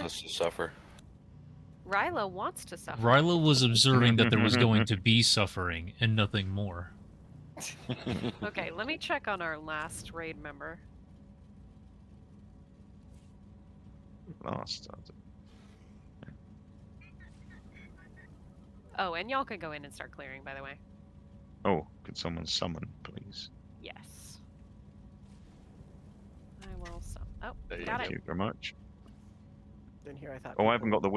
wants us to suffer. Ryla wants to suffer. Ryla was observing that there was going to be suffering and nothing more. Okay, let me check on our last raid member. Last. Oh, and y'all can go in and start clearing, by the way. Oh, could someone summon, please? Yes. I will There you got Thank it. you very much. Then here I thought. Oh, I haven't got the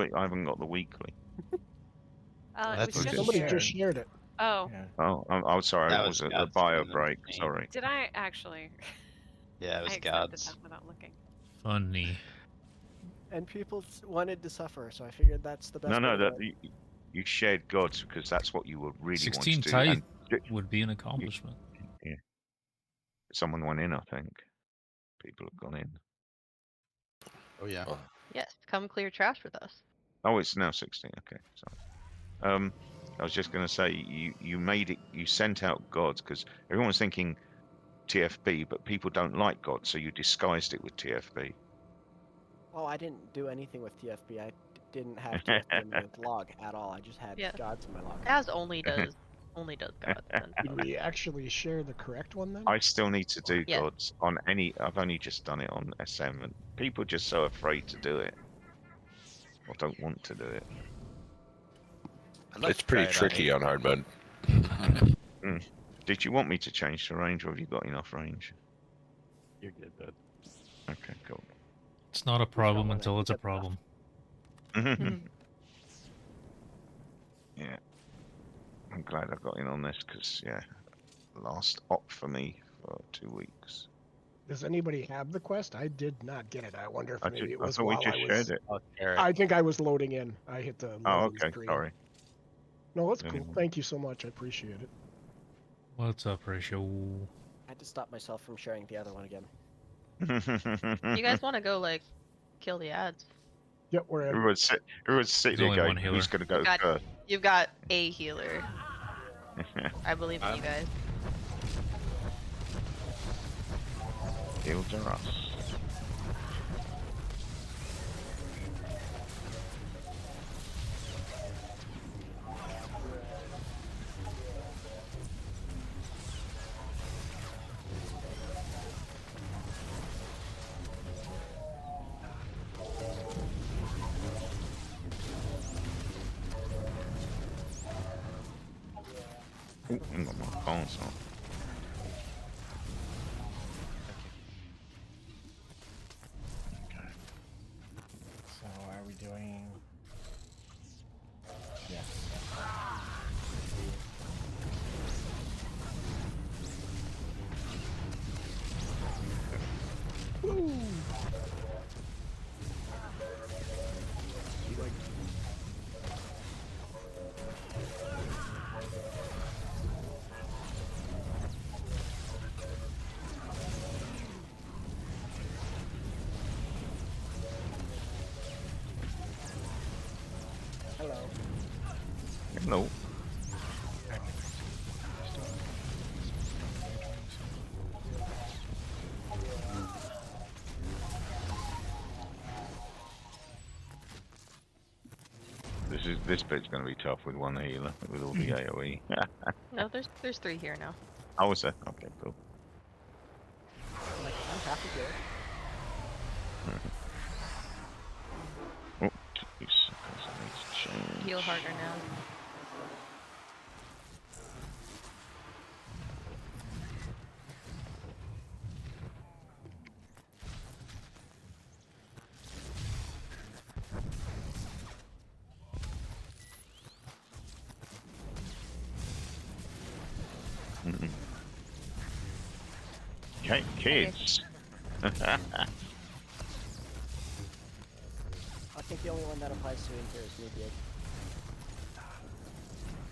weekly. It was That's just Somebody shared. just shared it. Oh, Yeah. Oh, I'm sorry. That It was was a God's bio doing them break. to me. Sorry. did I actually? Yeah, it I was accepted God's. that without looking. Funny. And people wanted to suffer, so I figured that's the best. No, way to that do it. you shared gods because that's what you were really 16 wanting to do. tithe And would be an accomplishment. yeah, someone went in. I think people have gone in. Oh yeah. Oh, Yes, come clear trash with us. Oh, it's now 16. Okay, sorry. I was just going to say you made it. You sent out gods because everyone's thinking TFB, but people don't like gods, so you disguised it with TFB. Oh, I didn't do anything with TFB. I didn't have TFB in my log at all. I just had Yeah. gods in my log. As only does God. Then. Did we actually share the correct one then? I still need to do Yeah. gods on any. I've only just done it on SM, and people are just so afraid to do it, or don't want to do it. I'd like it's to try pretty it tricky on hard mode. Did you want me to change the range, or have you got enough range? You're good, bud. Okay, cool. It's not a problem one until I it's a did problem. Yeah, I'm glad I got in on this because last op for me for 2 weeks. Does anybody have the quest? I did not get it. I wonder if maybe it I was thought we while just I was. shared it. I'll share it. I think I was loading in. I hit the Oh, loading okay. screen. Sorry. No, that's Yeah. cool. Thank you so much. I appreciate it. What's up, Ratio? I had to stop myself from sharing the other one again. You guys want to go like kill the ads? Yep, we're in. Everyone's sitting There's there only going, one healer. who's going to go Got- first? You've got a healer. I believe in you guys. Heals are us. Ooh, I got my phones on. Okay. So are we doing? Yes. Hello. Hello. This bit's going to be tough with one healer with all the AOE. No, there's 3 here now. How was that? Okay, cool. Like, I'm happy good. Oh, 2 seconds. I need to change. Heal harder now. Okay, kids. I think the only one that applies to in here is Mediate.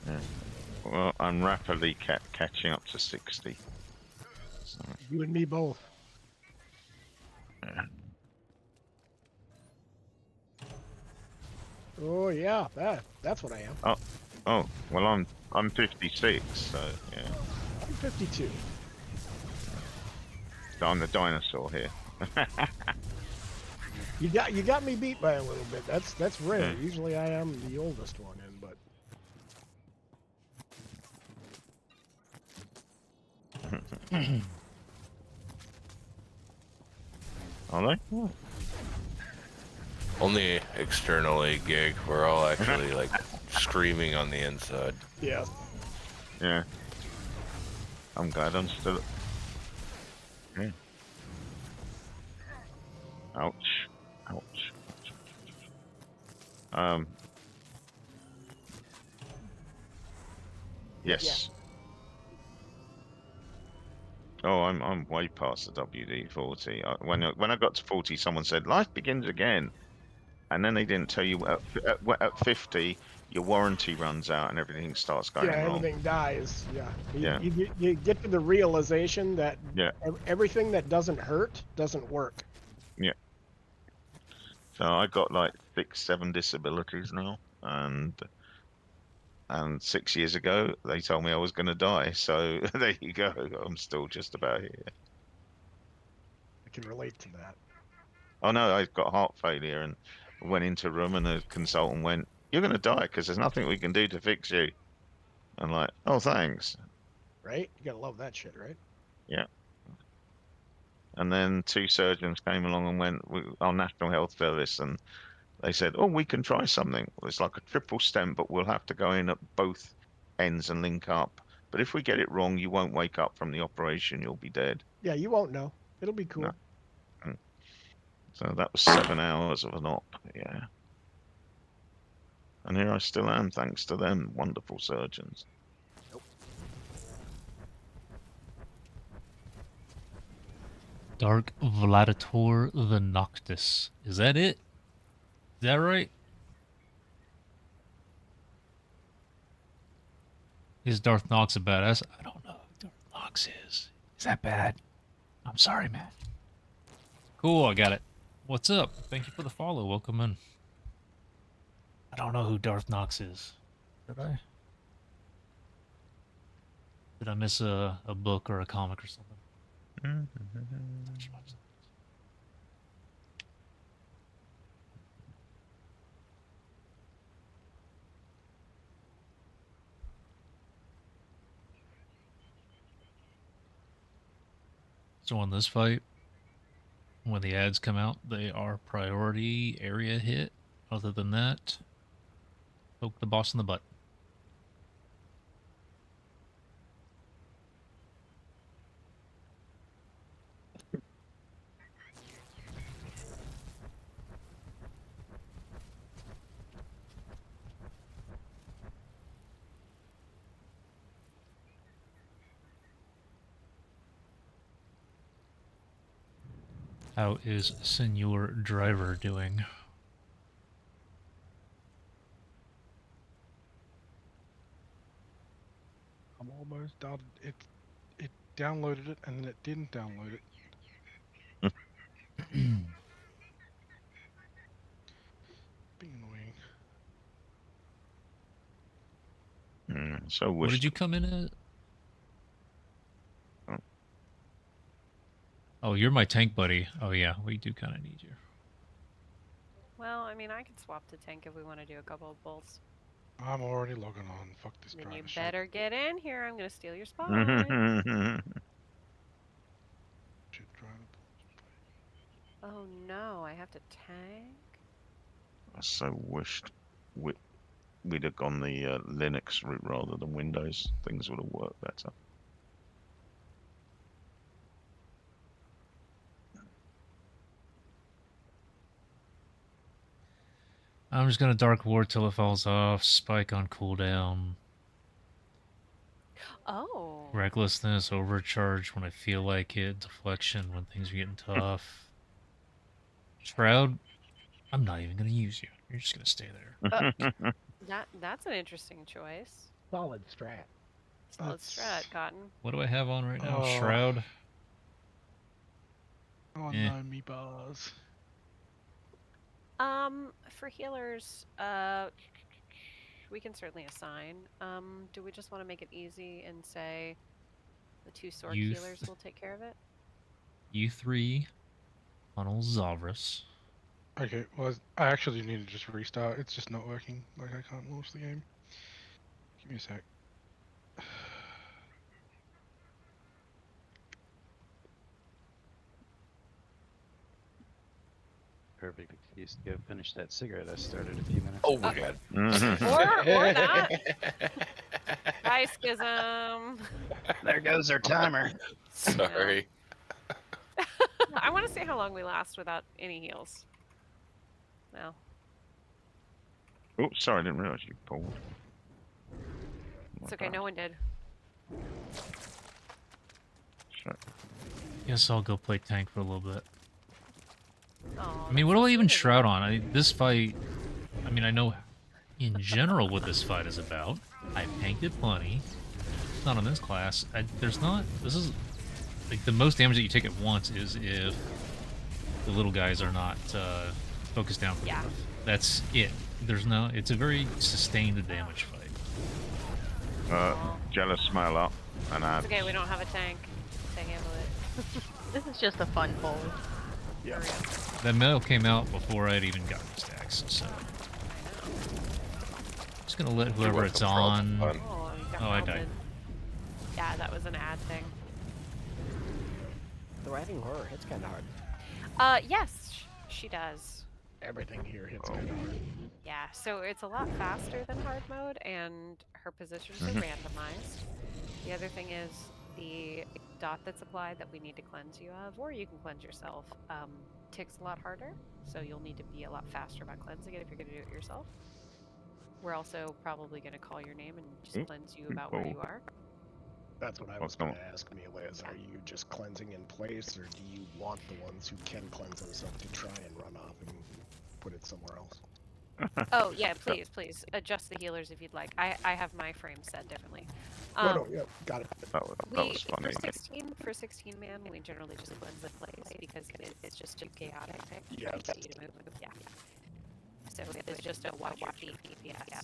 Yeah. Well, I'm rapidly catching up to 60. So, You and me both. yeah. Oh yeah, that's what I am. Oh, well, I'm 56, so yeah. I'm 52. So I'm the dinosaur here. You got me beat by a little bit. That's rare. Hmm. Usually I am the oldest one in, but Are they? Only externally gig. We're all actually like screaming on the inside. yeah. Yeah. I'm glad I'm still. Yeah. Ouch. Ouch. Yes. Oh, I'm way past the WD-40. When I got to 40, someone said life begins again, and then they didn't tell you at 50 your warranty runs out and everything starts going Yeah, wrong. everything dies. Yeah. Yeah. You get to the realization that Yeah. everything that doesn't hurt doesn't work. So I got like 6, 7 disabilities now, and 6 years ago they told me I was going to die. So there you go. I'm still just about here. I can relate to that. Oh no, I've got heart failure, and went into a room, and the consultant went, "You're going to die because there's nothing we can do to fix you." I'm like, "Oh, thanks." Right? You gotta love that shit, right? Yeah. And then 2 surgeons came along and went, "Our National Health Service," and they said, "Oh, we can try something. It's like a triple stent, but we'll have to go in at both ends and link up. But if we get it wrong, you won't wake up from the operation. You'll be dead." Yeah, you won't know. It'll be No. cool. So that was 7 hours of an op. Yeah. And here I still am, thanks to them wonderful surgeons. Dark Vladitor the Noctis. Is that it? Is that right? Is Darth Nox a badass? I don't know who Darth Nox is. Is that bad? I'm sorry, man. Cool, I got it. What's up? Thank you for the follow. Welcome in. I don't know who Darth Nox is. Did I? Did I miss a book or a comic or something? So in this fight, when the ads come out, they are priority area hit. Other than that, poke the boss in the butt. How is Senor Driver doing? I'm almost done. It downloaded it and then it didn't download it. Being annoying. So What did you come in at? Oh. Oh, you're my tank buddy. Oh yeah, we do kind of need you. Well, I mean, I could swap to tank if we want to do a couple of bolts. I'm already logging on. Fuck this Then driver you shit. better get in here. I'm gonna steal your spot. Shit, driver. Oh no, I have to tank? I so wished we'd have gone the Linux route rather than Windows. Things would have worked better. I'm just gonna Dark Ward till it falls off. Spike on cooldown. Oh. Recklessness, overcharge when I feel like it. Deflection when things are getting tough. Shroud, I'm not even gonna use you. You're just gonna stay there. That's an interesting choice. Solid strat. Solid strat, Cotton. What do I have on right now? Oh. Shroud. Oh Eh. no, me bars. For healers, we can certainly assign. Do we just want to make it easy and say the 2 sword Youth. healers will take care of it? U3 on old Zavras. Okay, well, I actually need to just restart. It's just not working. Like, I can't launch the game. Give me a sec. Perfect excuse to go finish that cigarette I started a few minutes Oh ago. my god. Or not. Bye, Schism. There goes our timer. Sorry. I want to see how long we last without any heals. No. Oh, sorry, I didn't realise you pulled. It's okay, no one did. Shit. Guess I'll go play tank for a little bit. Oh, I mean, what do I even shroud on? This fight, I mean, I know in general what this fight is about. I've tanked it plenty. It's not on this class. There's not. This is like the most damage that you take at once is if the little guys are not focused down for Yeah. enough. That's it. There's no. It's a very sustained damage fight. Jealous smile up and add. It's okay, we don't have a tank to handle it. This is just a fun poll. Yeah. That metal came out before I'd even gotten stacks, so just gonna let whoever went it's from fraud to on. fun. Oh, you got Oh, I died. melted. Yeah, that was an ad thing. Thriving horror hits kind of hard. Yes, she does. Everything here hits Oh. kind of hard. Yeah, so it's a lot faster than hard mode, and her positions are randomized. The other thing is the dot that's applied that we need to cleanse you of, or you can cleanse yourself, ticks a lot harder, so you'll need to be a lot faster about cleansing it if you're going to do it yourself. We're also probably going to call your name and just Oop. cleanse you about where you are. That's what I What's was going going- to ask, Mila, is are you just cleansing in place, or do you want the ones who can cleanse themselves to try and run off and put it somewhere else? Oh, yeah, please. Adjust the healers if you'd like. I have my frame set differently. No, yeah, got it. That was funny. For 16 man, we generally just cleanse in place because it's just too chaotic. Yeah. for you to move. Yeah. So it's just a watch your feet DPS.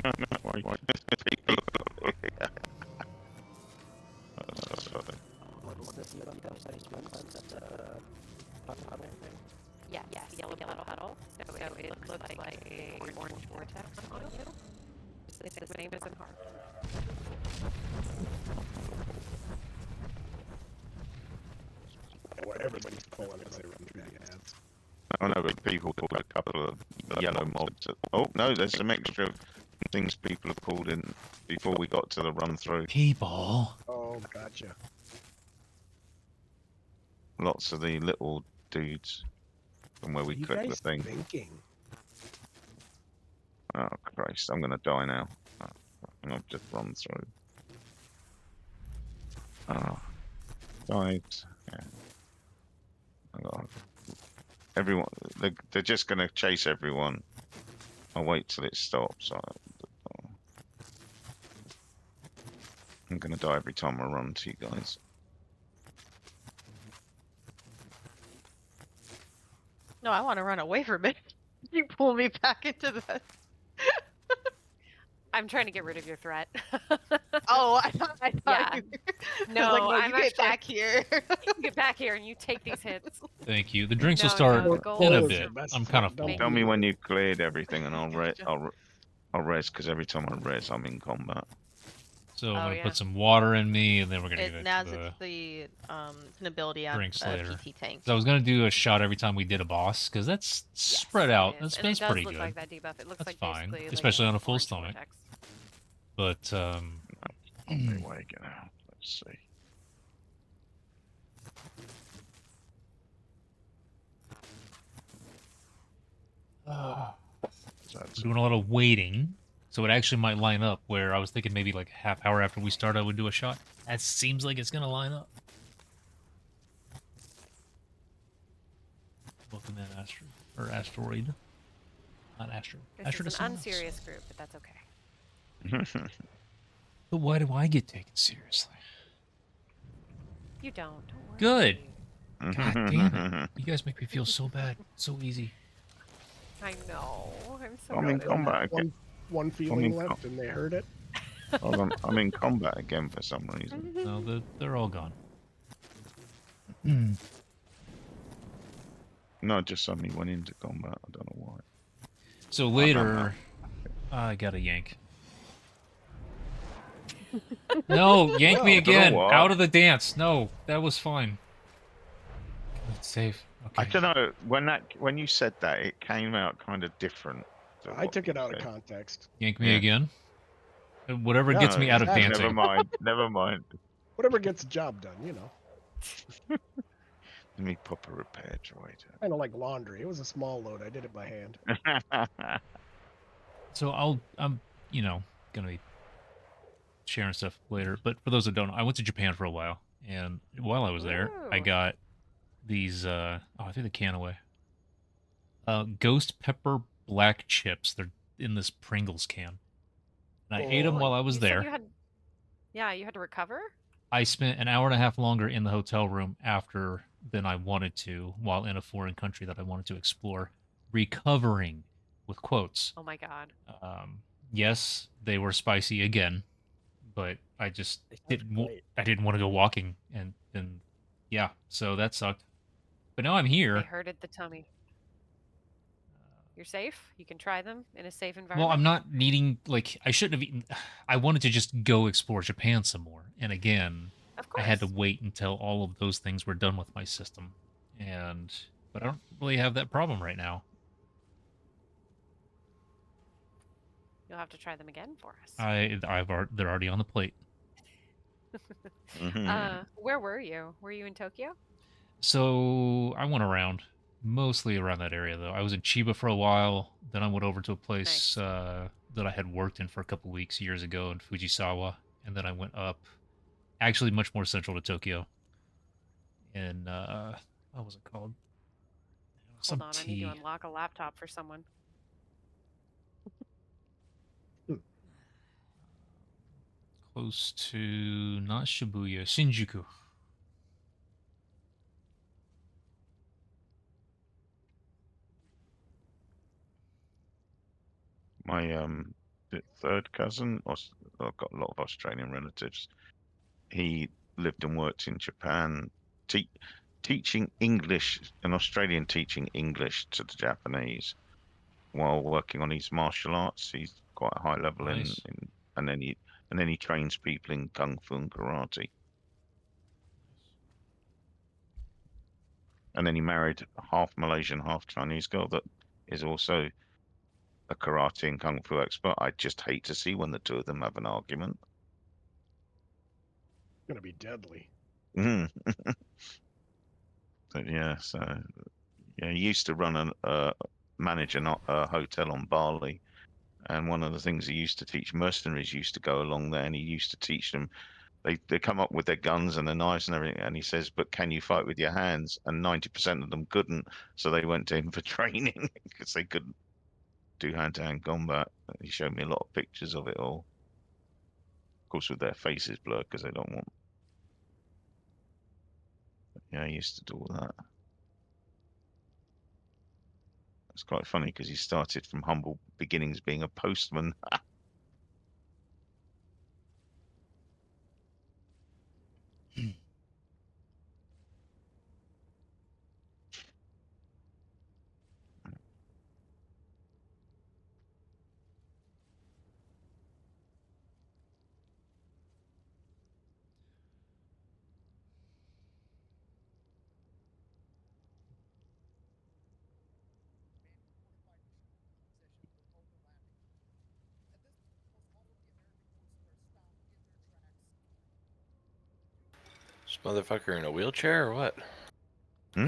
No, why? That's funny. What's this? You don't have studies to cleanse puddle thing. Yeah, yellow puddle. So it looks like a orange vortex on you. Its name isn't hard. Where everybody's pulling as they run through the ads. I know, but people pulled a couple of yellow mobs. Oh no, there's some extra things people have pulled in before we got to the run through. People. Oh, gotcha. Lots of the little dudes from where we What are you click the guys thing. thinking? Oh Christ, I'm gonna die now. Oh, I've just run through. Oh, died. Yeah. Hang on. Everyone, they're just gonna chase everyone. I'll wait till it stops. I'm gonna die every time I run to you guys. No, I want to run away from it. You pull me back into that. I'm trying to get rid of your threat. Oh, I thought Yeah. you... No, I was like, no, I'm you get actually- back here. You get back here and you take these hits. Thank you. The drinks will No, start no, the goal in a is bit. your best I'm kind of friend. full. Don't Tell me when you cleared everything, and I'll res because every time I res, I'm in combat. So I'm Oh, gonna yeah. put some water in me, and then we're gonna It, get now into the. it's the it's an ability on drinks later. PT tank. So I was gonna do a shot every time we did a boss, because that's spread Yes, out. it is. That's, And it that's does pretty look good. like that debuff. It looks That's like fine, basically like especially on a full orange stomach. vortex. But Okay, way get out. Let's see. That's we're doing a lot of waiting, so it actually might line up. Where I was thinking maybe like a half hour after we start, I would do a shot. That seems like it's gonna line up. Welcome in, asteroid. Not astro. Astro This to is an someone else. unserious group, but that's okay. But why do I get taken seriously? You don't. Don't worry. Good. God damn it. You guys make me feel so bad. So easy. I know. I'm so I'm in good. combat again. One feeling in left, and they heard it. Hold on, I'm in combat again for some reason. No, they're all gone. No, I just suddenly went into combat. I don't know why. So I'm later, out. I got a yank. No, yank me Well, I don't know again. why. Out of the dance. No, that was fine. It's safe. I Okay. don't know when you said that, it came out kind of different. To I what took you it out of said. context. Yank me Yeah. again. Whatever gets Yeah, me out of exactly. Never dancing. mind. Never mind. Whatever gets the job done, you know. Let me pop a repair droid. Kind of like laundry. It was a small load. I did it by hand. So I'm, gonna be sharing stuff later. But for those that don't know, I went to Japan for a while, and while I was there, I Ooh. got these. I threw the can away. Ghost pepper black chips. They're in this Pringles can. And I ate them Oh, while I was You said there. you had. Yeah, you had to recover. I spent an hour and a half longer in the hotel room after than I wanted to while in a foreign country that I wanted to explore, recovering with quotes. Oh my god. Yes, they were spicy again, but I just They sound didn't. great. I didn't want to go walking, and yeah, so that sucked. But now I'm They here. hurted the tummy. You're safe. You can try them in a safe Well, environment. I'm not needing I shouldn't have eaten. I wanted to just go explore Japan some more, and again, Of I course. had to wait until all of those things were done with my system, but I don't really have that problem right now. You'll have to try them again for us. They're already on the plate. Where were you? Were you in Tokyo? So I went around, mostly around that area though. I was in Chiba for a while, then I went over to a place that I had worked in for a couple weeks years ago in Fujisawa, and then I went up, actually much more central to Tokyo. In what was it called? Hold on, I need to unlock a laptop for someone. Close to not Shibuya, Shinjuku. My third cousin, I've got a lot of Australian relatives. He lived and worked in Japan, teaching English, an Australian teaching English to the Japanese while working on his martial arts. He's quite a high level Nice. and then he trains people in kung fu and karate. And then he married a half Malaysian, half Chinese girl that is also a karate and kung fu expert. I just hate to see when the two of them have an argument. it's gonna be deadly. But yeah, so yeah, he used to run manage a hotel on Bali, and one of the things he used to teach mercenaries used to go along there, and he used to teach them. They come up with their guns and their knives and everything, and he says, "But can you fight with your hands?" And 90% of them couldn't, so they went to him for training because they couldn't do hand-to-hand combat. He showed me a lot of pictures of it all, of course, with their faces blurred because they don't want. But yeah, he used to do all that. It's quite funny because he started from humble beginnings being a postman. This motherfucker in a wheelchair or what? Hmm?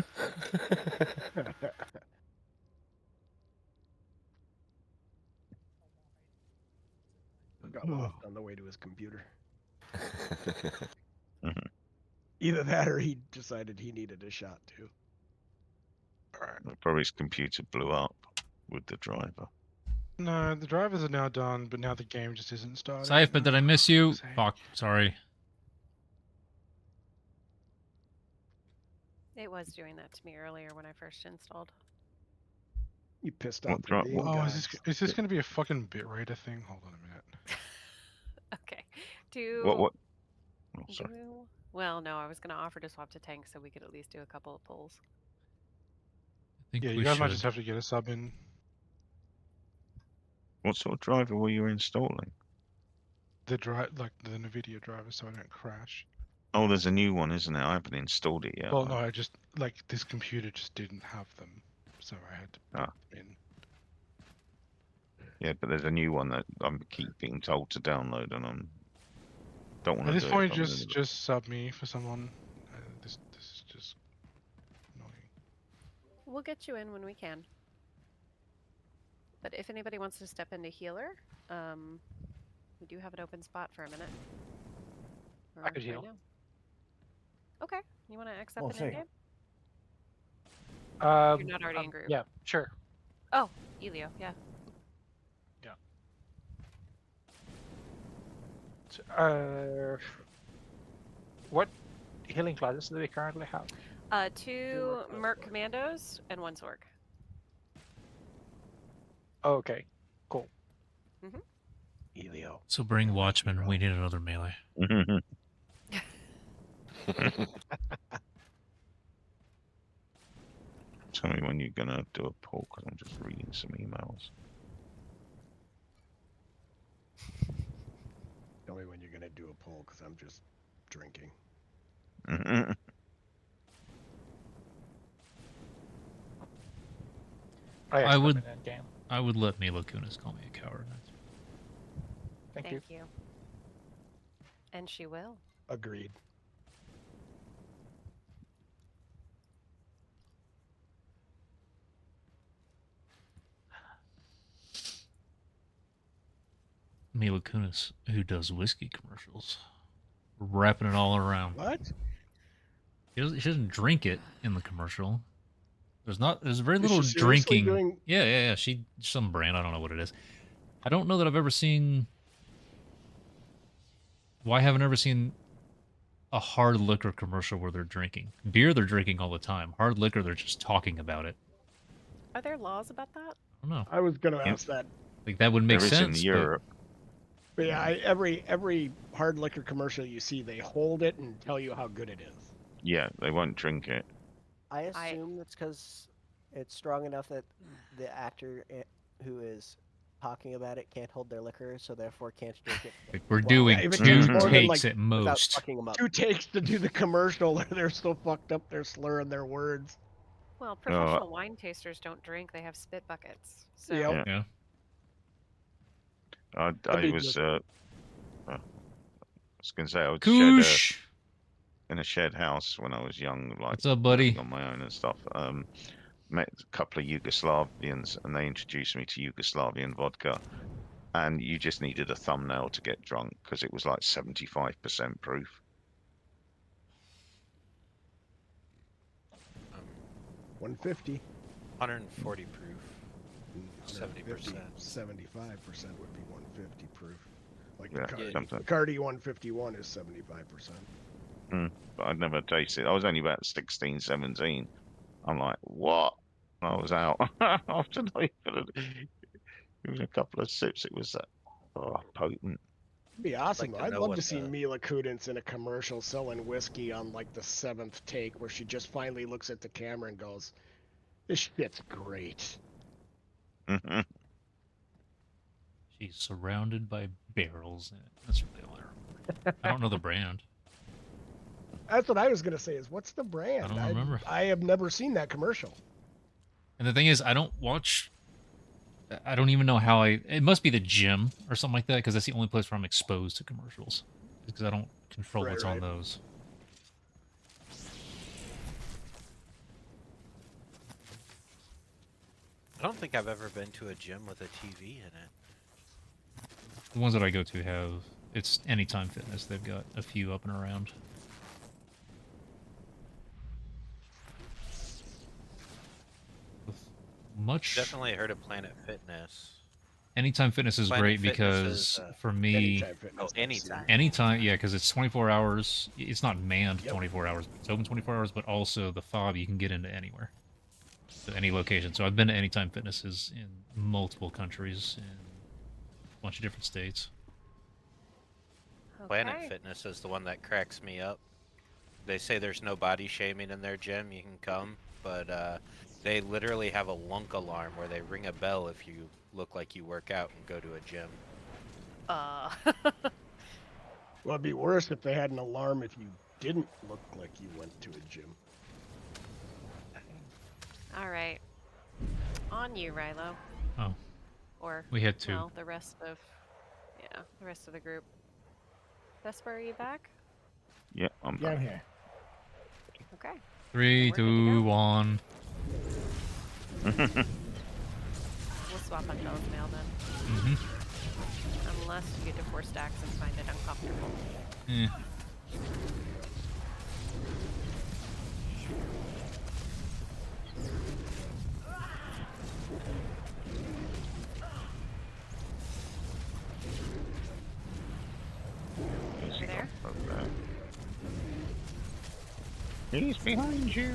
Got lost on the way to his computer. Mhm. Either that or he decided he needed a shot too. Probably his computer blew up with the driver. No, the drivers are now done, but now the game just isn't starting. Cypher, did I miss you? Sake. Fuck, sorry. It was doing that to me earlier when I first installed. You pissed What off the dro- game what- Oh, gods. is this gonna be a fucking bitrate thing? Hold on a minute. Okay. Do What? Oh, sorry. well, no, I was gonna offer to swap to tank so we could at least do a couple of pulls. think Yeah, we you guys should. might just have to get a sub in. What sort of driver were you installing? The NVIDIA driver, so I don't crash. Oh, there's a new one, isn't there? I haven't installed it yet. Well, no, I just like this computer just didn't have them, so I had to put Ah. them in. Yeah, but there's a new one that I keep being told to download, and I don't want At to this do point, it. just sub me for someone. This is just annoying. We'll get you in when we can. But if anybody wants to step into healer, we do have an open spot for a minute. I could Or heal. now. Okay. You want to accept We'll an see. in-game? You're You're not already in group. Yeah, sure. Oh, Elio, yeah. What healing classes do we currently have? Two Merc Commandos and one Zorg. Oh, okay, cool. Elio. So bring Watchman. We need another melee. Tell me when you're gonna do a poll, because I'm just reading some emails. Tell me when you're gonna do a poll, because I'm just drinking. I would- In that game. I would let Mila Kunis call me a coward. Thank you. And she will. Agreed. Mila Kunis, who does whiskey commercials, wrapping it all around. What? She doesn't drink it in the commercial. There's very Is little she seriously drinking. doing- Yeah. Some brand. I don't know what it is. I don't know that I've ever seen. Well, I haven't ever seen a hard liquor commercial where they're drinking. Beer, they're drinking all the time. Hard liquor, they're just talking about it. Are there laws about that? I don't know. I was gonna Yep. ask that. Like that would make There is sense. in but- Europe. But yeah, every hard liquor commercial you see, they hold it and tell you how good it is. Yeah, they won't drink it. I assume it's because it's strong enough that the actor who is talking about it can't hold their liquor, so therefore can't drink it. Like, we're Well, doing if it's two more than, takes like, at without most. fucking them up. 2 takes to do the commercial, they're so fucked up they're slurring their words. Well, professional wine tasters don't drink; they have spit buckets. So Yep. Yeah. I be was good. I was gonna say I was Koosh! in a shared house when I was young, like What's up, buddy? living on my own and stuff. Met a couple of Yugoslavians, and they introduced me to Yugoslavian vodka. And you just needed a thumbnail to get drunk because it was like 75% proof. 150. 140 proof. 70%. 75% would be 150 proof. Like Yeah, the something. Bacardi 151 is 75%. But I'd never tasted it. I was only about 16, 17. I'm like, what? I was out after not even a couple of sips. It was potent. It'd be awesome. to though. I'd know love what to see the- Mila Kunis in a commercial selling whiskey on like the 7th take, where she just finally looks at the camera and goes, "This shit's great." She's surrounded by barrels in it. That's really all I remember. I don't know the brand. That's what I was gonna say. Is what's the brand? I don't remember. I have never seen that commercial. And the thing is, I don't watch. I don't even know how I. It must be the gym or something like that, because that's the only place where I'm exposed to commercials. Because I don't control Right, what's on right. those. I don't think I've ever been to a gym with a TV in it. The ones that I go to have. It's Anytime Fitness. They've got a few up and around. With much. Definitely heard of Planet Fitness. Anytime Fitness is Planet great Fitness because is, for me. Anytime Fitness. Oh, I've seen. anytime. Anytime, yeah, because it's 24 hours. It's not manned Yep. 24 hours. It's open 24 hours, but also the fob you can get into anywhere, so any location. So I've been to Anytime Fitnesses in multiple countries in a bunch of different states. Planet Okay. Fitness is the one that cracks me up. They say there's no body shaming in their gym. You can come, but They literally have a lunk alarm where they ring a bell if you look like you work out and go to a gym. Well, it'd be worse if they had an alarm if you didn't look like you went to a gym. All right. On you, Rilo. Oh, Or we had 2. well, the rest of the group. Vesper, are you back? Yeah, I'm Yeah, I'm back. here. Okay. 3, We're good to 2, go. 1. We'll swap on Jealous Mail then. Mm-hmm. Unless you get to 4 stacks and find it uncomfortable. Eh. You there? Okay. He's behind you.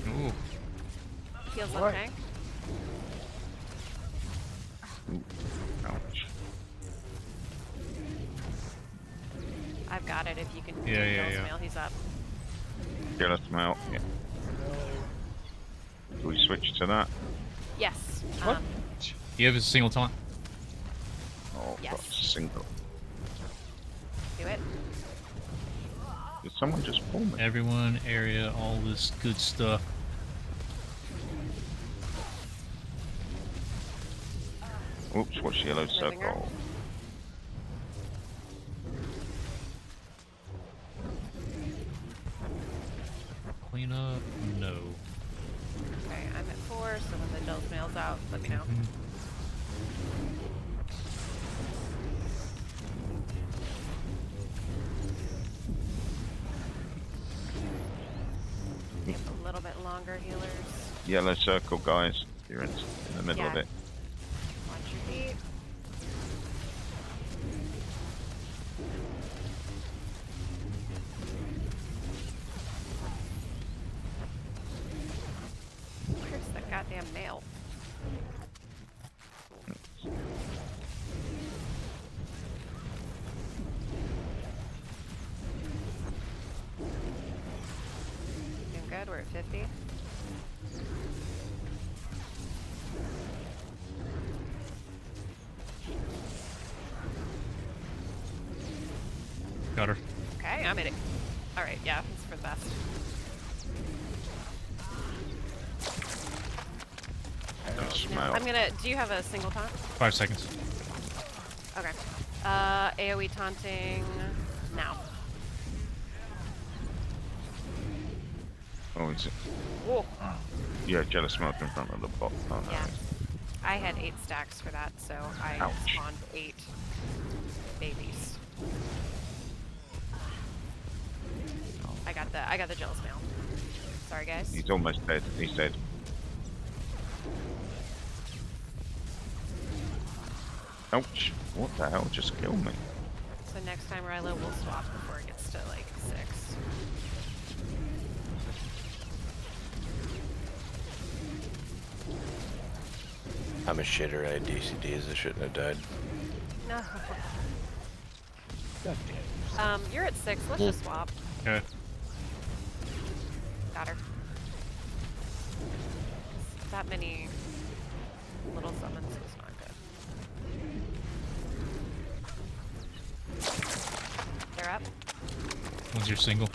Ooh. Heals on What? tank. Ouch. I've got it if you can Yeah, take yeah, Jealous yeah. Mail. He's up. Get us out. Yeah. Do we switch to that? Yes. What? You have a single taunt? Oh, Yes. got single. Do it. Did someone just pull me? Everyone, area, all this good stuff. Oops, what's yellow Living circle? Clean up? No. Okay, I'm at 4, so when the Jealous Mail's out, let me know. Mhm. We have a little bit longer healers. Yellow circle, guys. You're in the middle of Yeah. it. Watch your feet. Where's that goddamn nail? Doing good, we're at 50. Got her. Okay, I'm in it. Alright, yeah, it's for the best. Don't No, smell. I'm gonna. Do you have a single taunt? 5 seconds. Okay. AoE taunting now. Oh, is it? Whoa. Yeah, jealous smoke in front of the bot. Oh, no. Yeah. I had 8 stacks for that, so I Ouch. spawned 8 babies. I got the Jealous Mail. Sorry, guys. He's almost dead. He's dead. Ouch. What the hell just killed me? So next time, Rilo, we'll swap before it gets to like 6. I'm a shitter. I had DCDs. I shouldn't have died. No. God damn. You're at 6. Let's just swap. Okay. Got her. That many little summons is not good. They're up. One's your single.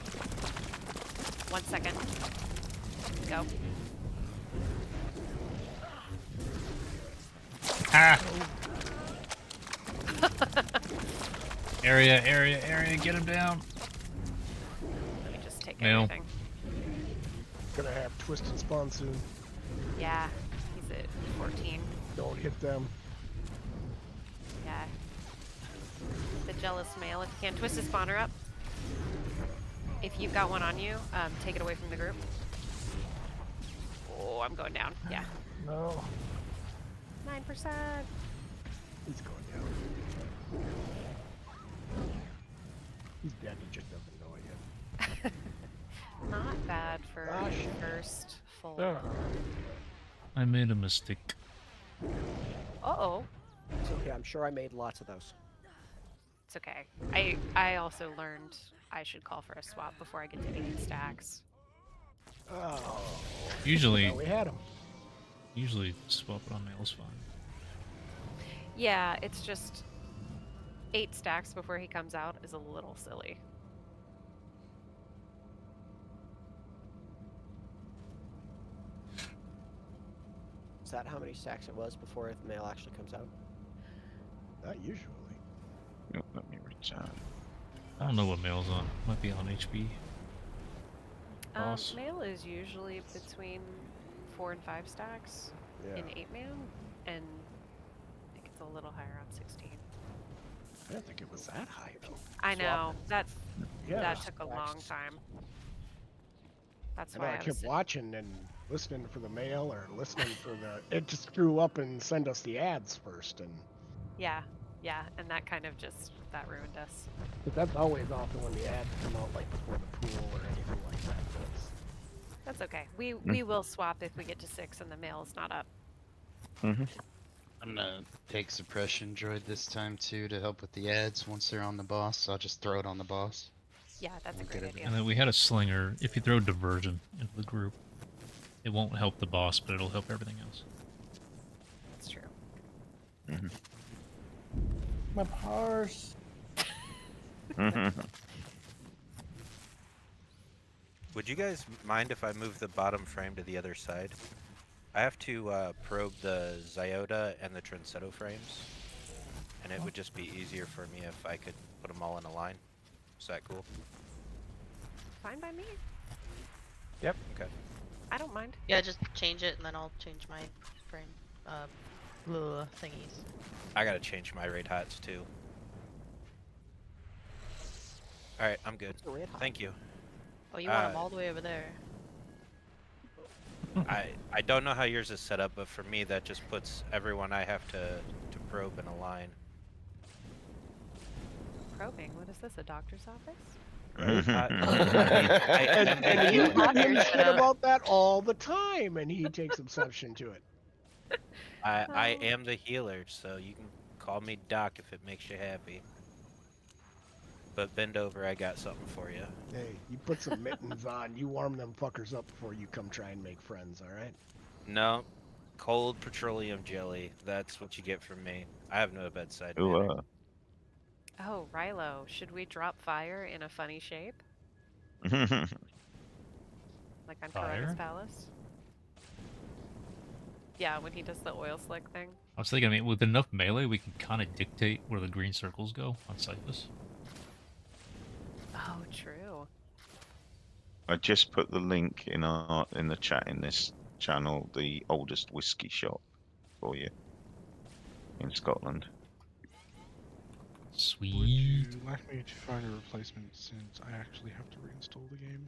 1 second. Go. Ah! Area, get him down. Let me just take Mail. everything. Gonna have Twisted Spawn soon. Yeah, he's at 14. Don't hit them. Yeah. The Jealous Male, if you can. Twist his spawner up. If you've got one on you, take it away from the group. Oh, I'm going down. Yeah. No. 9%. He's going down. He's dead, he just doesn't know it yet. Not bad for Ah, shit. first full. No. I made a mistake. Uh-oh. It's okay, I'm sure I made lots of those. It's okay. I also learned I should call for a swap before I get to 8 stacks. Oh. Usually, We had him. usually swap it on male's fine. Yeah, it's just 8 stacks before he comes out is a little silly. Is that how many stacks it was before the male actually comes out? Not usually. Nope, let me return. I don't know what male's on. Might be on HP. Boss. Male is usually between 4 and 5 stacks Yeah. in 8-man, and I think it's a little higher on 16. I didn't think it was that high though. I know that Yeah. that took a long time. That's I know why I I was. kept watching and listening for the mail or listening for the. It just screw up and send us the ads first, and Yeah, and that kind of just that ruined us. but that's always often when the ads come out like before the pool or anything like that. That's okay. We will swap if we get to 6 and the male is not up. Mm-hmm. I'm gonna take suppression droid this time too to help with the ads once they're on the boss. I'll just throw it on the boss. Yeah, that's a We'll great get it idea. And then we had a slinger. If you throw diversion into the group, it won't help the boss, but it'll help everything else. That's true. Mm-hmm. My parse. Would you guys mind if I move the bottom frame to the other side? I have to probe the Zyota and the Transetto frames, and it would just be easier for me if I could put them all in a line. Is that cool? Fine by me. Yep. Okay. I don't mind. Yeah, just change it and then I'll change my frame thingies. I gotta change my raid hots too. Alright, I'm good. What's a red hot? Thank you. Oh, you want them all the way over there. I don't know how yours is set up, but for me that just puts everyone I have to probe in a line. Probing. What is this? A doctor's office? And you Lock give your shit shit up. about that all the time, and he takes exception to it. I am the healer, so you can call me Doc if it makes you happy. But bend over, I got something for you. Hey, you put some mittens on, you warm them fuckers up before you come try and make friends, alright? No, cold petroleum jelly. That's what you get from me. I have no bedside Ooh, manner. Oh, Rilo. Should we drop fire in a funny shape? uh. Like on Fire? Corona's Palace? Yeah, when he does the oil slick thing. I was thinking, I mean, with enough melee, we can kind of dictate where the green circles go on Cyphus. Oh, true. I just put the link in the chat in this channel, the oldest whiskey shop for you in Scotland. Would Sweet. you like me to find a replacement since I actually have to reinstall the game?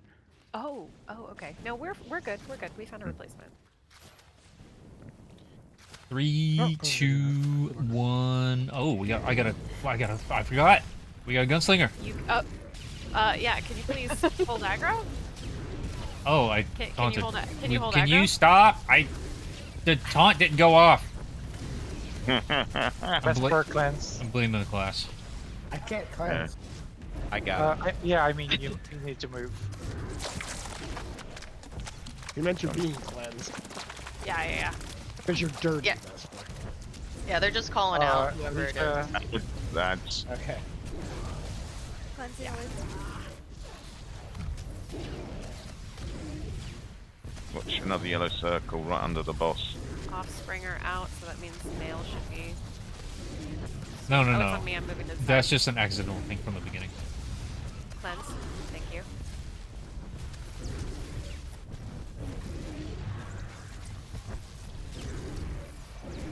Oh, okay. No, we're good. We're good. We found a replacement. 3, 2, 1. Oh, I forgot. We got a gunslinger. You yeah, can you please hold aggro? Oh, I Can you taunted. hold can you hold Can aggro? you stop? The taunt didn't go off. Best bla- for cleanse. I'm blaming the class. I can't cleanse. I got it. Yeah, I mean you need to move. You mentioned being cleansed, Yeah. because you're dirty, Yeah. Vesper. Yeah, they're just calling out whoever it is. That's Okay. watch another yellow circle right under the boss. Offspring are out, so that means male should be. No, Oh, no, it's no. on me. I'm moving to the That's side. just an accidental thing from the beginning. Cleanse. Thank you.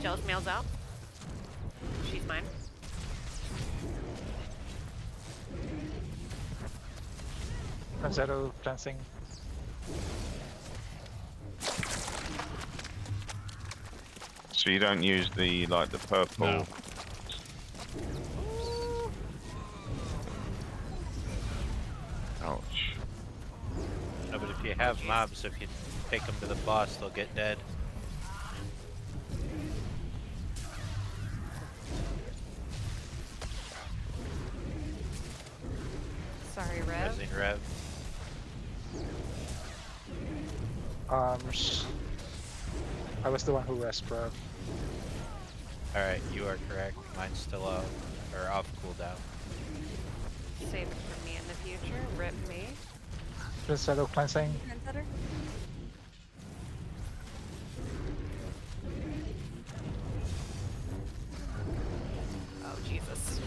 Jealous male's out. She's mine. Transetto cleansing. So you don't use the purple. No. Ouch. No, but if you have mobs, if you take them to the boss, they'll get dead. I was the one who rest probe. Alright, you are correct. Mine's still out, or off cooldown. Save it for me in the future. Rip me. Shadow cleansing. Trendsetter. Oh, Jesus.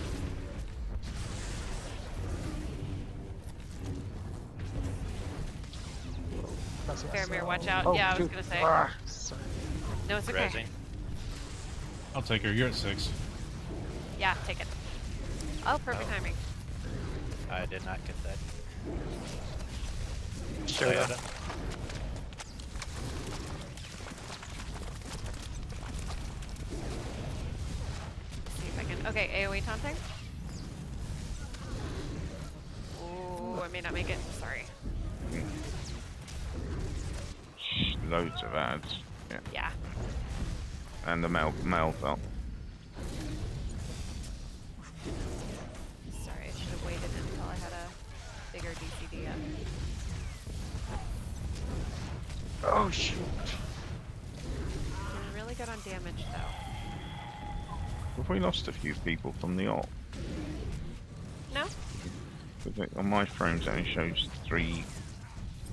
Faramir, watch out. Oh, yeah, I was shoot. gonna say. Ah, sorry. No, it's okay. Rezzing. I'll take her. You're at 6. Yeah, take it. Oh, perfect Oh. timing. I did not get that. Shadow. See if I can. Okay, AoE taunting. Ooh, I may not make it. Sorry. Loads of ads. Yeah. Yeah. And the male fell. Sorry, I should have waited until I had a bigger DCD up. Oh shoot. Doing really good on damage though. Have we lost a few people from the alt? No? On my frames it only shows 3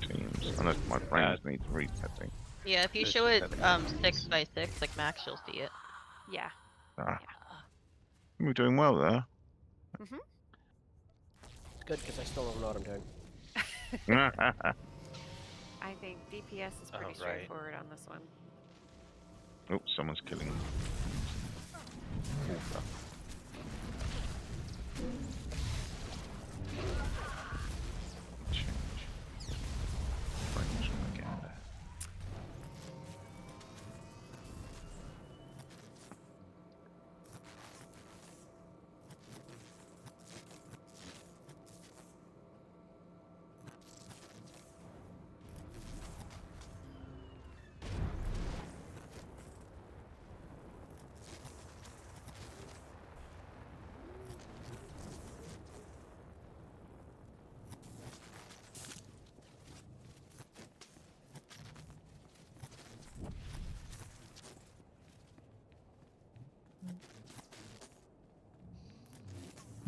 teams. Unless my frames need resetting. Yeah, if you There's show it 7 6x6 like Max, you'll see it. Yeah. Ah. We're doing well there. It's good because I still don't know what I'm doing. I think DPS is pretty Oh, right. straightforward on this one. Oh, someone's killing them. Change. Frames when I get there.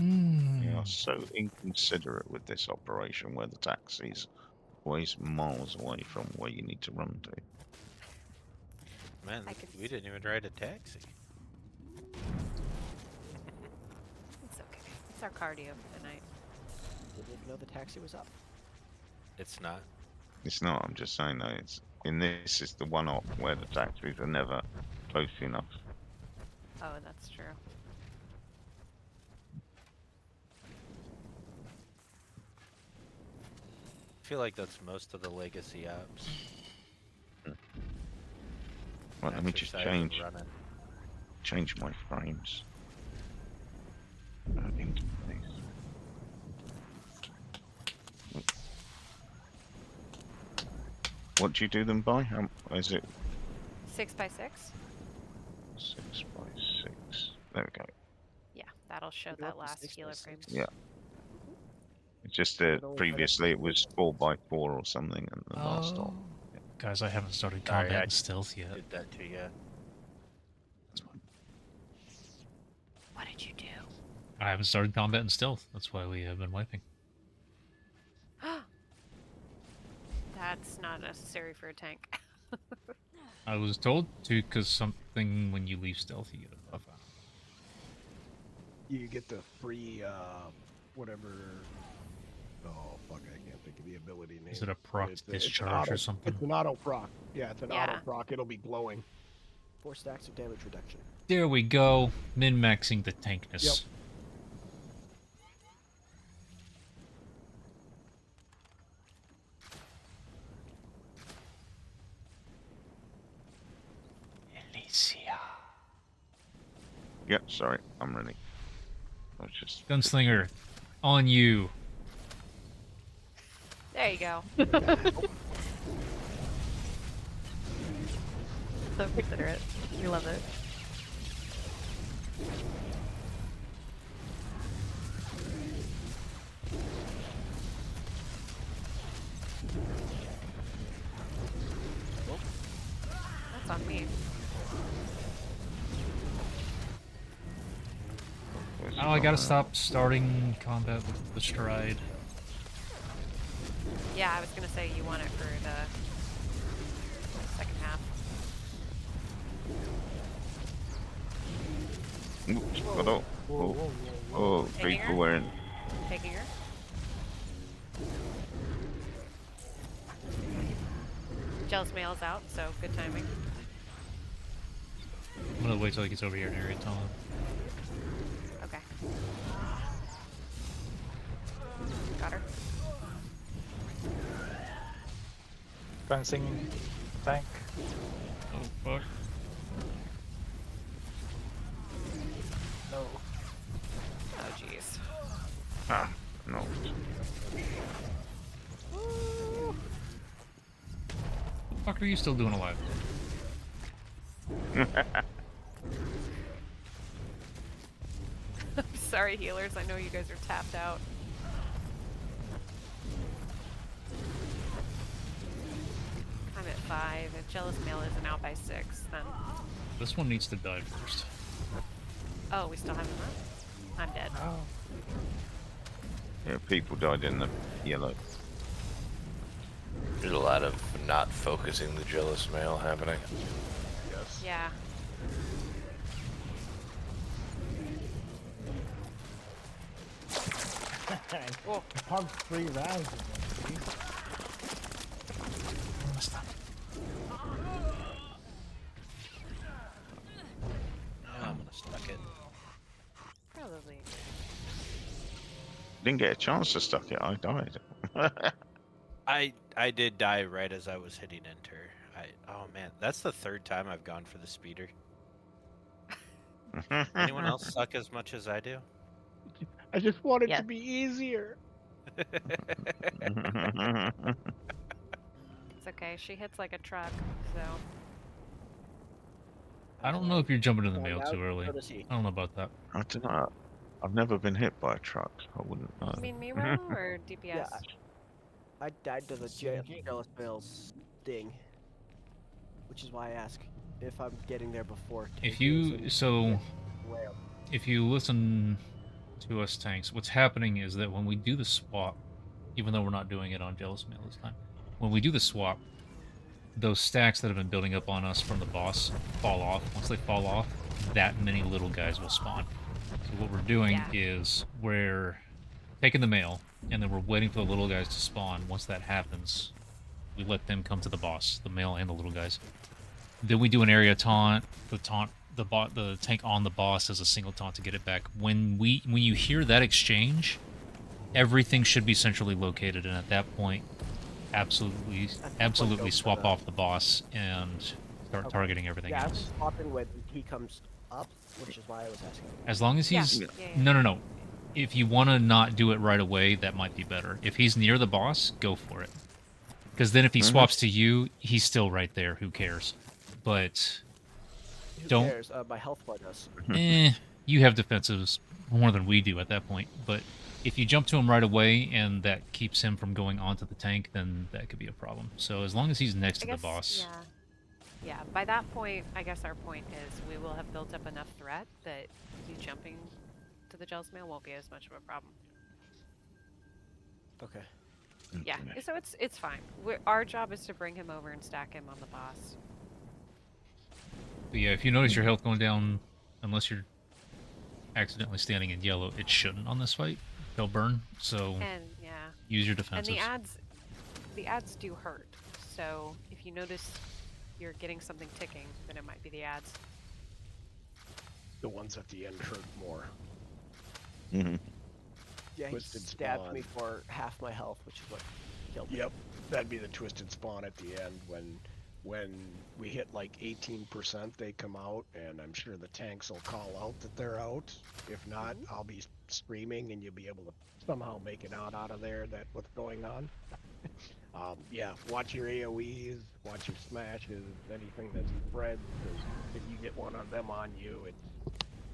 You are so inconsiderate with this operation where the taxi's always miles away from where you need to run to. Man, I could we didn't even ride a taxi. It's okay. It's our cardio for the night. Didn't even know the taxi was up. It's not. It's not, I'm just saying though, it's in this is the one op where the taxis are never close enough. Oh, that's true. I feel like that's most of the legacy apps. Right, let me just Exercise and change running. my frames. Into place. What do you do them by? How is it? 6x6? 6 by 6. There we go. Yeah, that'll show Go up that to last 6 by healer 6. frames. Yeah. It's just It that only previously it was 4 by 4 or something, and the last op. Guys, I haven't started Sorry, combat I and stealth yet. Did that to you. What did you do? I haven't started combat and stealth. That's why we have been wiping. That's not necessary for a tank. I was told to, because something when you leave stealth, you get a buff on. You get the free, whatever. Oh, fuck, I can't think of the ability name. Is it a proc It's an discharge auto, or something? It's an auto proc. Yeah, it's an Yeah. auto proc. It'll be glowing. 4 stacks of damage reduction. There we go. Min-maxing the tankness. Yep. Elysia. Yep, sorry, I'm ready. I was just Gunslinger, on you. There you go. So considerate. We love it. Oh, I gotta stop starting combat with the stride. Yeah, I was gonna say you want it for the second half. Oops, hold on. Oh, Taking people her? were in. Taking her. Jealous Male's out, so good timing. I'm gonna wait till he gets over here in area time. Okay. Got her. Fencing tank. Oh fuck. No. Oh jeez. Ah, no. Woo. What the fuck are you still doing alive? I'm sorry, healers. I know you guys are tapped out. I'm at 5. If Jealous Male isn't out by 6, then... This one needs to die first. Oh, we still have him up? I'm dead. Oh. Yeah, people died in the yellow. There's a lot of not focusing the jealous male happening. Yes. Yeah. Oh. Pumped 3 rounds again. I'm gonna stuck it. Probably. Didn't get a chance to stuck it. I died. I did die right as I was hitting enter. Oh man, that's the 3rd time I've gone for the speeder. Anyone else suck as much as I do? I just want it Yeah. to be easier. It's okay. She hits like a truck, so... I don't know if you're jumping in the Find mail out, too early. so does he. I don't know about that. I don't know. I've never been hit by a truck. I wouldn't know. You mean Miro or DPS? Yeah, I died to the Jealous Male's sting, which is why I ask if I'm getting there before. If tankers you and so rail. if you listen to us tanks, what's happening is that when we do the swap, even though we're not doing it on Jealous Male this time, when we do the swap, those stacks that have been building up on us from the boss fall off. Once they fall off, that many little guys will spawn. So what we're doing is we're taking the male, and then we're waiting for the little guys to spawn. Once that happens, we let them come to the boss, the male and the little guys. Then we do an area taunt. The tank on the boss as a single taunt to get it back. When you hear that exchange, everything should be centrally located, and at that point, absolutely swap off the boss and start targeting everything Yeah, I was else. swapping when he comes up, which is why I was asking. As long as he's Yeah. no. If you want to not do it right away, that might be better. If he's near the boss, go for it. Because then if he swaps to you, he's still right there. Who cares? But Who don't. cares? My health bar does. You have defensives more than we do at that point. But if you jump to him right away and that keeps him from going onto the tank, then that could be a problem. So as long as he's next to the boss. Yeah, by that point, I guess our point is we will have built up enough threat that you jumping to the Jealous Male won't be as much of a problem. Okay. Yeah, so it's fine. Our job is to bring him over and stack him on the boss. But yeah, if you notice your health going down, unless you're accidentally standing in yellow, it shouldn't on this fight. They'll burn, so And yeah, use your and defensives. the ads do hurt. So if you notice you're getting something ticking, then it might be the ads. The ones at the end hurt more. Yeah, he Twisted stabbed Spawn. me for half my health, which is what killed me. Yep, that'd be the twisted spawn at the end when we hit like 18%, they come out, and I'm sure the tanks will call out that they're out. If not, I'll be screaming, and you'll be able to somehow make it out of there. That what's going on. Yeah, watch your AOE's, watch your smashes, anything that spreads. 'Cause if you get one of them on you,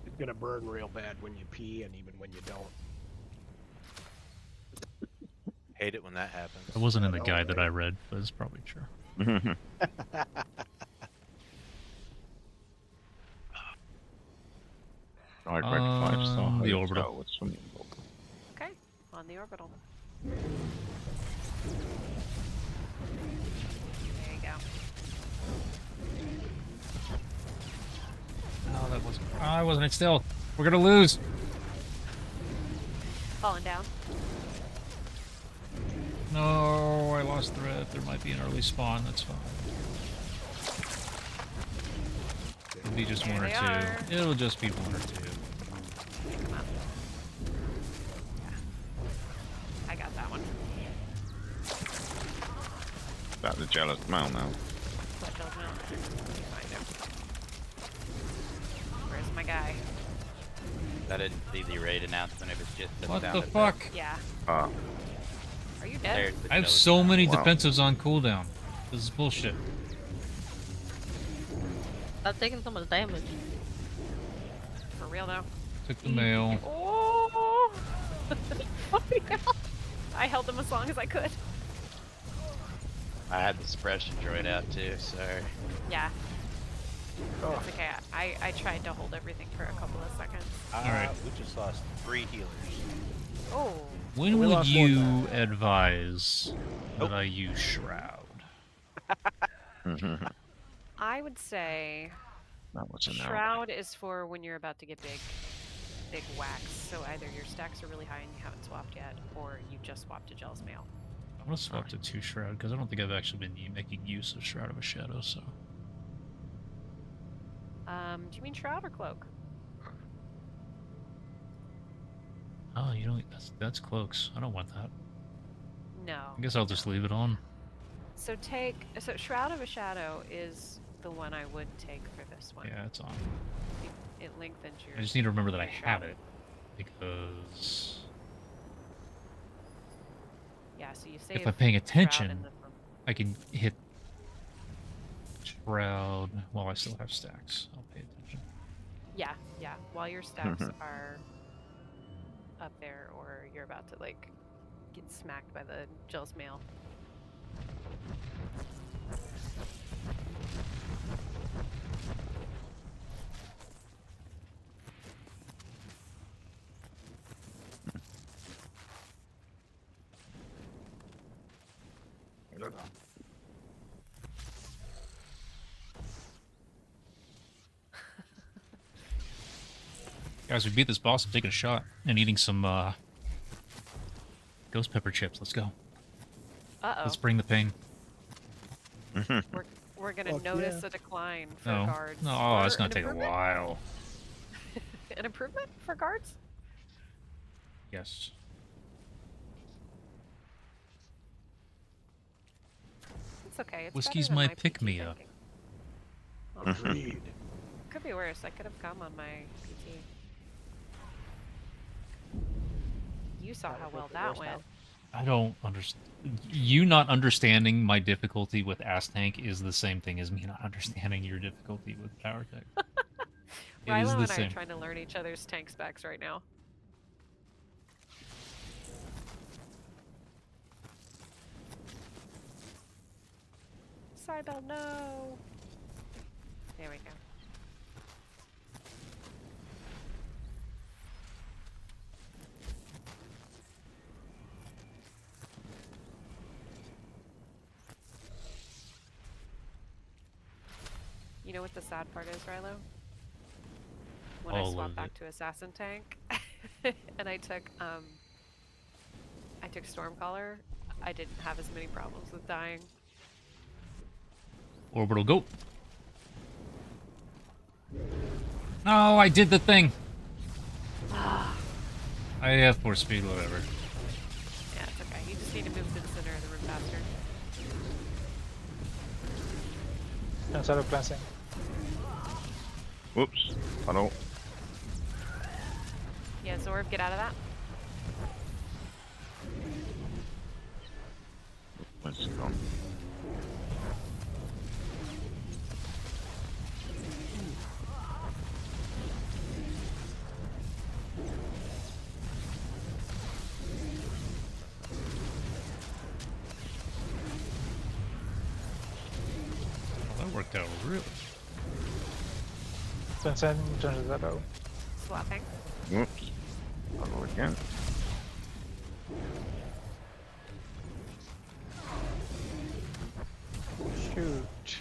it's gonna burn real bad when you pee, and even when you don't. Hate it when that happens. It wasn't in the guide that I read, but it's probably true. I'd read 5-star. The hotel. orbital. What's from the orbital? Okay, on the orbital. There you go. Oh, that wasn't. I wasn't still. We're gonna lose. Falling down. No, I lost threat. There might be an early spawn. That's fine. It'll be just There one or they two. are. It'll just be one or two. Pick 'em up. Yeah. I got that one. About the jealous male now. What does now? Let me find him. Where's my guy? I didn't see the raid announcement. It was just What down the at fuck? Yeah. Ah, Are you dead? There's the I have jealous so male. many Wow. defensives on cooldown. This is bullshit. Stop taking so much damage. For real now. Took the mail. Oh! I held them as long as I could. I had the suppression droid out too, sorry. Yeah. Oh, It's okay. I tried to hold everything for a couple of seconds. Alright. We just lost 3 healers. Oh. When We would lost more than you advise that I use Shroud? I would say that was an Shroud is for when you're about to get big whacks. So either your stacks are really high and you haven't swapped yet, or you just swapped to Jealous Mail. I'm gonna swap to 2 Shroud because I don't think I've actually been making use of Shroud of a Shadow. So Do you mean Shroud or Cloak? oh, you don't. That's cloaks. I don't want that. No. I guess I'll just leave it on. So Shroud of a Shadow is the one I would take for this one. Yeah, it's on. It lengthens your. I just need to remember that I your have shroud. it because Yeah, so you save if I'm paying Shroud attention, in this one. I can hit Shroud while I still have stacks. I'll pay attention. Yeah. While your stacks are up there, or you're about to like get smacked by the Jealous Mail. Guys, we beat this boss. I'm taking a shot and eating some ghost pepper chips. Let's go. Uh-oh. Let's bring the pain. We're gonna Fuck notice yeah. a decline for No. guards. No, or it's gonna an take a improvement? while. An improvement for guards? Yes. It's okay. It's Whiskey's better than my PT pick-me-up. thinking. Well, Agreed. could be worse. I could have come on my PT. You saw how well that went. I don't understand. You not understanding my difficulty with Ass Tank is the same thing as me not understanding your difficulty with Power Tech. It is Rilo the and I same. are trying to learn each other's tank specs right now. Cybele, no! There we go. You know what the sad part is, Rilo? When I All swapped of back it. to Assassin Tank, and I took Stormcaller, I didn't have as many problems with dying. Orbital, go. No, I did the thing. I have force speed, whatever. Yeah, it's okay. You just need to move to the center of the room faster. Instead of cleansing. Whoops. I don't. Yeah, Zorb, get out of that. Where's it gone? Well, that worked out really. Transcend, turns that out. Swapping. Whoops. I'll go again. Shoot.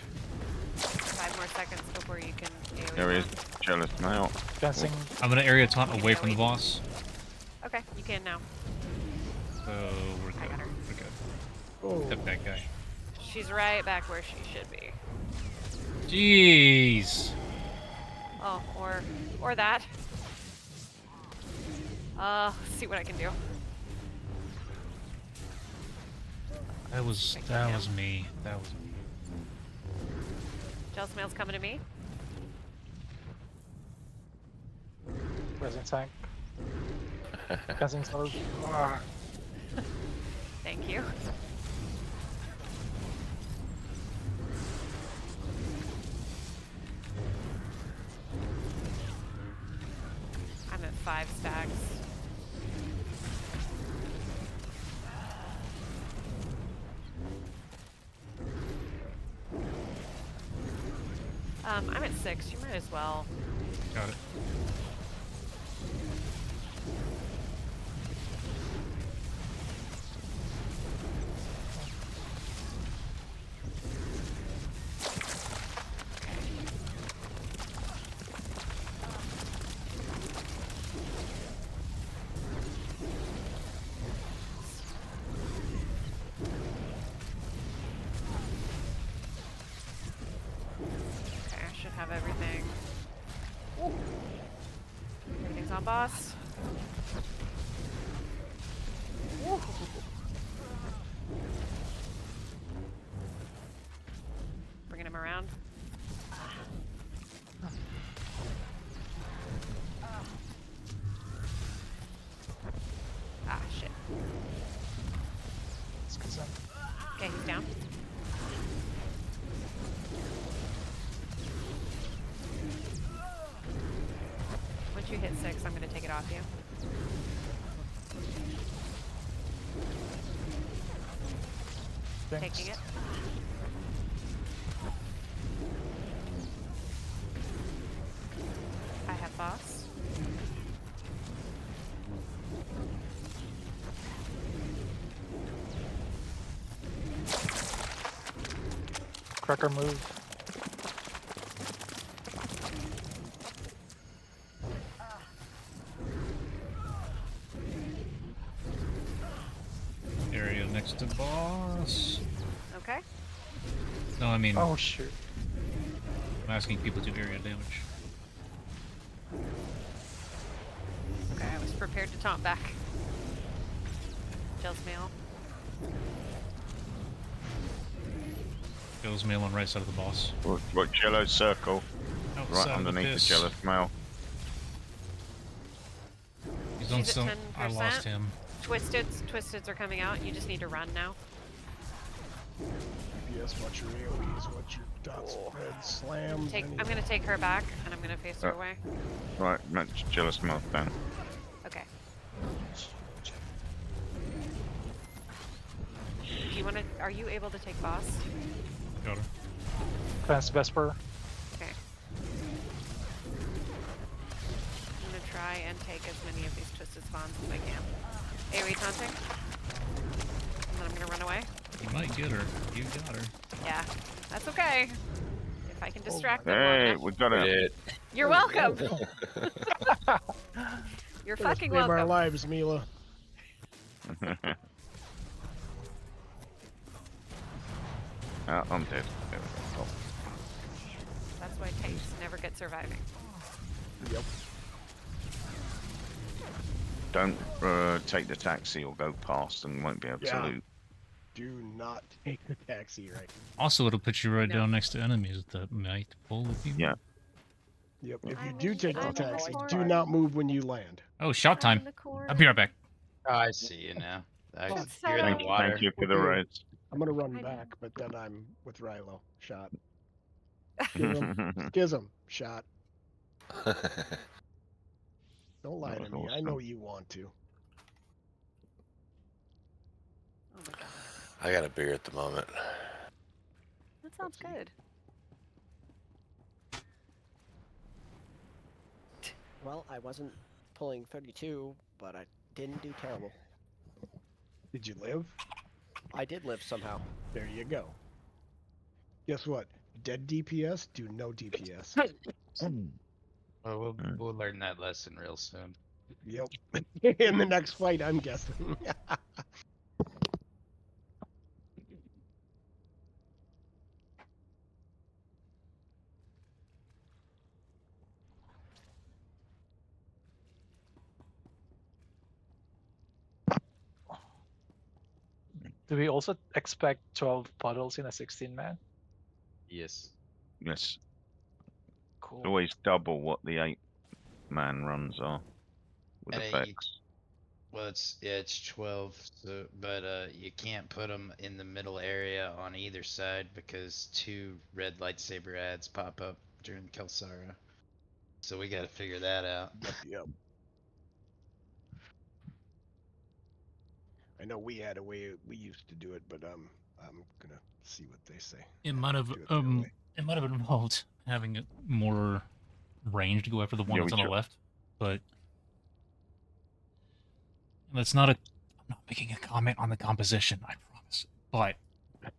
5 more seconds before you can AoE There he is. taunt. Jealous male. Fencing. I'm gonna area taunt You can away from the AoE. boss. Okay, you can now. So we're I good. got her. We're good. Oh. Except that guy. She's right back where she should be. Jeez. Oh, or that. Let's see what I can do. That was me. That was me. Jealous Mail's coming to me. Present tank. Fencing slow. Thank you. I'm at 5 stacks. I'm at 6. You might as well. Got it. Okay, I should have everything. Everything's on boss. Ooh. Bringing him around. Ah, shit. It's consent. Okay, he's down. Once you hit 6, I'm gonna take it off you. Taking it. I have boss. Cracker move. Area next to boss. Okay. No, I mean, Oh shoot. I'm asking people to do area damage. Okay, I was prepared to taunt back. Jealous Mail. Goes mail on right side of the boss. Right, yellow circle. Outside Right of the underneath the piss. jealous male. He's on She's at some. I 10%. lost him. Twisteds are coming out. You just need to run now. DPS, watch your AoEs, watch your dot spread, slams. I'm gonna take her back, and I'm gonna face her away. Right, match jealous male down. Okay. Do you wanna? Are you able to take boss? Got her. Cleanse Vesper. Okay. I'm gonna try and take as many of these twisted spawns as I can. AoE taunting. And then I'm gonna run away. You might get her. You got her. Yeah, that's okay. If I can distract them. Hey, long enough. we got it. You're welcome. You're Gonna fucking save our welcome. lives, Mila. I'm dead. There we go. That's why tapes never get surviving. Yep. Don't take the taxi or go past and won't be able Yeah. to loot. Do not take the taxi right. Also, it'll put you right No. down next to enemies that might pull the people. Yeah. Yep. If you I'm do in- take the I'm in the taxi, corner. do not move when you land. Oh, shot I'm in time. the corner. I'll be right back. Oh, I see you now. I Oh, can so hear Thank the you, water. thank you for the Okay. reds. I'm gonna run I know. back, but then I'm with Rilo. Shot. Schism. Shot. Don't lie That to was me. I know awesome. you want to. Oh my god. I got a beer at the moment. That sounds good. Well, I wasn't pulling 32, but I didn't do terrible. Did you live? I did live somehow. There you go. Guess what? Dead DPS do no DPS. Well, we'll learn that lesson real soon. Yep. In the next fight, I'm guessing. Do we also expect 12 puddles in a 16-man? Yes. Yes. Cool. Always double what the 8-man runs are with And effects. Well, it's 12, so, but you can't put them in the middle area on either side because 2 red lightsaber ads pop up during Kelsara. So we gotta figure that out. Yep. I know we had a way we used to do it, but I'm gonna see what they say. It might have it might have involved having more range to go after the one Yeah, that's we on the tr- left, but that's not a. I'm not making a comment on the composition, I promise. But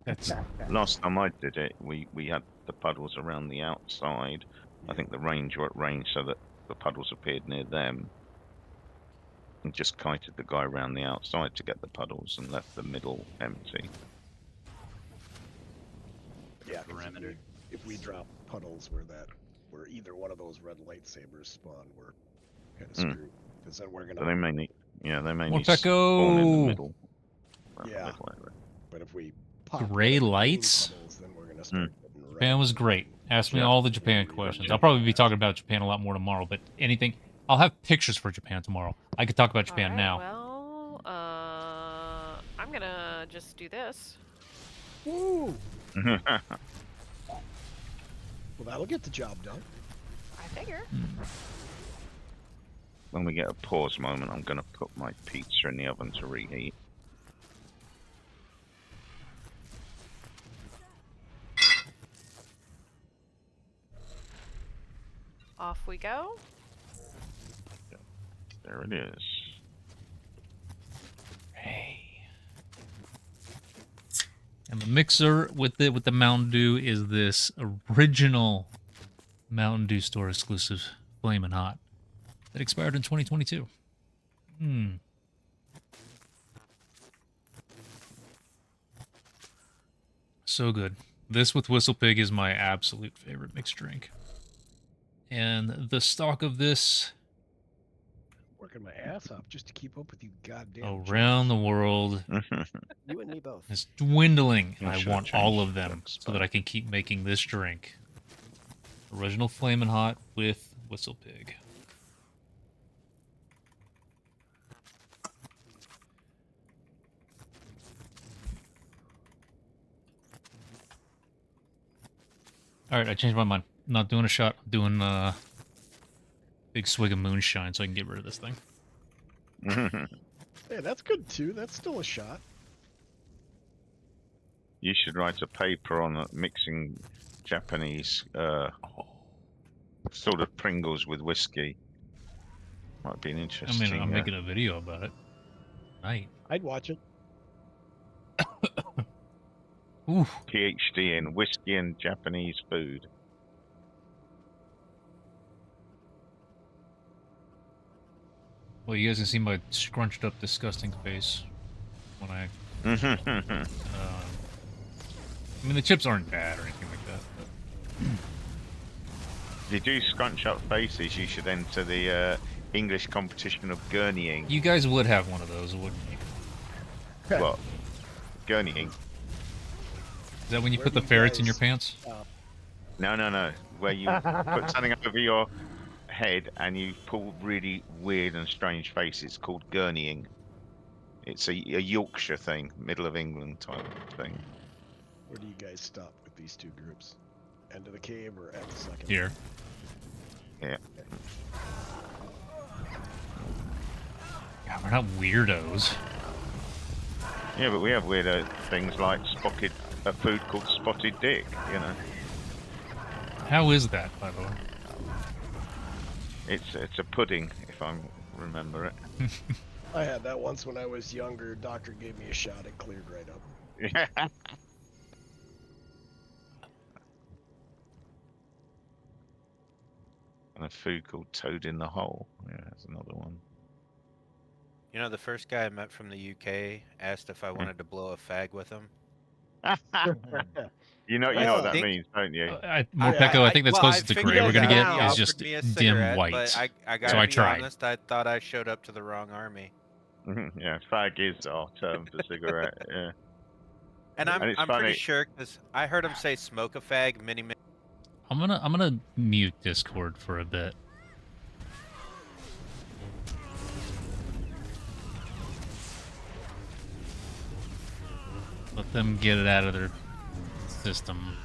that's Last time I did it, we had the puddles around the outside. I think the range were at range so that the puddles appeared near them. And just kited the guy around the outside to get the puddles and left the middle empty. Yeah, 'cause if we drop puddles where either one of those red lightsabers spawn, we're kind of screwed. Because then we're gonna. So they may need, they may More need to spawn in the Pecco! middle. Yeah. Middle area. But if we pop gray one of the green lights. puddles, then we're gonna start getting Japan was great. Ask me Yeah. all the Japan questions. I'll probably be talking about Japan a lot more tomorrow, but anything. I'll have pictures for Japan tomorrow. I could talk about Japan Alright, now. Well, I'm gonna just do this. Woo! Well, that'll get the job done. I figure. When we get a pause moment, I'm going to put my pizza in the oven to reheat. Off we go. There it is. Hey. And the mixer with the Mountain Dew is this original Mountain Dew store exclusive Flamin' Hot that expired in 2022. So good. This with Whistle Pig is my absolute favorite mixed drink. And the stock of this Working my ass off just to keep up with you goddamn. around the world You and me both. is dwindling. I I should've want all changed of them that so that I can keep making this drink. Original Flamin' Hot with Whistle Pig. Alright, I changed my mind. I'm not doing a shot. I'm doing a big swig of moonshine so I can get rid of this thing. Hey, that's good too. That's still a shot. You should write a paper on mixing Japanese sort of Pringles with whiskey. Might be an I interesting. mean, I'm making a video about it. Right. I'd watch it. Ooh. PhD in whiskey and Japanese food. Well, you guys can see my scrunched up, disgusting face when I. I mean, the chips aren't bad or anything like that. But... If you do scrunch up faces, you should enter the English competition of gurneying. You guys would have one of those, wouldn't you? What? Gurneying? Is that when you put the ferrets in your pants? No. Where you put something over your head and you pull really weird and strange faces, called gurneying. It's a Yorkshire thing, middle of England type thing. Where do you guys stop with these two groups? End of the cave or at the second? Here. Yeah. God, we're not weirdos. Yeah, but we have weirdo things like a food called spotted dick, you know. How is that, by the way? It's a pudding, if I remember it. I had that once when I was younger. Doctor gave me a shot. It cleared right up. Yeah. And a food called Toad in the Hole. Yeah, that's another one. You know, the first guy I met from the UK asked if I wanted to blow a fag with him. You know I what that think- means, don't you? Morpeko, I think that's closest to gray. We're gonna get he is offered just me a dim cigarette, white. But I gotta so I be tried. honest, I thought I showed up to the wrong army. Yeah, fag is our term for cigarette. Yeah. And And it's I'm funny. pretty sure because I heard him say smoke a fag many. I'm gonna mute Discord for a bit. Let them get it out of their system.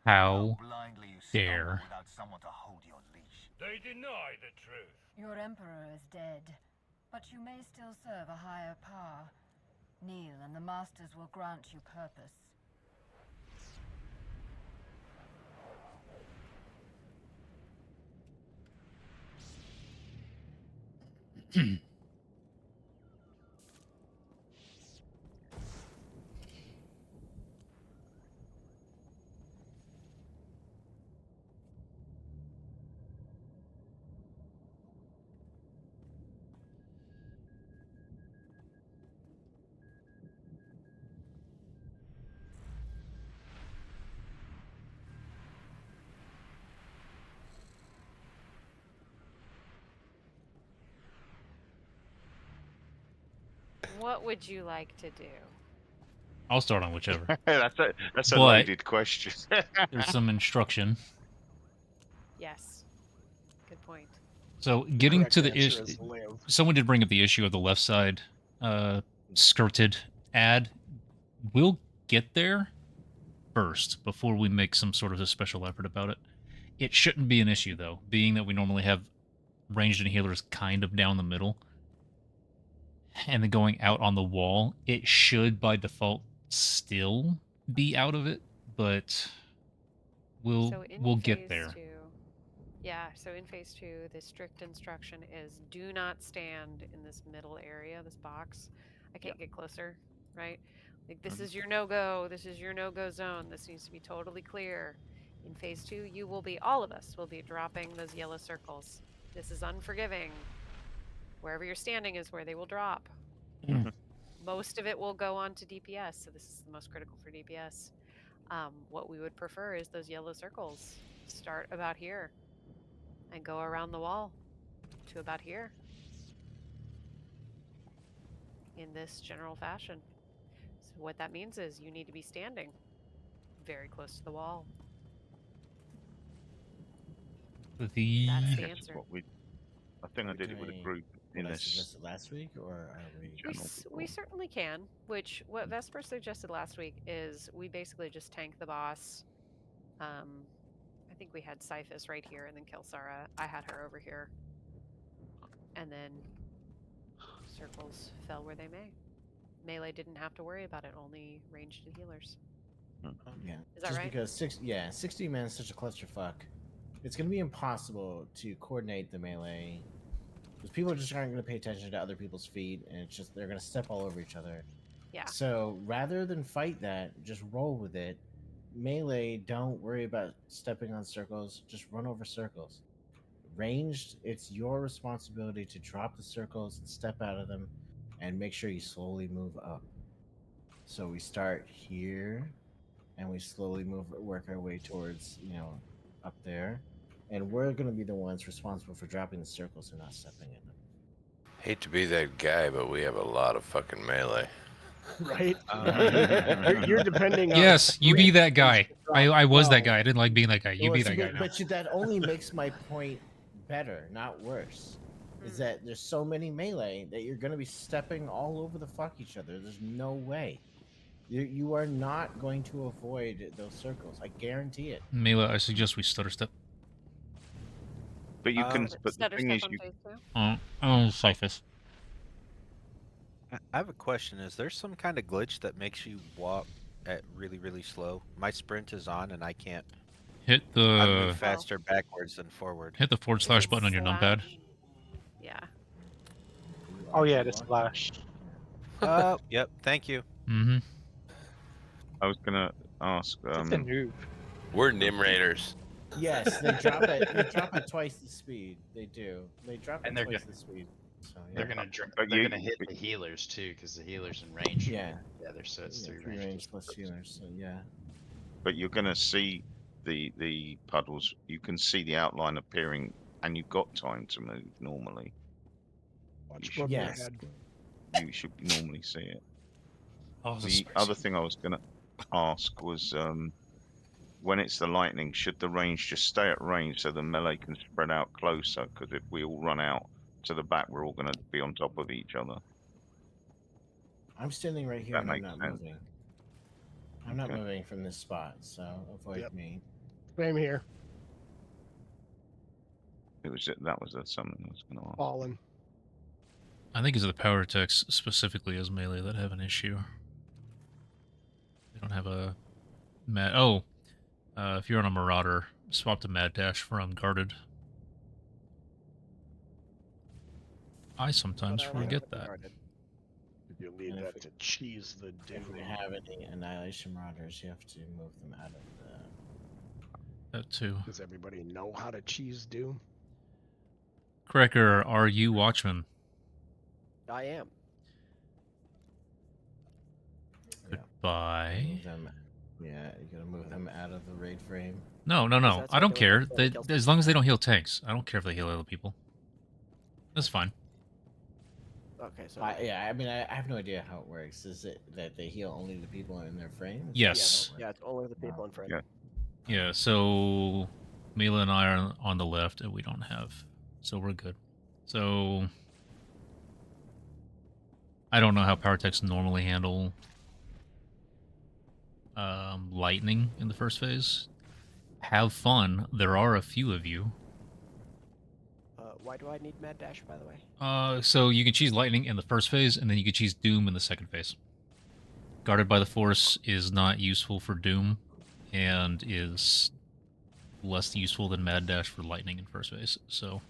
How dare. They deny the truth. Your emperor is dead, but you may still serve a higher power. Kneel and the masters will grant you purpose. What would you like to do? I'll start on whichever. That's a But loaded question. There's some instruction. Yes. Good point. So getting Correct to the answer issue, is live. someone did bring up the issue of the left side skirted ad. We'll get there first before we make some sort of a special effort about it. It shouldn't be an issue though, being that we normally have ranged and healers kind of down the middle, and then going out on the wall. It should by default still be out of it, but we'll get phase there. 2, yeah, so in phase 2, the strict instruction is do not stand in this middle area, this box. I can't get closer, right? Like, this is your no-go. This is your no-go zone. This needs to be totally clear. In phase 2, you will be, all of us will be dropping those yellow circles. This is unforgiving. Wherever you're standing is where they will drop. Most of it will go on to DPS, so this is the most critical for DPS. What we would prefer is those yellow circles. Start about here and go around the wall to about here in this general fashion. So what that means is you need to be standing very close to the wall. That's the answer. I think I did it with a group in What I this. suggested last week, or are we? We certainly can, which what Vesper suggested last week is we basically just tank the boss. I think we had Cyphus right here and then Kelsara. I had her over here. And then circles fell where they may. Melee didn't have to worry about it, only ranged and healers. Yeah. Is that Just right? because 60 men is such a clusterfuck. It's gonna be impossible to coordinate the melee. Because people just aren't gonna pay attention to other people's feet, and it's just they're gonna step all over each other. Yeah. So rather than fight that, just roll with it. Melee, don't worry about stepping on circles. Just run over circles. Ranged, it's your responsibility to drop the circles and step out of them, and make sure you slowly move up. So we start here, and we slowly work our way towards, up there, and we're gonna be the ones responsible for dropping the circles and not stepping in them. Hate to be that guy, but we have a lot of fucking melee. Right? You're depending on. Yes, you be that guy. I was that No. guy. I didn't like being that guy. You Well, be see, that guy now. but that only makes my point better, not worse. Is that there's so many melee that you're gonna be stepping all over the fuck each other. There's no way. You are not going to avoid those circles. I guarantee it. Melee, I suggest we stutter step. But you can. But the Stutter thing step is, on you, phase 2? Cyphus. I have a question. Is there some kind of glitch that makes you walk at really, really slow? My sprint is on and I can't. Hit I move the faster backwards than forward. hit the / button on your numpad. Yeah. Oh yeah, the splash. Yep. Thank you. Mm-hmm. I was gonna ask. It's a noob. We're Nim Raiders. Yes, they drop it. They drop it twice the speed. They do. They drop it And they're twice gonna- the speed. So, yeah. They're gonna But they're you- gonna hit the healers too, because the healers in range. Yeah. Together, so it's Yeah, 3 free range. range plus healers. So yeah. But you're gonna see the puddles. You can see the outline appearing, and you've got time to move normally. Watch You above should, your Yes. head. you should normally see it. Oh, The other thing I was gonna ask was, when it's the lightning, should the range just stay at range so the melee can spread out closer? Because if we all run out to the back, we're all gonna be on top of each other. I'm standing right here That and I'm makes not sense. moving. I'm not Okay. moving from this spot, so avoid Yep. me. Same here. That was something I was gonna ask. Fallen. I think it's the power attacks specifically as melee that have an issue. They don't have a mad. Oh, if you're on a Marauder, swap to Mad Dash from Guarded. I sometimes But I forget haven't that. guarded. You'll need And if that we- to cheese the If we doom. have any Annihilation Marauders, you have to move them out of the. That too. Does everybody know how to cheese doom? Cracker, are you Watchman? I am. Goodbye. Move them. Yeah, you gotta move them out of the raid frame. No. that's I don't okay care. with They, kills. as long as they don't heal tanks. I don't care if they heal other people. That's fine. Okay, so I mean, I have no idea how it works. Is it that they heal only the people in their frame? Yes. yeah, it's only the people in front. Yeah. Yeah, so Mila and I are on the left, and we don't have, so we're good. So I don't know how power techs normally handle lightning in the first phase. Have fun. There are a few of you. Why do I need Mad Dash, by the way? So you can choose lightning in the first phase, and then you can choose doom in the second phase. Guarded by the Force is not useful for doom, and is less useful than Mad Dash for lightning in first phase. So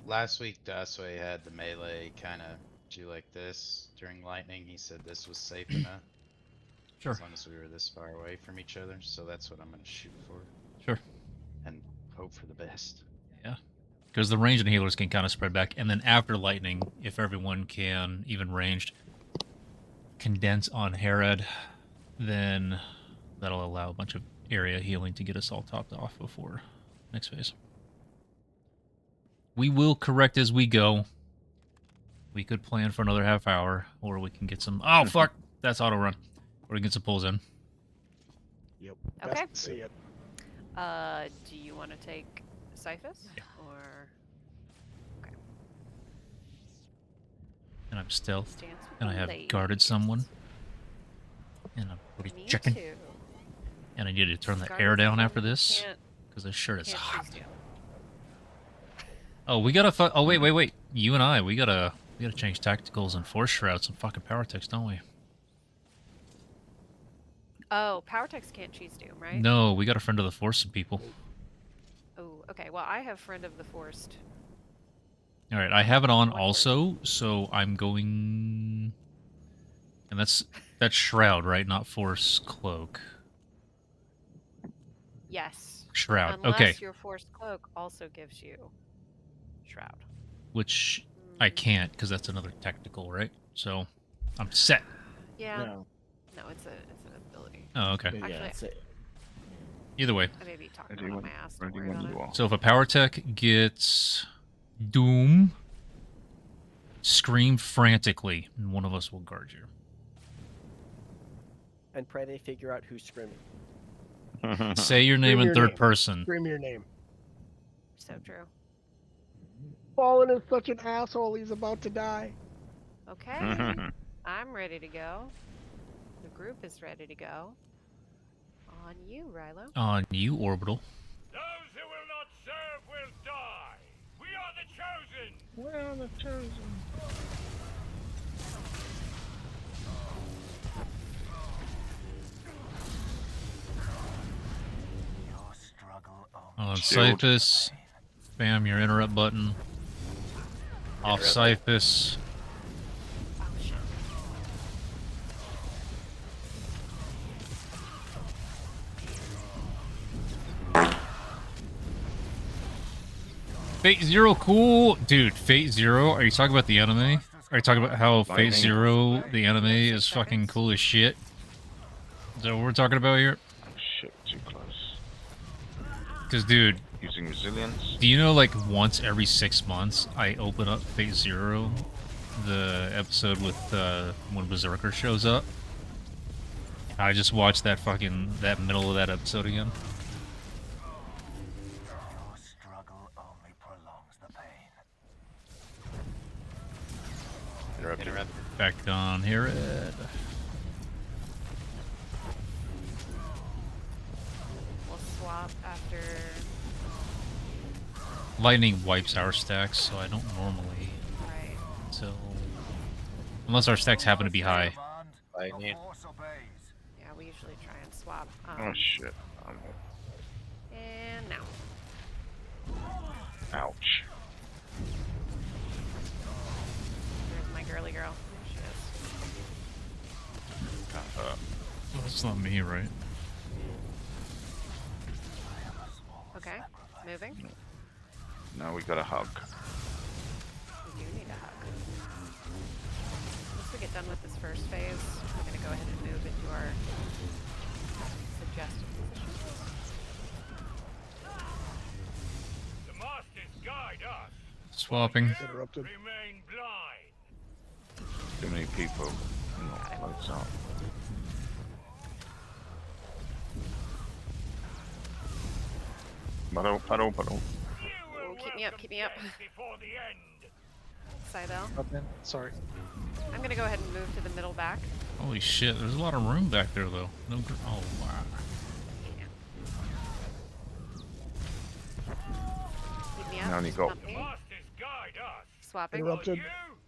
Last week Dasway had the melee kind of do like this during lightning. He said this was safe enough. Sure. As long as we were this far away from each other, so that's what I'm gonna shoot for. Sure. And hope for the best. Yeah. Because the ranged and healers can kind of spread back. And then after lightning, if everyone can, even ranged, condense on Herod, then that'll allow a bunch of area healing to get us all topped off before next phase. We will correct as we go. We could plan for another half hour, or we can get some... Oh, fuck! That's auto run. Or we can get some pulls in. Yep. Okay. Best to see it. Do you want to take Cyphus? Yeah. Or... Okay. And I'm stealth. Stance with And I the have ladies. guarded someone. And I'm pretty Me checking. too. And I need to turn the Guarded air down someone after this. can't- Because this shirt is can't hot. choose you. Oh, we gotta... Oh, wait. You and I, we gotta change tacticals and force shrouds and fucking power techs, don't we? Oh, power techs can't choose Doom, right? No, we got a friend of the force and people. Oh, okay. Well, I have Friend of the Forced. All right, I have it on also, so I'm going... And that's shroud, right? Not force cloak. Yes. Shroud, Unless okay. your Forced Cloak also gives you Shroud. Which I can't, because that's another tactical, right? So, I'm set. Yeah. No. No, it's an ability. Oh, okay. But yeah, Actually, it's it. Either way. I may be talking Ready about when- my ass. Don't ready worry when about you it. are. So if a power tech gets Doom, scream frantically, and one of us will guard you. And pray they figure out who's screaming. Say your name Scream in your third name. person. Scream your name. So true. Fallen is such an asshole. He's about to die. Okay. I'm ready to go. The group is ready to go. On you, Rilo. On you, Orbital. Those who will not serve will die. We are the chosen. We are the chosen. On Shield. Cyphus, spam your interrupt button. Off Cyphus. Oh, shit. Fate Zero, cool. Dude, Fate Zero, are you talking about the anime? Are you talking about how Fate Lightning. Zero, the anime, is fucking cool as shit? Is that what we're talking about here? Shit, too close. Because, dude, Using resilience. do you know, like, once every 6 months, I open up Fate Zero, the episode with, when Berserker shows up? I just watch that middle of that episode again. Your struggle only prolongs the pain. Interrupted. Back on Herod. We'll swap after. Lightning wipes our stacks, so I don't normally. Right. So, unless our stacks happen to be high. Lightning. Yeah, we usually try and swap. Oh shit. And now. Ouch. There's my girly girl. There she is. That's not me, right? Okay. Moving. Now we got a hug. We do need a hug. Once we get done with this first phase, we're going to go ahead and move into our suggested positions. The masters guide us. Swapping. Interrupted. Remain blind. Too many people. Not close up. Puddle. Oh, keep me up, keep me up. Before the end. Cybele. Up in. Sorry. I'm going to go ahead and move to the middle back. Holy shit, there's a lot of room back there, though. No, oh, wow. Keep me up. Now you go. Bump me. Masters guide us. Swapping. Interrupted. You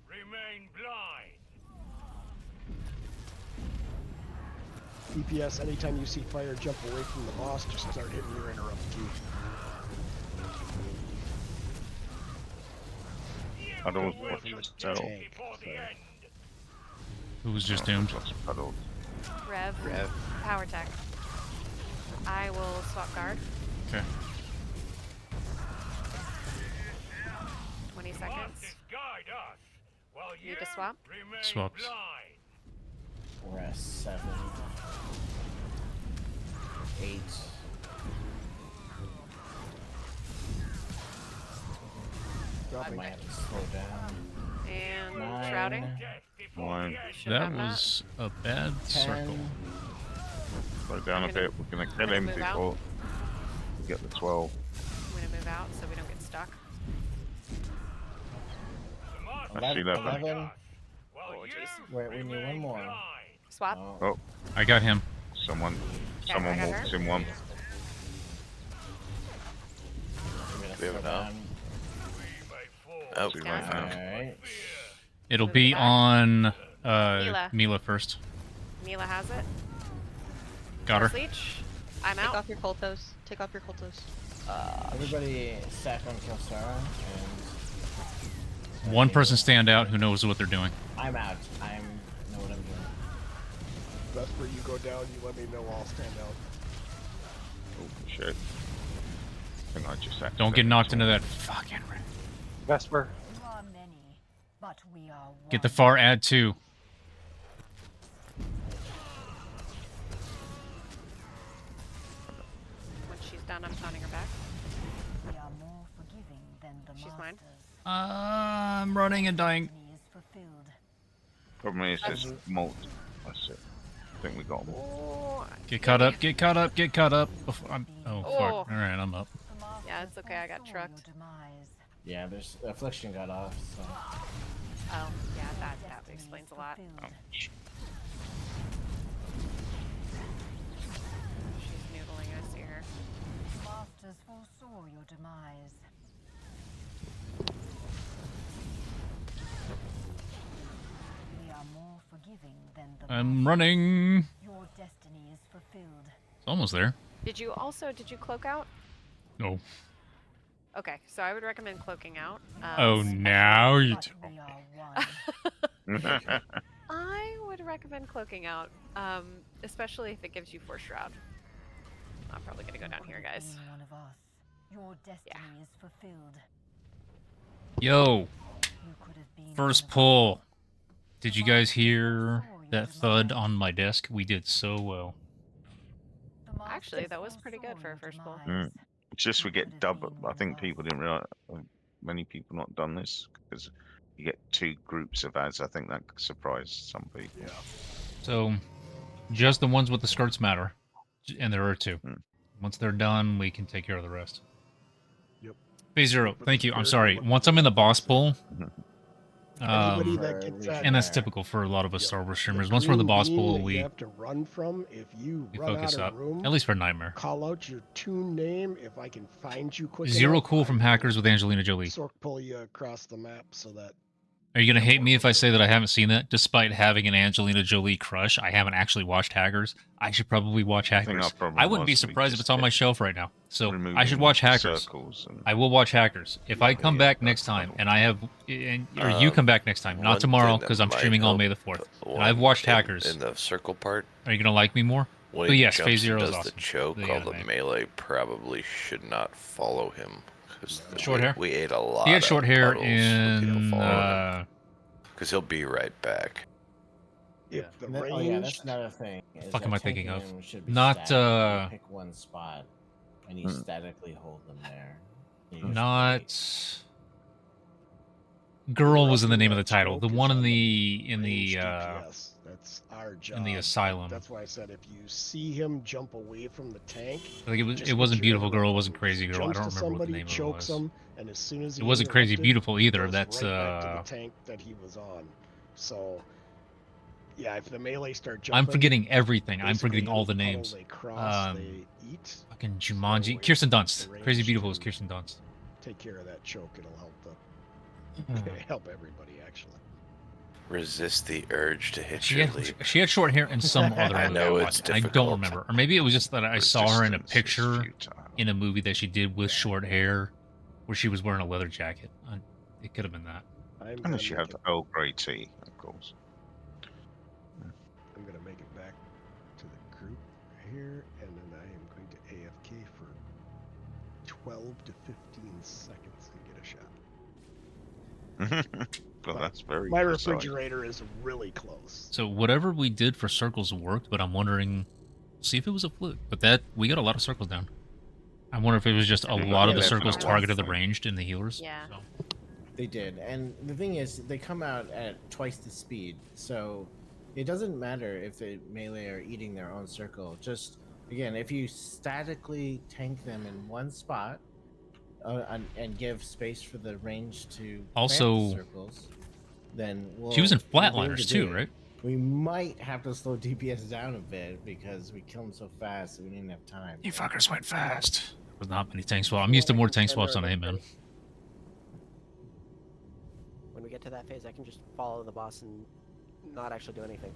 remain blind. DPS, anytime you see fire jump away from the boss, just start hitting your interrupt key. Puddle. Tank. Who was just doomed? Puddle. Rev. Rev. Power tech. I will swap guard. Okay. 20 seconds. Guide us, while Need to swap? remain Swaps. blind. We're at 7, 8. I might have to slow down. And 9, shrouding. 9. Should That have was a bad 10. circle. Slow down a bit. We're gonna kill him move out. before we get the 12. I'm gonna move out so we don't get stuck. I see that. 11. Oh jeez. Wait, we need one more. Swap. Oh, I got him. someone I someone got walks her. in one. I'm We have gonna it slow now. down. Oh, Two Down. right now. Alright. It'll Move be back. on Mila. Mila first. Mila has it. Got her. Leech. I'm Take out. off your Koltos. Take off your Koltos. Everybody stack on Kelsara, and One person stand out who knows what they're doing. I'm out. I know what I'm doing. That's where you go down, you let me know, I'll stand out. Oh shit! I think I just Don't get knocked into that fucking. Vesper. You are many, but we are one. Get the far ad too. When she's done, I'm taunting her back. We are more forgiving than the She's mine. masters. I'm running and dying. Destiny is fulfilled. Problem is this molt. That's it. I think we got them. Oh, Get caught up. Get caught up. Get caught up. Oh Oh. fuck! All right, I'm up. The masters Yeah, it's okay, I got foresaw trucked. your demise. Yeah, there's affliction got off. So Oh, yeah, that Destiny explains is a lot. fulfilled. She's noodling, I see her. Masters foresaw your demise. We are more forgiving than the I'm masters. running. Your destiny is fulfilled. It's almost there. Did you cloak out? No. Okay, so I would recommend cloaking out. Oh, now you. But we are one. I would recommend cloaking out, especially if it gives you Force Shroud. I'm probably gonna go down here, guys. Being one of us. Your destiny is fulfilled. Yo, You could have been first one of pull. Did you guys hear that thud on my desk? We did so well. The Actually, masters that was pretty good foresaw for a your first pull. demise. It's just we get double. I think people didn't realize. Many people not done this because you get 2 groups of ads. I think that surprised some people. Yeah. So, just the ones with the skirts matter, and there are 2. Once they're done, we can take care of the rest. Yep. Phase 0, thank you. I'm sorry. Once I'm in the boss pool, Anybody that gets that, and that's typical for a lot of us Star Wars streamers. Once we're in the green boss bean pool, that you we have to run from. If you run focus out up. of room, At least for Nightmare. call out your toon name. If I can find you quick Zero enough, cool I from will Hackers with Angelina Jolie. Sort pull you across the map so that Are you gonna hate me if I say that I haven't seen that? Despite having an Angelina Jolie crush, I haven't actually watched Hackers. I should probably watch think Hackers. our problem I wouldn't be was we surprised if just it's on my kept shelf right now. So I should removing watch Hackers. circles and- I will watch Hackers if I come back next time, and I have, or you come back next time, not one tomorrow thing that because I'm might streaming on help May the 4th. And one I've watched in- Hackers. in the circle part. Are you gonna like me more? When But he yes, jumps Phase and 0 is does awesome. the choke, The all the anime. melee probably should not follow him. 'Cause Short hair? We ate a lot. He had short of hair puddles with people in. following him. Because he'll be right back. if the And then- range, oh yeah, that's another thing. is Fuck am that I thinking of? tanking should be Not, static. You pick one spot and you Hmm. statically hold them there. You just Not. Girl was in the name of the title. The one in the range DPS. That's our job. in the asylum. That's why I said if you see him jump away from the tank, I think just it wasn't make sure Beautiful everyone Girl. It wasn't Crazy Girl. I jumps don't to remember what the somebody, name of it chokes was. him, and as soon as It he wasn't Crazy interrupted, Beautiful either. goes That's right back to the tank that he was on. So, yeah, if the melee start jumping, I'm forgetting everything. I'm basically forgetting all the any puddle names. They cross, they eat. Fucking So Jumanji. if Kirsten Dunst. the Crazy range Beautiful is to Kirsten Dunst. Take care of that choke. It'll help Hmm. help everybody actually. Resist the urge to hit She your had, leap. she had short hair in some other I movie. know I it's watched. I don't difficult. remember. Or maybe it was just that I saw her in a Resistance is picture futile. in a movie that she did with short hair where she was wearing a leather jacket. It could have been that. I'm gonna Unless you make have it, Earl Grey tea, of course. I'm gonna make it back here, and then I am going to AFK for 12 to 15 seconds to get a shot. Well, that's very My precise. refrigerator is really close. So whatever we did for circles worked, but I'm wondering, see if it was a fluke. But that we got a lot of circles down. I wonder if it was just a lot of the circles targeted the ranged and the healers. Yeah. So. They did, and the thing is, they come out at twice the speed, so it doesn't matter if the melee are eating their own circle. Just again, if you statically tank them in one spot, and give space for the range to Also, plant the circles, then we'll. She was in we'll be able flatliners to too, do it. right? We might have to slow DPS down a bit because we kill them so fast that we didn't have time. You fuckers went fast. There's not many tank swaps. I'm used to more tank swaps on 8 man. When we get to that phase, I can just follow the boss and not actually do anything.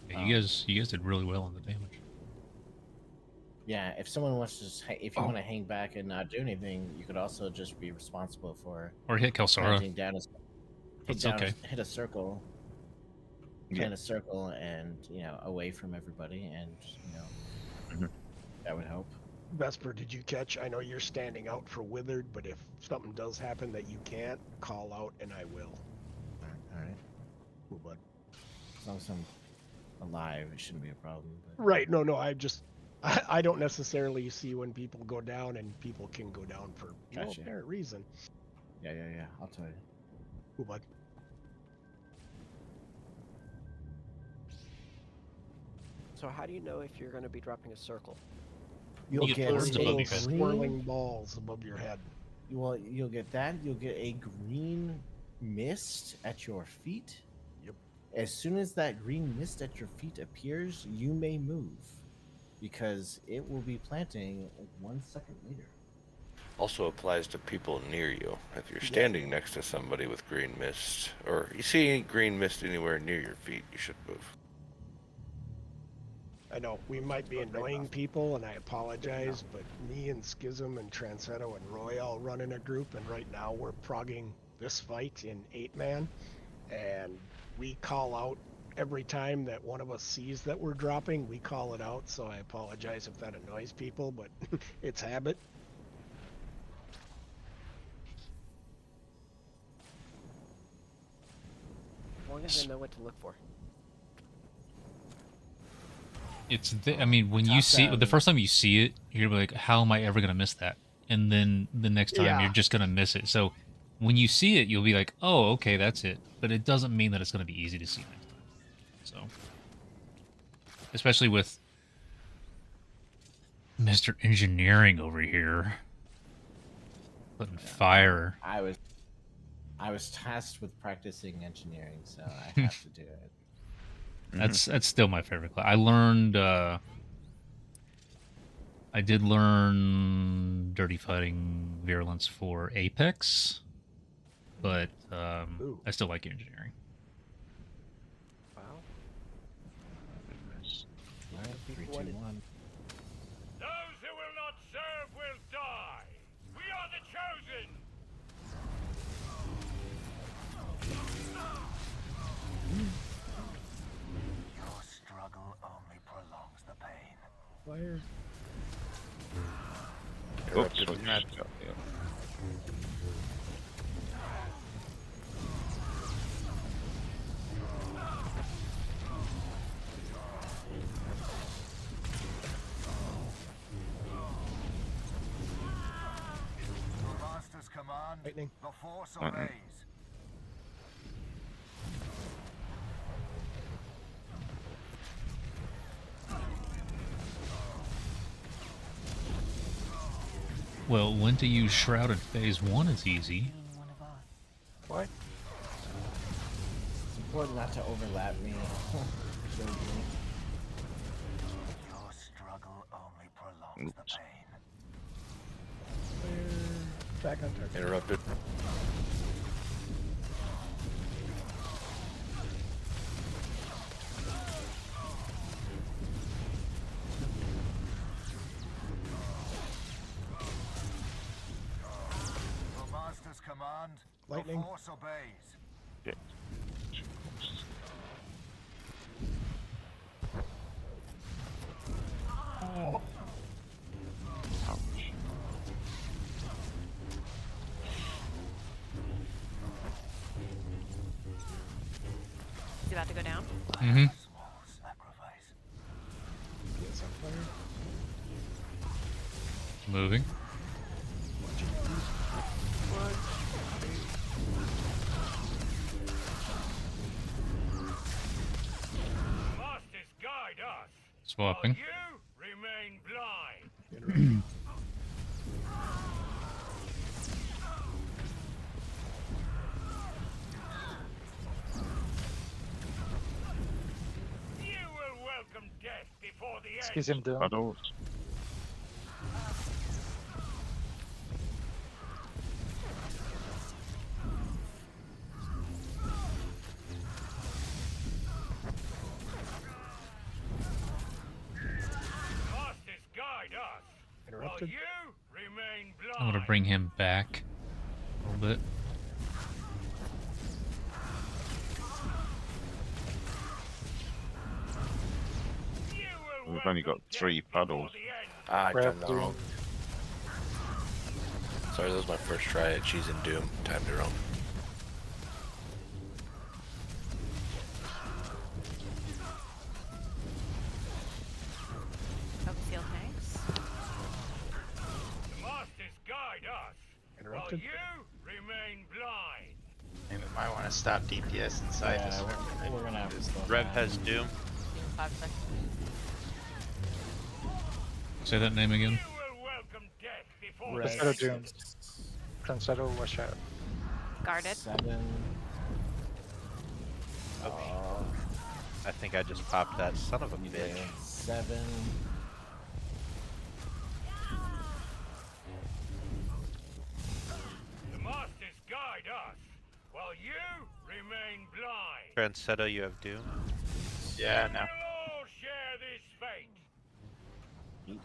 Yeah, you guys did really well on the damage. Yeah, if someone wants to, just, if you want to hang back and not do anything, you could also just be responsible for. Or hit Kelsara. Down It's okay. Hit a circle. Plant a circle, and away from everybody, and that would help. Vesper, did you catch? I know you're standing out for Withered, but if something does happen that you can't, call out and I will. All right. Cool, bud. As long as I'm alive, it shouldn't be a problem. But... Right. No. I don't necessarily see when people go down, and people can go down for no Gotcha. apparent reason. Yeah. I'll tell you. Cool, bud. So how do you know if you're going to be dropping a circle? You'll You get get birds above your head. Swirling balls above your head. Well, you'll get that. You'll get a green mist at your feet. Yep. As soon as that green mist at your feet appears, you may move, because it will be planting 1 second later. Also applies to people near you. If you're standing next to somebody with green mist, or you see any green mist anywhere near your feet, you should move. I know we might be annoying people, and I apologize, but me and Schism and Transetto and Roy all run in a group, and right now we're progging this fight in 8-man, and we call out every time that one of us sees that we're dropping, we call it out, so I apologize if that annoys people, but it's habit. As long as I know what to look for. I mean, when you see the first time you see it, you're gonna be like, "How am I ever gonna miss that?" And then the next time, you're just gonna miss it. So when you see it, you'll be like, "Oh, okay, that's it." But it doesn't mean that it's gonna be easy to see next time. So, especially with Mr. Engineering over here putting fire. I was tasked with practicing engineering, so I have to do it. That's still my favorite class. I learned I did learn Dirty Fighting Virulence for Apex, but I still like engineering. Wow. All right, 3, 2, 1. Those who will not serve will die. We are the chosen. Your struggle only prolongs the pain. Fire. The master's command, Lightning. the force obeys. Well, when to use Shroud in Phase 1 is easy. What? It's important not to overlap me. Your struggle only prolongs the pain. Back on target. Interrupted. The master's command, Lightning. the force obeys. Is he about to go down? Mm-hmm. Yes, I'm fired. Moving. Masters guide us. Swapping. You remain blind. You will welcome death before the end. Excuse him, Doom. Puddles. Masters guide us. While Interrupted. you remain blind. I'm gonna bring him back a little bit. You will We've only got welcome 3 death before puddles. the end. I Grab turned that Doom. wrong. Sorry, that was my first try at cheese and Doom. Timed it wrong. Focus heal tanks. The masters guide us. While Interrupted. you remain blind. Maybe we might want to stop DPS inside Yeah, this. we're gonna have to slow Rev down. has Doom. Give him 5 seconds. Say that name again. You will welcome death before Right. the Shadow end. Doom. Transado, watch out. Guarded. 7. I think I just popped that son of a Yeah, bitch. 7. The masters guide us. While you remain blind. Transcendo, you have Doom. Yeah, no. We'll all share this fate. 8.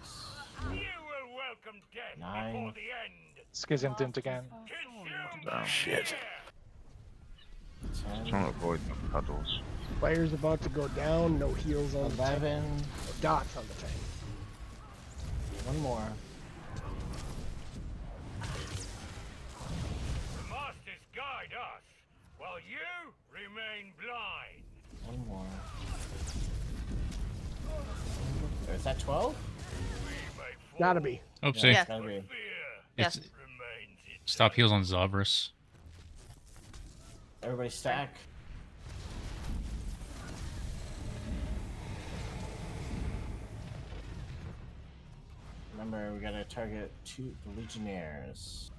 You will welcome death 9. before the end. Excuse him, Doom again. Consume Down. by Shit. fear. 10. Trying to avoid the puddles. Fire's about to go down. No heals on the tank. 11. Dots on the tank. 1 more. The masters guide us. While you remain blind. 1 more. Is that 12? We may fall, Gotta be. Oopsie. Oh, Yeah. Gotta be. fear Yes. It's, remains eternal. stop heals on Zavras. Everybody stack. Remember, we gotta target the Legionnaires.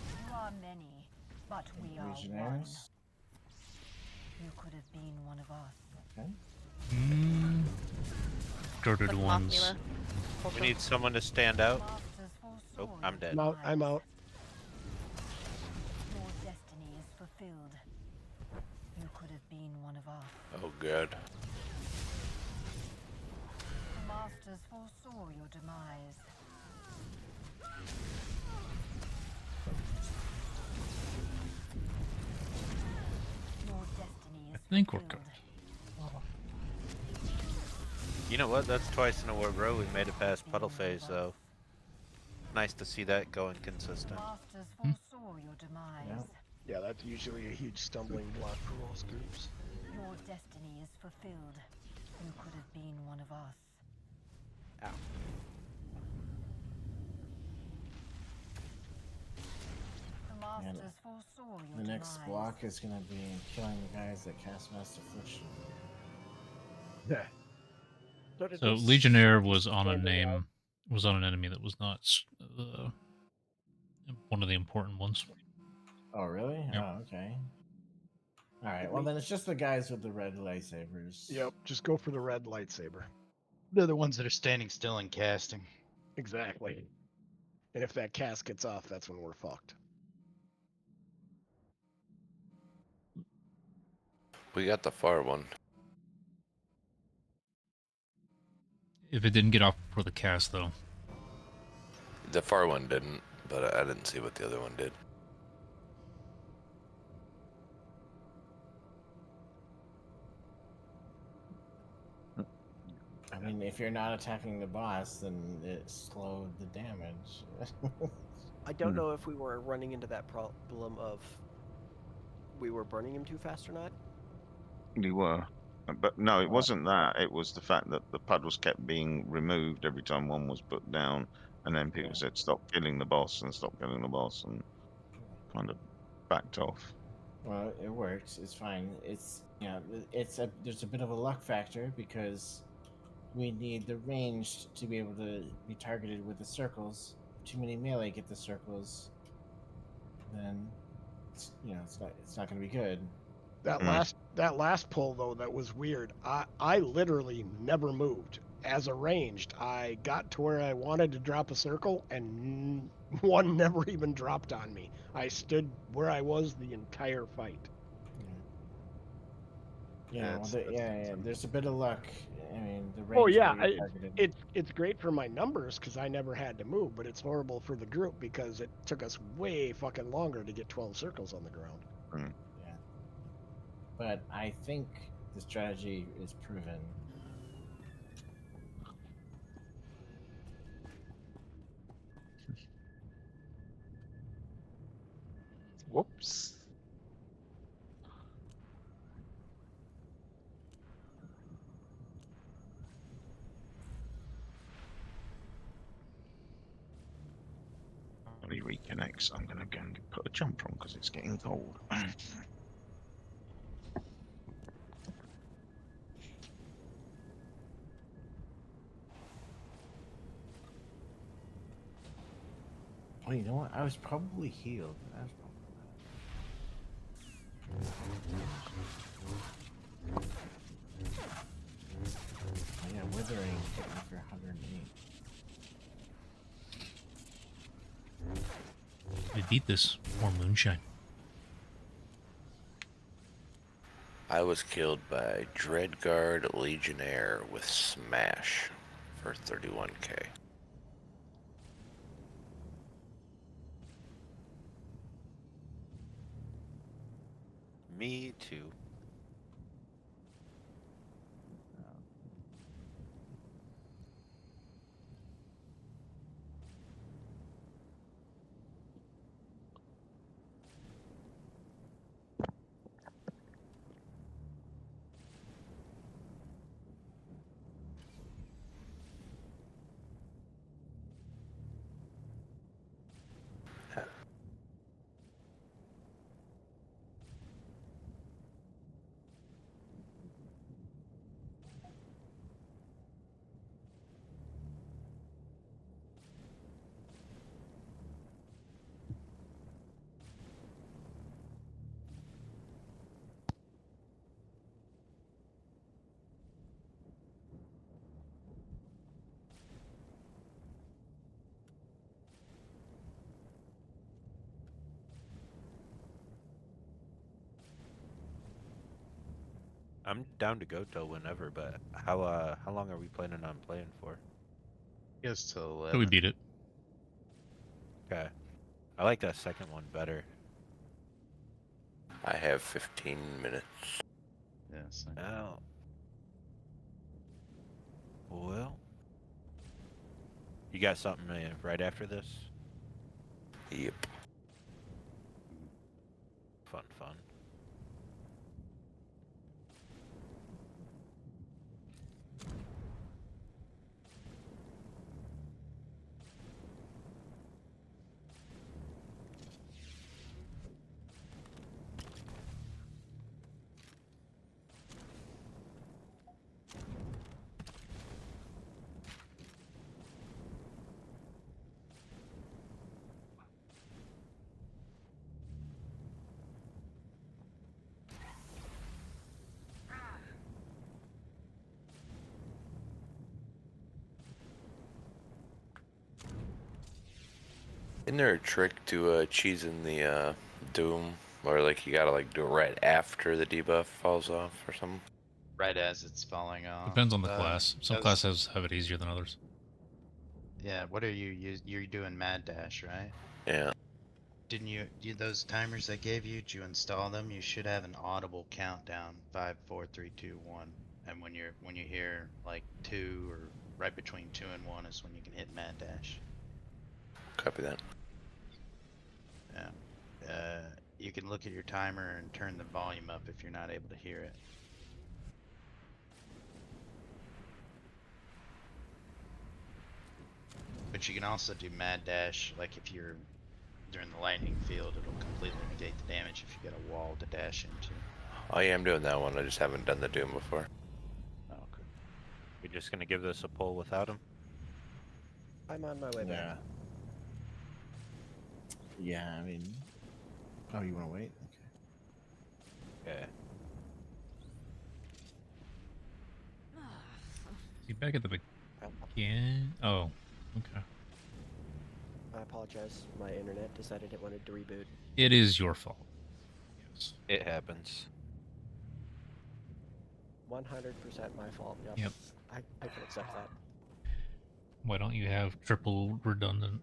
You are many, but we are one. Legionnaires. You could have been one of us. Okay. Girded Click him off, ones. Mila. Hold We him. need someone to stand out. Masters foresaw Oh, I'm your dead. I'm out. I'm out. Your destiny is fulfilled. You could have been one of us. Oh, good. The Masters foresaw your demise. Your destiny is I think we're fulfilled. You know what? That's twice in a row we made it past puddle phase, though. Nice to see that going consistent. Masters foresaw your demise. Yeah, that's usually a huge stumbling block for most groups. Your destiny is fulfilled. You could have been one of us. Ow. The Masters foresaw your The next demise. block is gonna be killing the guys that cast Mass Affliction. Yeah. So Legionnaire was on a name, was on an enemy that was not one of the important ones. Oh, really? Yep. Oh, okay. Alright, well then it's just the guys with the red lightsabers. Yep. Just go for the red lightsaber. They're the ones that are standing still and casting. Exactly. And if that cast gets off, that's when we're fucked. We got the far one. If it didn't get off before the cast, though. The far one didn't, but I didn't see what the other one did. I mean, if you're not attacking the boss, then it slowed the damage. I don't know if we were running into that problem of we were burning him too fast or not. You were. But no, it wasn't that. It was the fact that the puddles kept being removed every time one was put down, and then people said stop killing the boss and stop killing the boss, and kind of backed off. Well, it works. It's fine. It's there's a bit of a luck factor because we need the ranged to be able to be targeted with the circles. If too many melee get the circles, then it's not going to be good. That last pull though, that was weird. I literally never moved. As arranged, I got to where I wanted to drop a circle, and one never even dropped on me. I stood where I was the entire fight. There's a bit of luck. I mean, the range. Oh yeah, it's great for my numbers because I never had to move, but it's horrible for the group because it took us way fucking longer to get 12 circles on the ground. Yeah. But I think the strategy is proven. Whoops. When he reconnects, I'm going to go and put a jumper on because it's getting cold. Oh, you know what? I was probably healed. Yeah, withering hit me for 108. We beat this. More moonshine. I was killed by Dreadguard Legionnaire with Smash for 31k. Me too. I'm down to go till whenever, but how long are we planning on playing for? Goes till 11. So we beat it. Okay. I like that second one better. I have 15 minutes. Yes. Oh. Well. You got something right after this? Yep. Fun. Isn't there a trick to cheesing the Doom, or like you gotta like do it right after the debuff falls off or something? right as it's falling off. Depends on the class. Some does- classes have it easier than others. Yeah, what are you're doing Mad Dash, right? Yeah. Didn't you those timers I gave you? Did you install them? You should have an audible countdown: 5, 4, 3, 2, 1. And when you hear like 2 or right between 2 and 1 is when you can hit Mad Dash. Copy that. Yeah. You can look at your timer and turn the volume up if you're not able to hear it. But you can also do Mad Dash, like if you're during the lightning field, it'll completely negate the damage if you got a wall to dash into. I am doing that one. I just haven't done the Doom before. Oh, okay. You're just gonna give this a pull without him? I'm on my way back. Yeah. Yeah, I mean. Oh, you want to wait? Okay. Yeah. See, back at the beginning. Oh, okay. I apologize. My internet decided it wanted to reboot. It is your fault. Yes. It happens. 100% my fault. Yep. Yep. I can accept that. Why don't you have triple redundant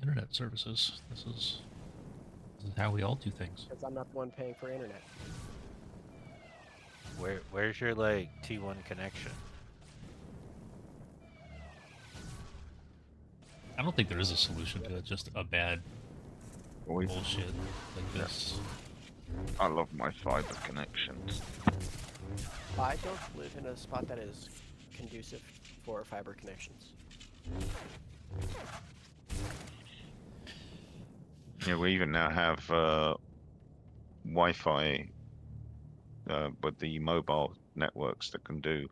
internet services? This is how we all do things. Because I'm not the one paying for internet. Where's your like T1 connection? I don't think there is a solution to it. Just a bad bullshit like this. I love my fiber connections. I don't live in a spot that is conducive for fiber connections. Yeah, we even now have Wi-Fi with the mobile networks that can do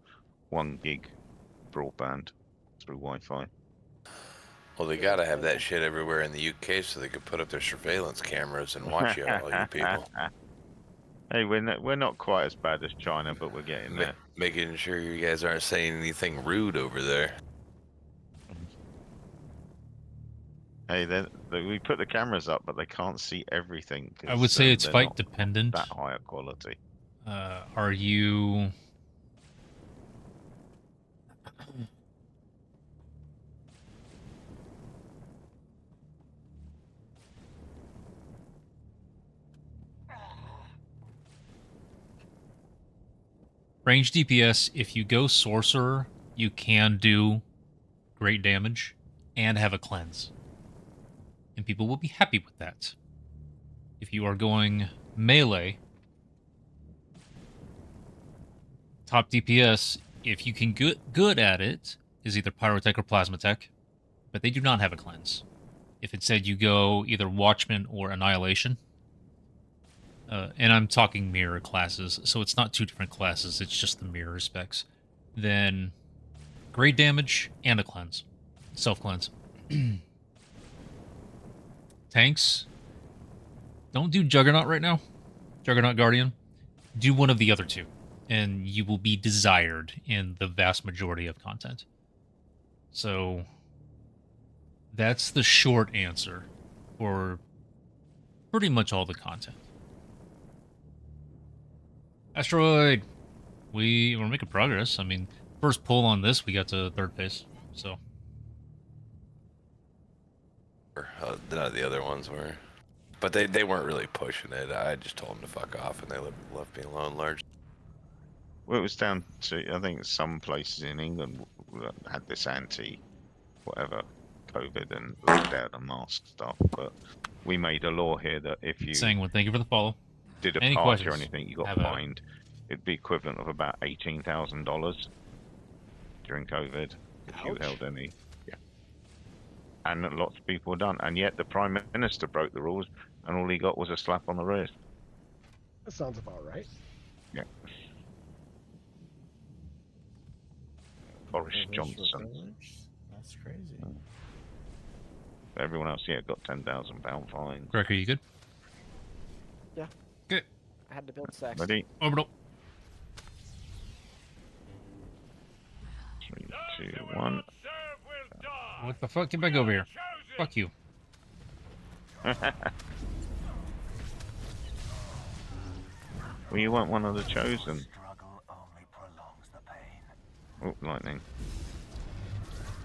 1 gig broadband through Wi-Fi. Well, they gotta have that shit everywhere in the UK so they could put up their surveillance cameras and watch you, all you people. Hey, we're not quite as bad as China, but we're getting there. Making sure you guys aren't saying anything rude over there. Hey, we put the cameras up, but they can't see everything. I would say it's they're fight not dependent. that higher quality. Are you? Range DPS, if you go Sorcerer, you can do great damage and have a cleanse. And people will be happy with that. If you are going melee, top DPS, if you can get good at it, is either Pyrotech or Plasmatech, but they do not have a cleanse. If instead you go either Watchman or Annihilation, and I'm talking mirror classes, so it's not 2 different classes, it's just the mirror specs, then great damage and a cleanse. Self-cleanse. Tanks, don't do Juggernaut right now. Juggernaut Guardian. Do one of the other 2, and you will be desired in the vast majority of content. So, that's the short answer for pretty much all the content. Asteroid, we're making progress. I mean, first pull on this, we got to 3rd place, so. None of the other ones were. But they weren't really pushing it. I just told them to fuck off, and they left me alone largely. Well, it was down to, I think some places in England had this anti-whatever COVID and lockdown and mask stuff, but we made a law here that if you Sangwin, thank you for the follow. did a Any party or questions? anything, you got Have at it. fined. It'd be equivalent of about $18,000 during COVID if you Ouch. held any. Yeah. And lots of people were done, and yet the Prime Minister broke the rules, and all he got was a slap on the wrist. That sounds about right. Yeah. Boris Privilege for Johnson. privilege? That's crazy. Everyone else, yeah, got £10,000 fines. Greg, are you good? Yeah. Good. I had to build stacks. Ready? Orbital. 3, 2, 1. What the fuck? Get back over here. Fuck you. Well, you weren't one of the chosen. Oh, lightning.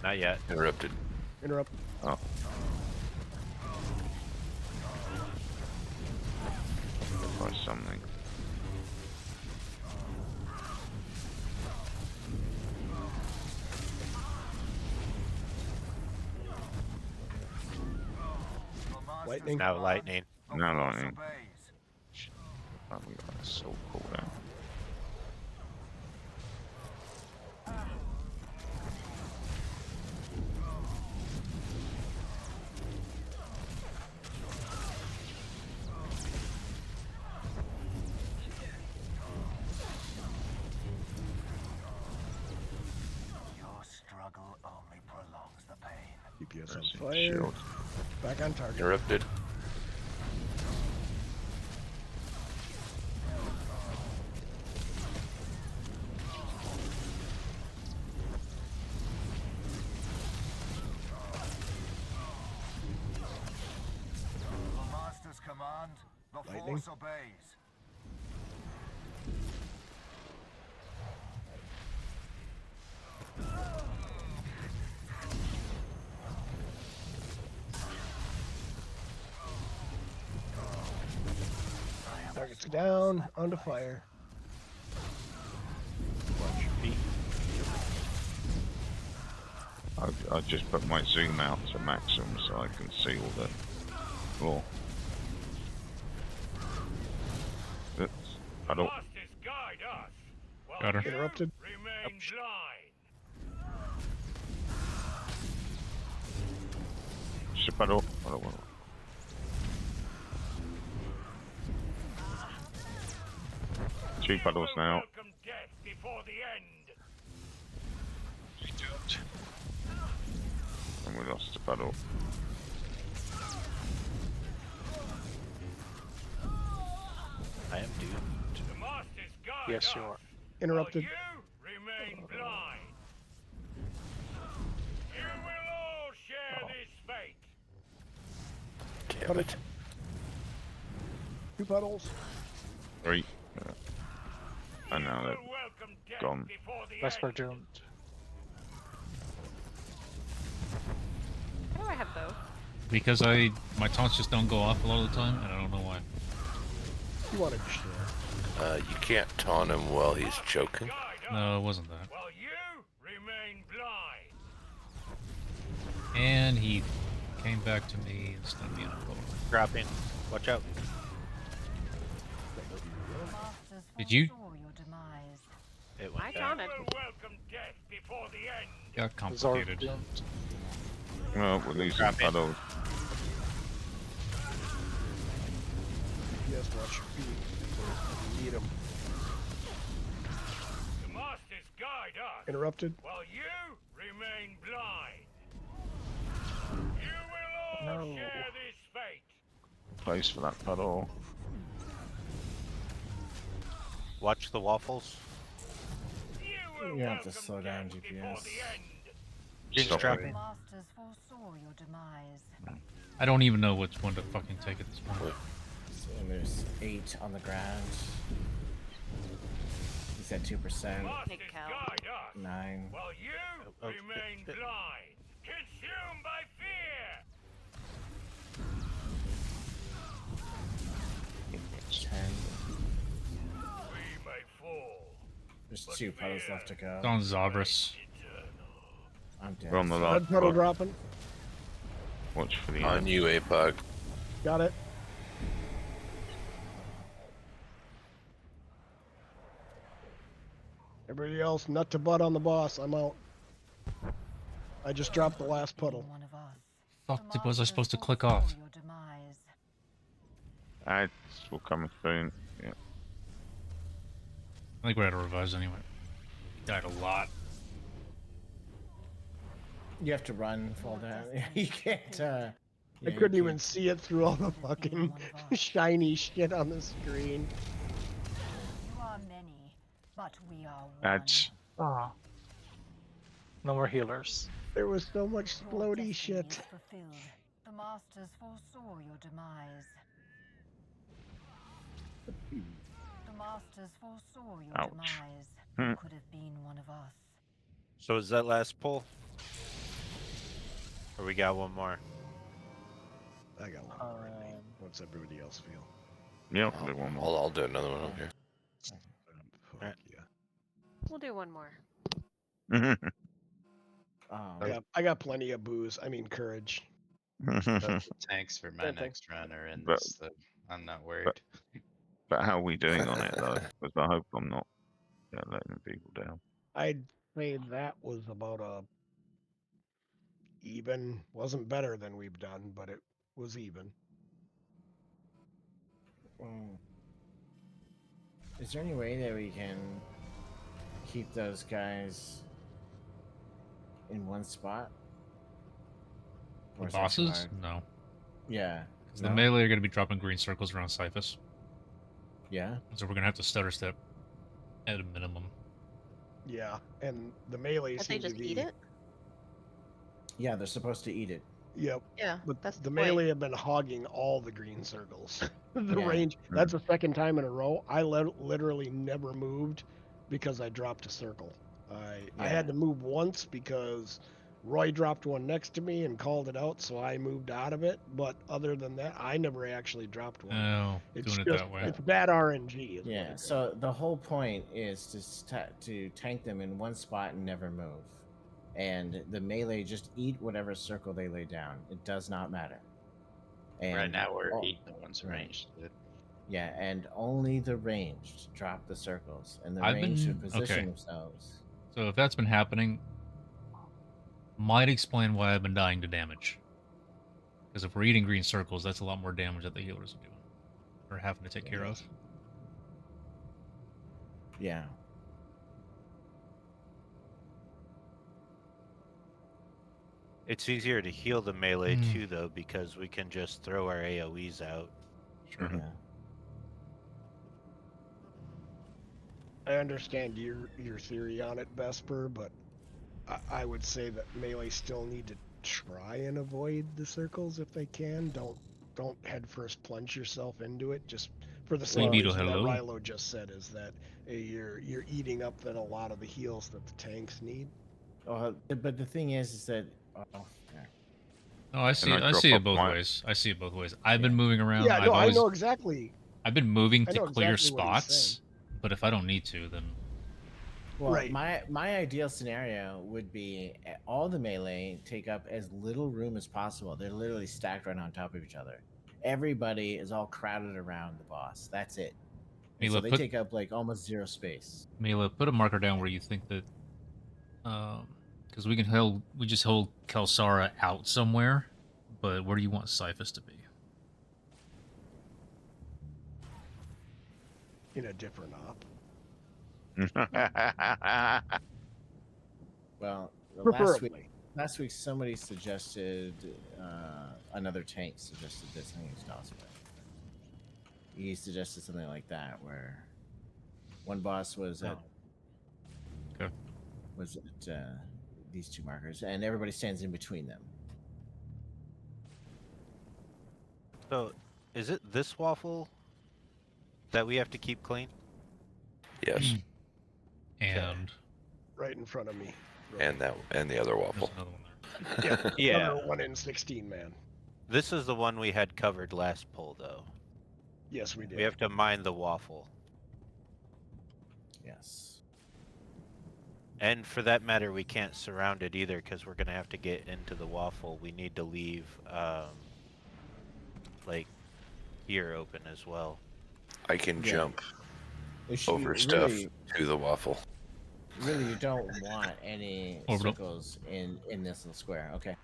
Not yet. Interrupted. Interrupt. Oh. Try something. Lightning. Now lightning. No lightning. I haven't got a soul cooldown. Your struggle only prolongs the pain. DPS on Mercy fire. shield. Back on target. Interrupted. The master's command, the Lightning. force obeys. Target's down. Onto fire. Watch your feet. I just put my zoom out to maximum so I can see all the floor. Oops. Puddle. Masters guide us. While Got her. you Interrupted. remain blind. Just a puddle. Puddle. Two puddles You will now. welcome death before the end. And we lost a puddle. I am doomed. The master's guide Yes, us. you are. Interrupted. While you remain blind. You will all share this fate. Damn Puddle. it. 2 puddles. 3. And now You they're will welcome death gone. before the Vesper end. doomed. How do I have both? Because my taunts just don't go off a lot of the time, and I don't know why. You wanted to share. You can't taunt him while he's choking. Guide us. No, it wasn't that. While you remain blind. And he came back to me and stunned me on a floor. Dropping. Watch out. The masters Did you- foresaw your demise. It I went down. taunted. You will welcome death before the end. Got Zorb complicated. doomed. well, we're losing Dropping. puddles. DPS watch your feet. You need 'em. The masters guide us. Interrupted. While you remain blind. You will all No. share this fate. Close for that puddle. Watch the waffles. You will You have to welcome slow down, death before GPS. the end. Jinx Stop dropping. The masters foresaw your demise. I don't even know which one to fucking take at this point. And there's 8 on the ground. He's at 2%. Masters Cow. guide us. 9. While you Oh, remain blind. Consumed by fear. 10. We may fall. There's 2 puddles left to go. It's on Zabras. I'm dead. We're on the Red last puddle puddle. dropping. Watch for the On end. you, APOG. Got it. Everybody else, nut to butt on the boss. I'm out. I just dropped the last puddle. One of us. Fuck, was I supposed to click off? Your demise. Ads will come soon. Yeah. I think we're at a revise anyway. He died a lot. You have to run, fall down. You can't. I couldn't even see it through all the fucking shiny shit on the screen. You are many, but we are one. Ads. Ah. No more healers. There was so much Your floaty destiny shit. is fulfilled. The masters foresaw your demise. The masters foresaw your Ouch. demise. Hmm. You could have been one of us. So is that last pull? Or we got one more? I got one more, I think. What's everybody else feel? Yeah, I'll do one more. I'll do another one over here. Fuck yeah. We'll do one more. I got plenty of booze. I mean, courage. The tanks for my Same thing. next run are in But- this, so I'm not worried. But how are we doing on it though? Because I hope I'm not letting people down. I'd say that was about a even. Wasn't better than we've done, but it was even. Is there any way that we can keep those guys in one spot? The Or is that too bosses? hard? No. Yeah. 'Cause No? the melee are going to be dropping green circles around Cyphus. Yeah. So we're going to have to stutter step at a minimum. Yeah, and the melee Can't they seem to just be. eat it? Yeah, they're supposed to eat it. Yep. Yeah, But that's the the point. melee have been hogging all the green circles. The Yeah. range. That's the second time in a row. I literally never moved because I dropped a circle. I had to move once because Roy dropped one next to me and called it out, so I moved out of it. But other than that, I never actually dropped one. Oh, It's doing it just that way. it's bad RNG. Is what Yeah. it is. So the whole point is to tank them in one spot and never move, and the melee just eat whatever circle they lay down. It does not matter. And Right now we're oh, eating the ones right. ranged. Yeah, and only the ranged drop the circles, and the I've ranged should been- position okay. themselves. So if that's been happening, might explain why I've been dying to damage. Because if we're eating green circles, that's a lot more damage that the healers are doing. Or having to take care of. Yeah. It's easier to heal the melee Hmm. too, though, because we can just throw our AoEs out. Sure. Yeah. I understand your theory on it, Vesper, but I would say that melee still need to try and avoid the circles if they can. Don't head first plunge yourself into it. Just for the same Well, reason that hello. Rilo just said, is that you're eating up then a lot of the heals that the tanks need. But the thing is that oh, yeah. No, I see. I I drop see it off both my- ways. I see it both ways. I've been moving around. Yeah, no, I've always, I know exactly. I've been moving I to know clear exactly what he's spots, but if I don't need to, then Well, Right. my ideal scenario would be all the melee take up as little room as possible. They're literally stacked right on top of each other. Everybody is all crowded around the boss. That's it. And so Mila, they put- take up like almost zero space. Mila, put a marker down where you think that, because we just hold Kelsara out somewhere, but where do you want Cyphus to be? In a different op. Well, Preferably. last week somebody suggested another tank suggested this. I think it was Dosper. He suggested something like that, where one boss was at Okay. was at these two markers, and everybody stands in between them. So, is it this waffle that we have to keep clean? Yes, And Right in front of me. and the other there's waffle. another one there. Yeah. Yeah. Another 1 in 16, man. This is the one we had covered last pull, though. Yes, we did. We have to mine the waffle. Yes. And for that matter, we can't surround it either because we're going to have to get into the waffle. We need to leave, like, here open as well. I can Yeah. jump It should over be stuff really- to the waffle. Really, you don't want any Orbital. circles in this little square. Okay.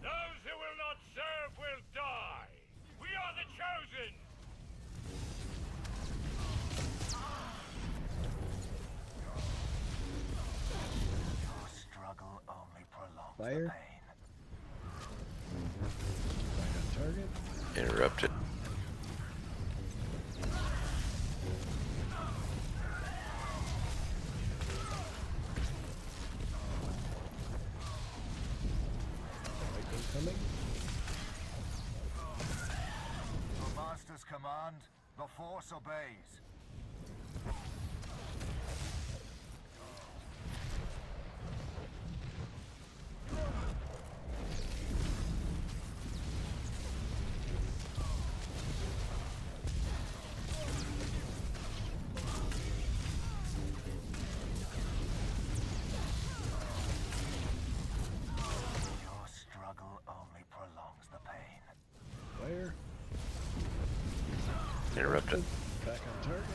Those who will not serve will die. We are the chosen. Struggle only prolongs Fire. Right on target. Interrupted. Lightning coming. The master's command, the force obeys. Interrupted. Back on target.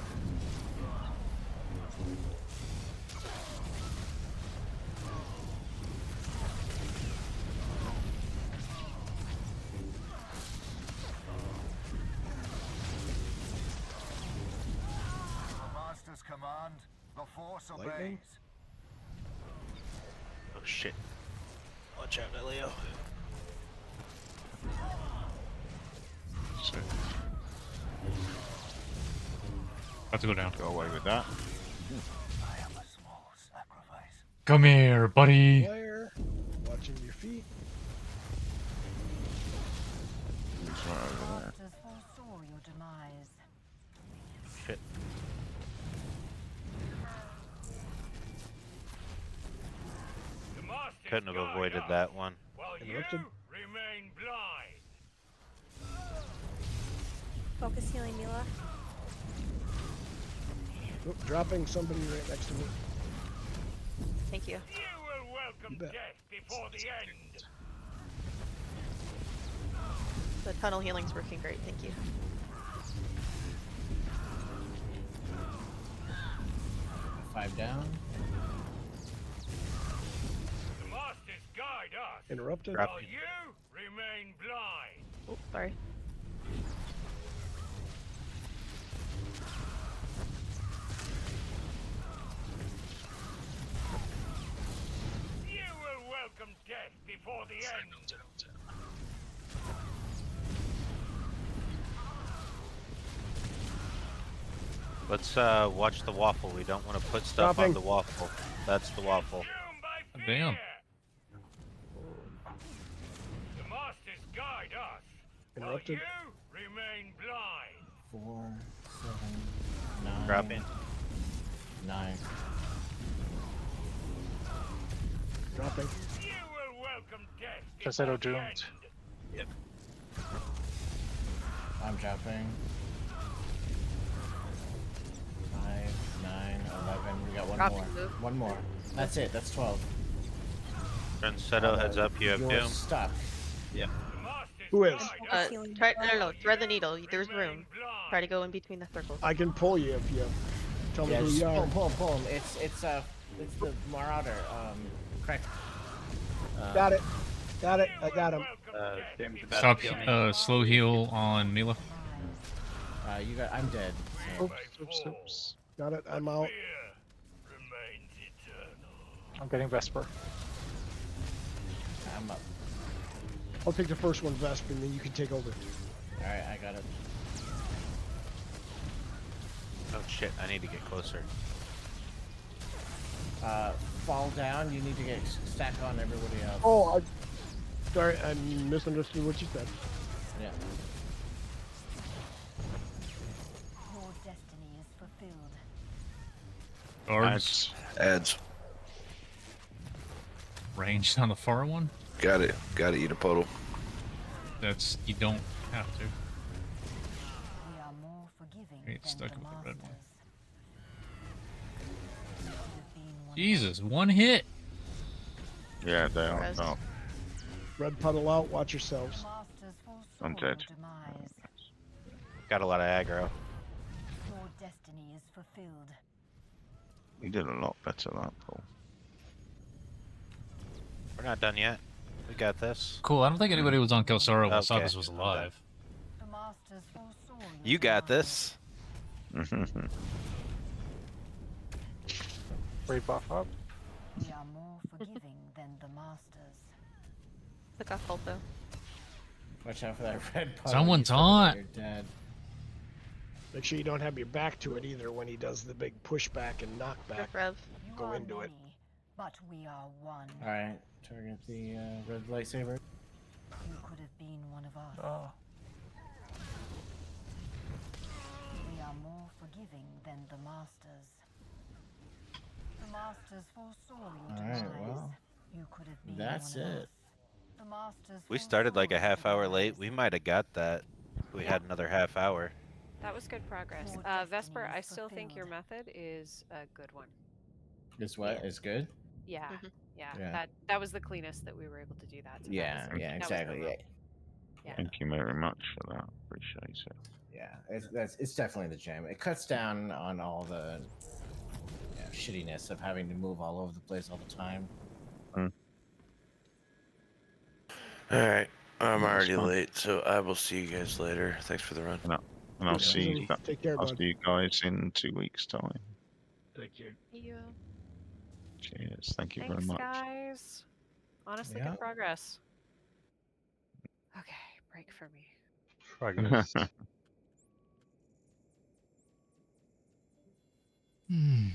The Master's command, the Force Lightning? obeys. Oh shit. Watch out, Leo. About to go down. Go away with that. I am a small sacrifice. Come here, buddy. Player, watching your feet. It's right over there. Masters foresaw your demise. Shit. The Master's Couldn't have guide avoided us, that one. while Interrupted. you remain blind. Focus healing, Mila. Oh, dropping somebody right next to me. Thank you. You will welcome You bet. death before the end. The tunnel healing's working great. Thank you. Five down. The Masters guide us, Interrupted. Drop while it. you remain blind. Oh, sorry. You will welcome death before the end. Let's watch the waffle. We don't want to put stuff Dropping. on the waffle. That's the waffle. Consumed by Damn. fear. The Masters guide us, while Interrupted. you remain blind. 4, 7, 9. Drop in. 9. Dropping. You will welcome death Just said before the doomed. end. I'm dropping. 5, 9, 11. We got one Dropping more. move. One more. That's it. That's 12. Rensetto, heads up. You have You're Doom. stuck. The Masters Who is? guide us, Try, no, thread the needle. There's remain room. blind. Try to go in between the circles. I can pull you if you tell me Yeah, who just you pull are. him, pull him, pull him. It's the Marauder. Correct. Got it. Got it. I got him. Stop. Slow heal on Mila. You got. I'm dead. So. Oops. Got it. I'm out. Fear remains eternal. I'm getting Vesper. I'm up. I'll take the first one, Vesp, and then you can take over. All right, I got it. Oh shit, I need to get closer. Fall down. You need to get stack on everybody else. Oh, sorry. I misunderstood what you said. Yeah. Your destiny is fulfilled. Guards. Ads. Ranged on the far one. Got it. Got to eat a puddle. That's you don't have to. We are more forgiving It's than stuck the with the red masters. one. You could have been one of Jesus, one hit. Yeah, they are. Res. Oh, Red puddle out. Watch the yourselves. masters foresaw I'm your dead. demise. Got a lot of aggro. Your destiny is fulfilled. you did a lot better that, Paul. We're not done yet. We got this. Cool. I don't think anybody was on Kelsara while Okay. Sabas was alive. The masters foresaw your You got demise. this. Free buff up. We are more forgiving than the masters. Took off Volto. Watch out for that red puddle. Someone You said that taunt. You're dead. Make sure you don't have your back to it either when he does the big pushback and knockback. Rev. You Go are into it. many, but we are one. All right. Target the red lightsaber. You could have been one of us. Oh. We are more forgiving than the masters. The masters foresaw your All right. demise. Well, You could have been that's one of it. us. The masters We started like a foresaw your half hour late. demise. We might have got that. If we had another half hour. That was good progress. Your Vesper, destiny I is still think your fulfilled. method is a good one. This what is good? Yeah, Mhm. yeah. Yeah. That was the cleanest that we were able to do that. So that Yeah. was- Yeah. that was the Exactly. one. Yeah. Yeah. Thank you very much for that. appreciate it. Yeah, it's definitely the jam. It cuts down on all the shittiness of having to move all over the place all the time. Alright, I'm That's already fine. late, so I will see you guys later. Thanks for the run. And I'll see you. Take care, I'll bud. see you guys in 2 weeks' time. Take care. Yeah. Cheers. Thank you very Thanks, much. guys. Honestly, Yeah. good progress. Okay, break for me. Progress. Hmm.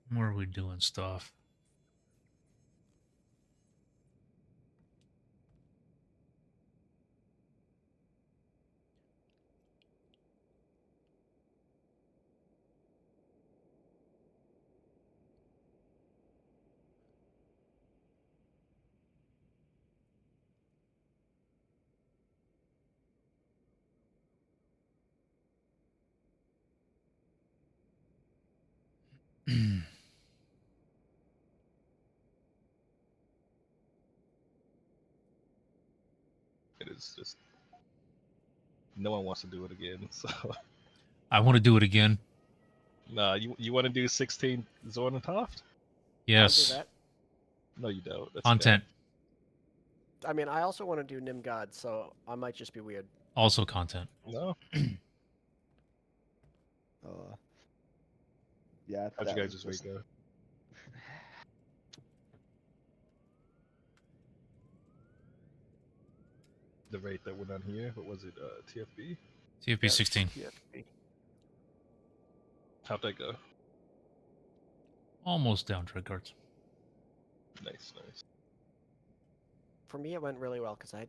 Where are we doing stuff? It is just no one wants to do it again. So I want to do it again. nah, you want to do 16 Zorn and Toft? I'll do Yes. that. No, you don't. That's Content. I mean, I also want to do Nim God, so I might just be weird. Also content. No. Yeah. How'd you guys just wake up? The rate that went on here. What was it? TFB. TFB 16. TFB. How'd that go? Almost down trade cards. Nice, nice. For me, it went really well because I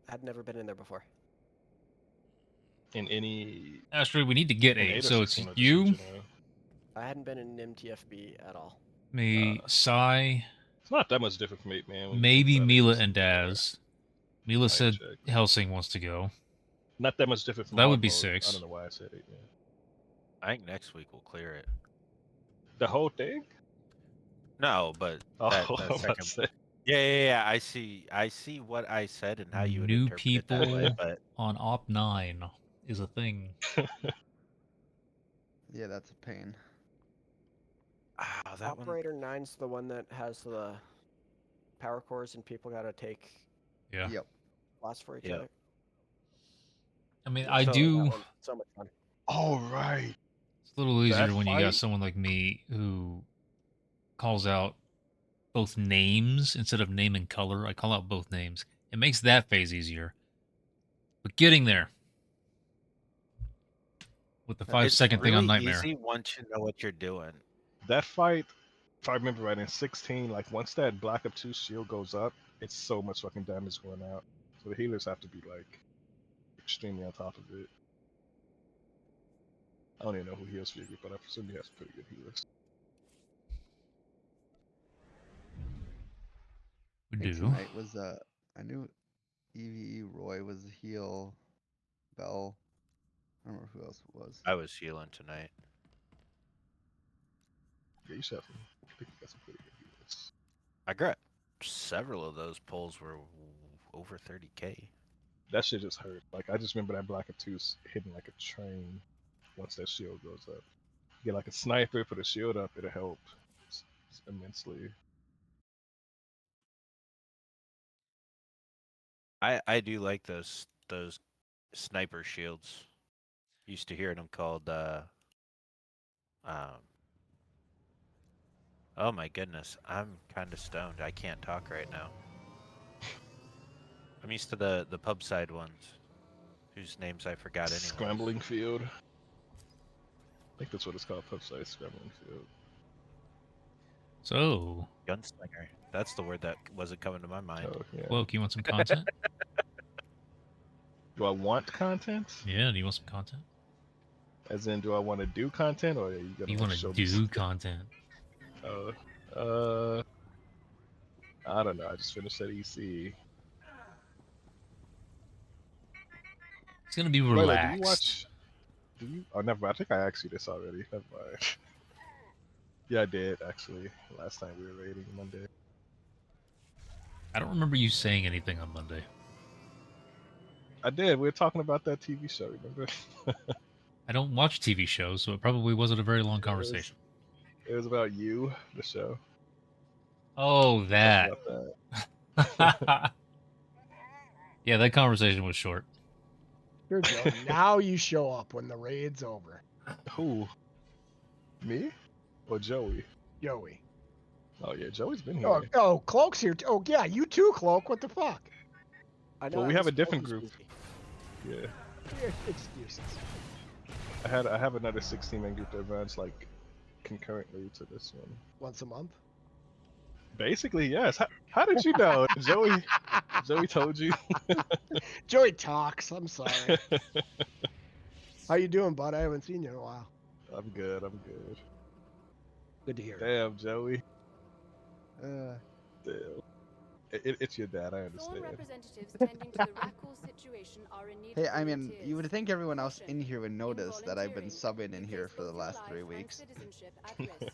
had never been in there before. In any Astrid, we need to get in a. 8 or So it's 16 or just in you, general? I hadn't been in Nim TFB at all. me, Sai, It's not that much different from 8 man. when you maybe think about it. Mila It's- and Daz. Mila said check. Helsing wants to go. Not that much different from That would hard be mode. 6. I don't know why I said 8 man. I think next week we'll clear it. The whole thing? No, but Oh, that, I that was about to second. say. Yeah. I see what I said and how you would New interpret it that way, people but on Op 9 is a thing. Yeah, that's a pain. that one. Operator 9's the one that has the power cores and people gotta take Yeah. Yep. lots for each Yep. other. I mean, Yeah, I so do. that one's so much fun. All right. It's a little That easier when you got fight- someone like me who calls out both names instead of name and color. I call out both names. It makes that phase easier. But getting there with the 5-second It's thing on really Nightmare. easy once you know what you're doing. That fight, if I remember right, in 16, like once that Black Up 2 shield goes up, it's so much fucking damage going out. So the healers have to be like extremely on top of it. I don't even know who heals for your group, but I presume he has pretty good healers. We Hey, do. tonight was I knew EVE Roy was a heal. Bell. I don't remember who else it was. I was healing tonight. Yeah, you should have I think you got some pretty good healers. I got several of those pulls were over 30k. That shit just hurt. Like I just remember that Black Up 2 hitting like a train once that shield goes up. You get like a sniper, put a shield up, it'll help immensely. I do like those sniper shields. Used to hearing them called oh my goodness, I'm kind of stoned. I can't talk right now. I'm used to the pub side ones, whose names I forgot anyway. Scrambling field. I think that's what it's called, Pubside Scrambling Field. So, Gunslinger. That's the word that wasn't coming to my mind. Oh, yeah. Woke, you want some content? Do I want content? Yeah, do you want some content? As in, do I want to do content, or are you gonna You like, want show to me do content? I don't know. I just finished that EC. It's gonna be Layla, relaxed. do you watch? Do you? Oh, never mind. I think I asked you this already. Never mind. Yeah, I did actually. Last time we were raiding Monday. I don't remember you saying anything on Monday. I did. We were talking about that TV show. Remember? I don't watch TV shows, so it probably wasn't a very long It was- conversation. It was about you, the show. Oh, We talked that. about that. Yeah, that conversation was short. Here, Joe. Now you show up when the raid's over. Who? Me? Or Joey? Joey. Oh yeah, Joey's been here. Oh, Cloak's here. Oh, yeah, you too, Cloak. What the fuck? I know. Well, we I have was a different always group. busy. Yeah, Excuses. I have another 16-man group that runs like concurrently to this one. Once a month. Basically, yes. How did you know? Joey told you. Joey talks. I'm sorry. How you doing, bud? I haven't seen you in a while. I'm good. I'm good. Good to hear. Damn, Joey. Uh, Damn. It's your dad. I understand. Representatives tending to the Rakul situation are in need hey, of I mean, volunteers. you would think everyone else in here would notice that I've been subbing in here for the last 3 weeks. Citizenship at risk.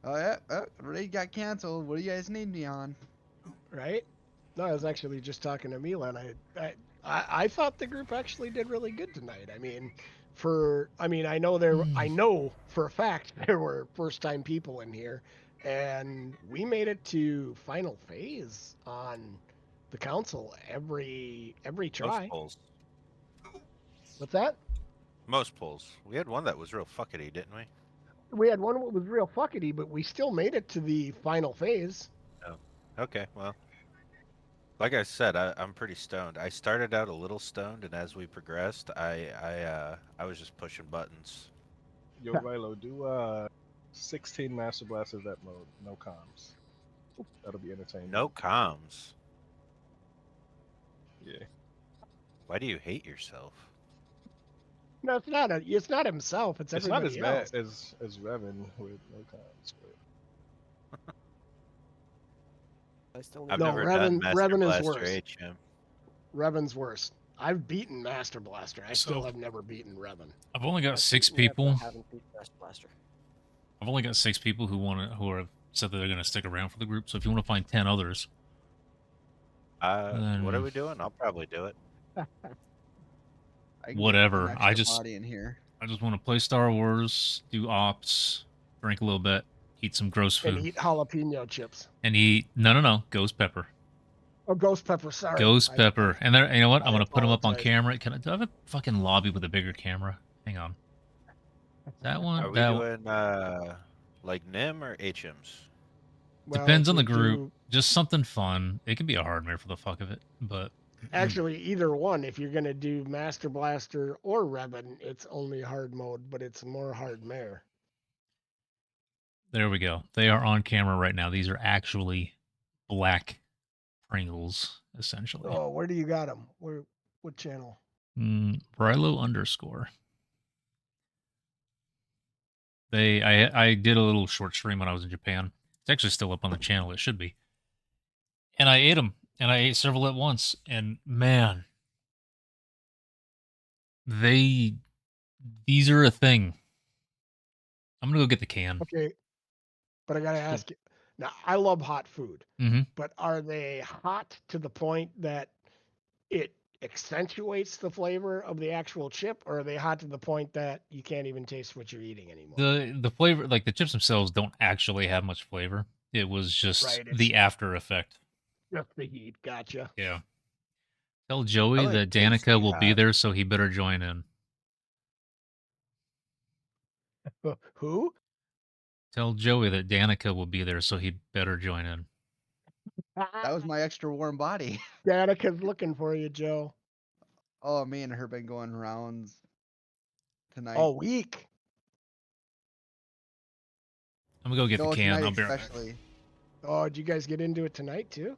Oh yeah, raid got canceled. What do you guys need me on? Right? No, I was actually just talking to Mila, and I thought the group actually did really good tonight. I mean, I know for a fact there were first-time people in here, and we made it to final phase on the council every try. Most polls. What's that? Most polls. We had one that was real fuckety, didn't we? We had one that was real fuckety, but we still made it to the final phase. Oh. Okay, well. Like I said, I'm pretty stoned. I started out a little stoned, and as we progressed, I was just pushing buttons. Yo, Rilo, do 16 Master Blasters that mode, no comms. That'll be entertaining. No comms. Yeah. Why do you hate yourself? No, it's not. It's not himself. It's It's not everybody as else. bad as Revan with no comms. But... I still I've No, never done Master Revan is Blaster worse. HM. Revan's worse. I've beaten Master Blaster. I still So- have never beaten Revan. I've only got I 6 think we have to people. have him beat Master Blaster. I've only got 6 people who have said that they're gonna stick around for the group. So if you want to find 10 others, What are Then- we doing? I'll probably do it. I can get whatever. an I extra just body in here. want to play Star Wars, do ops, drink a little bit, eat some gross food, And eat jalapeno chips. and eat no ghost pepper. Oh, ghost pepper. Sorry. Ghost pepper. And there, you know what? I'm I gonna put them up on apologize. camera. Do I have a fucking lobby with a bigger camera? Hang on. That one. Are we that one. doing like NIM or HMs? Well, Depends on the we group. do- Just something fun. It can be a hardware for the fuck of it, but Actually, either one. If you're gonna do Master Blaster or Revan, it's only hard mode, but it's more hard mare. there we go. They are on camera right now. These are actually black Pringles, essentially. Oh, where do you got them? What channel? Rilo _ I did a little short stream when I was in Japan. It's actually still up on the channel. It should be. And I ate them, and I ate several at once. And man, these are a thing. I'm gonna go get the can. Okay, but I gotta ask you. Now, I love hot food, Mm-hmm. but are they hot to the point that it accentuates the flavor of the actual chip, or are they hot to the point that you can't even taste what you're eating anymore? The flavor, like the chips themselves, don't actually have much flavor. It was just Right, it's- the after effect. Just the heat. Gotcha. Yeah. Tell Joey like that tasty Danica will be hot. there, so he better join in. Who? Tell Joey that Danica will be there, so he better join in. That was my extra warm body. Danica's looking for you, Joe. Oh, me and her been going rounds tonight. All week. I'm gonna go get No, the can. tonight I'll be right back. especially. Oh, did you guys get into it tonight too?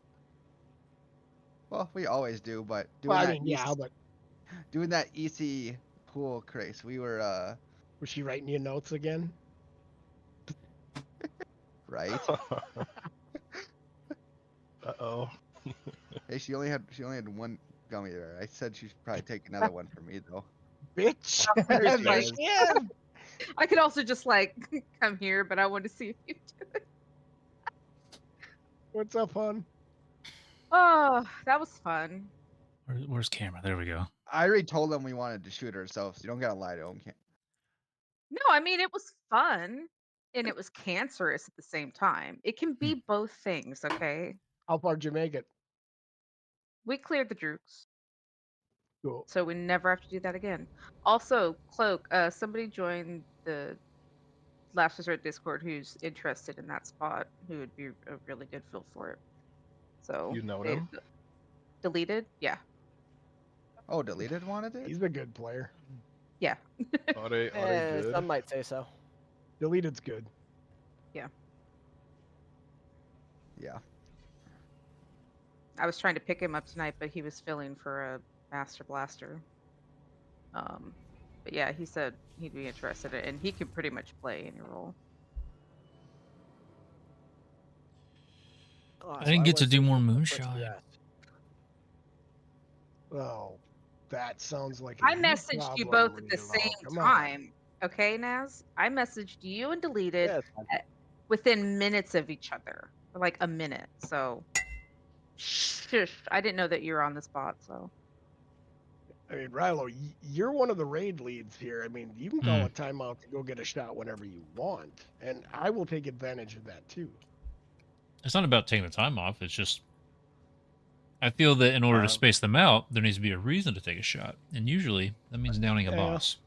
Well, we always do, but doing Well, I that mean, yeah, but doing that EC pool craze, we were was she writing you notes again? right. Uh-oh. Hey, she only had one gummy bear. I said she should probably take another one from me though. Bitch. There Yes, she I is. can. I could also just like come here, but I wanted to see if you do it. What's up, hon? Oh, that was fun. Where's camera? There we go. I already told them we wanted to shoot ourselves. You don't gotta lie to them. No, I mean it was fun and it was cancerous at the same time. It can be both things, okay? How far did you make it? We cleared the drukes, Cool. so we never have to do that again. Also, Cloak, somebody joined the Last Resort Discord who's interested in that spot, who would be a really good fill for it. So You know they them? deleted? Yeah. Oh, deleted wanted it? He's a good player. Yeah. Are they good? Some might say so. Deleted's good. Yeah. Yeah. I was trying to pick him up tonight, but he was filling for a Master Blaster. But yeah, he said he'd be interested in it, and he can pretty much play any role. I didn't get to do more moonshine. Oh, that sounds like I messaged you both at the same Come on. time. Okay, Naz? I messaged you and deleted within minutes of each other. Like a minute. So, shush. I didn't know that you were on the spot, so. I mean, Rilo, you're one of the raid leads here. I mean, you can call a timeout to go get a shot whenever you want, and I will take advantage of that too. It's not about taking the time off. It's just I feel that in order to space them out, there needs to be a reason to take a shot, and usually that means downing a boss.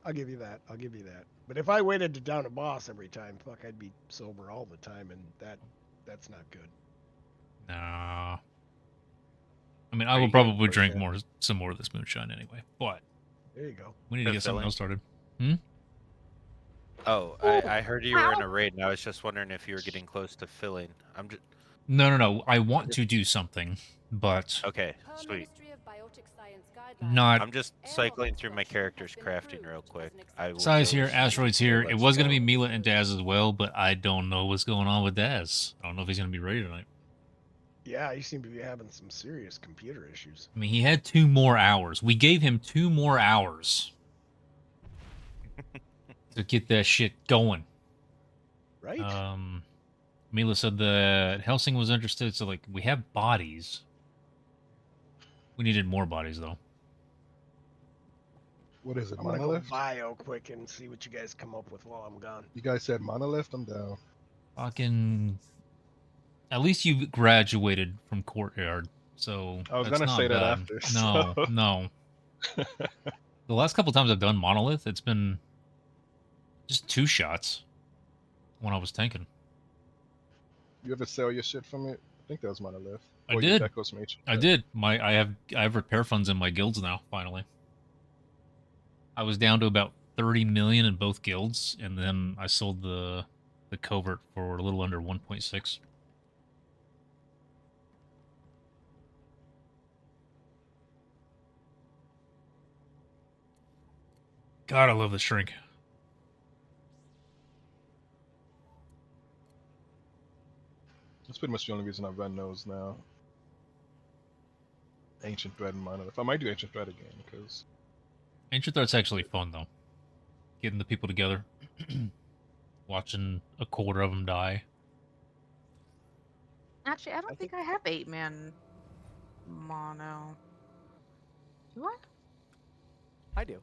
I'll give you that. I'll give you that. But if I waited to down a boss every time, fuck, I'd be sober all the time, and that's not good. Nah. I mean, I will probably drink some more of this moonshine anyway. But there you go. We need to get something else started. Oh, I heard you were in a raid, and I was just wondering if you were getting close to filling. I'm just. No. I want to do something, but Okay, sweet. Not. I'm just cycling through my character's crafting real quick. Size here, Asteroids here. It was going to be Mila and Daz as well, but I don't know what's going on with Daz. I don't know if he's going to be ready tonight. Yeah, you seem to be having some serious computer issues. I mean, he had 2 more hours. We gave him 2 more hours to get that shit going. Right? Mila said that Helsing was interested, so, like, we have bodies. We needed more bodies, though. What is it, I'm gonna go Monolith? bio quick and see what you guys come up with while I'm gone. You guys said Monolith? I'm down. Fucking... At least you graduated from Courtyard, so I was that's gonna not say that bad. after, No, so. no. The last couple times I've done Monolith, it's been just 2 shots when I was tanking. You ever sell your shit from it? I think that was Monolith. I Or your did. Deckos Matrix. I did. I have repair funds in my guilds now. Finally, I was down to about 30 million in both guilds, and then I sold the covert for a little under 1.6. God, I love the shrink. That's pretty much the only reason I run those now. Ancient Thread and Monolith. I might do Ancient Thread again, because... Ancient Threat's actually fun, though. Getting the people together. Watching a quarter of them die. Actually, I don't think I have 8-man mono. Do I? I do.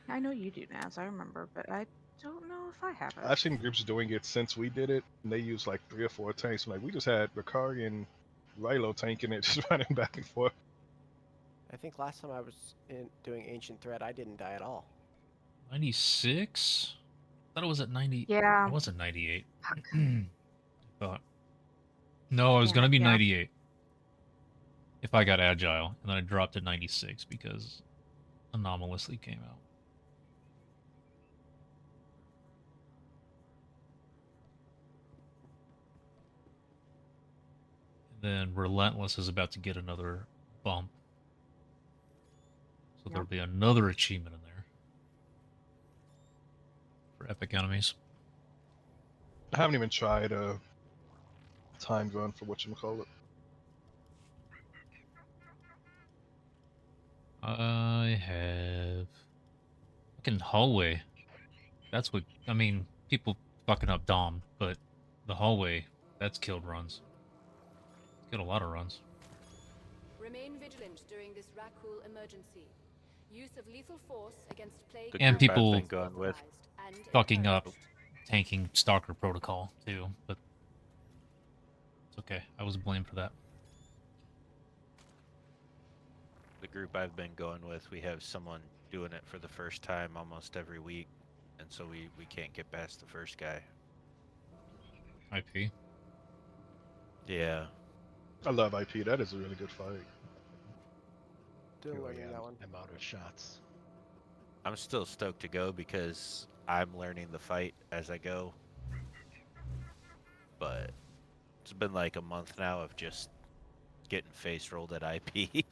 I know you do, Naz. I remember, but I don't know if I have it. I've seen groups doing it since we did it, and they use like 3 or 4 tanks. Like, we just had Ricari and Rilo tanking it, just running back and forth. I think last time I was doing Ancient Thread, I didn't die at all. 96? I thought it was at 90. Yeah. It wasn't 98. I thought. No, it was going to be 98. If I got Agile, and then I dropped to 96 because Anomalously came out. Then Relentless is about to get another bump. So there'll be another achievement in there. For epic enemies. I haven't even tried a timed run for whatchamacallit. I have fucking hallway. That's what I mean. People fucking up Dom, but the hallway that's killed runs. Killed a lot of runs. Remain vigilant during this Rakul emergency. Use of lethal force against plague The And group I've people been going with. and fucking up encouraged. tanking Stalker Protocol too, but it's okay. I was blamed for that. The group I've been going with, we have someone doing it for the first time almost every week, and so we can't get past the first guy. IP. Yeah. I love IP. That is a really good fight. Still Here I learning am. that one. I'm out of shots. I'm still stoked to go because I'm learning the fight as I go. But it's been like a month now of just getting face rolled at IP.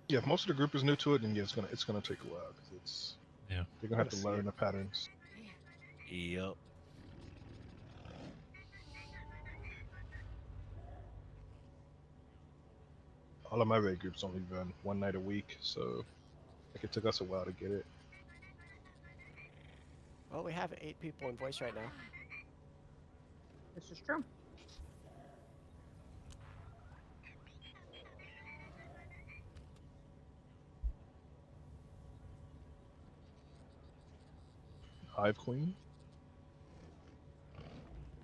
Yeah, if most of the group is new to it, then yeah, it's gonna take a while because it's Yeah. they're gonna have to Gotta see learn it. the patterns. Yep. All of my raid groups only run one night a week, so like it took us a while to get it. Well, we have 8 people in voice right now. This is true. Hive Queen,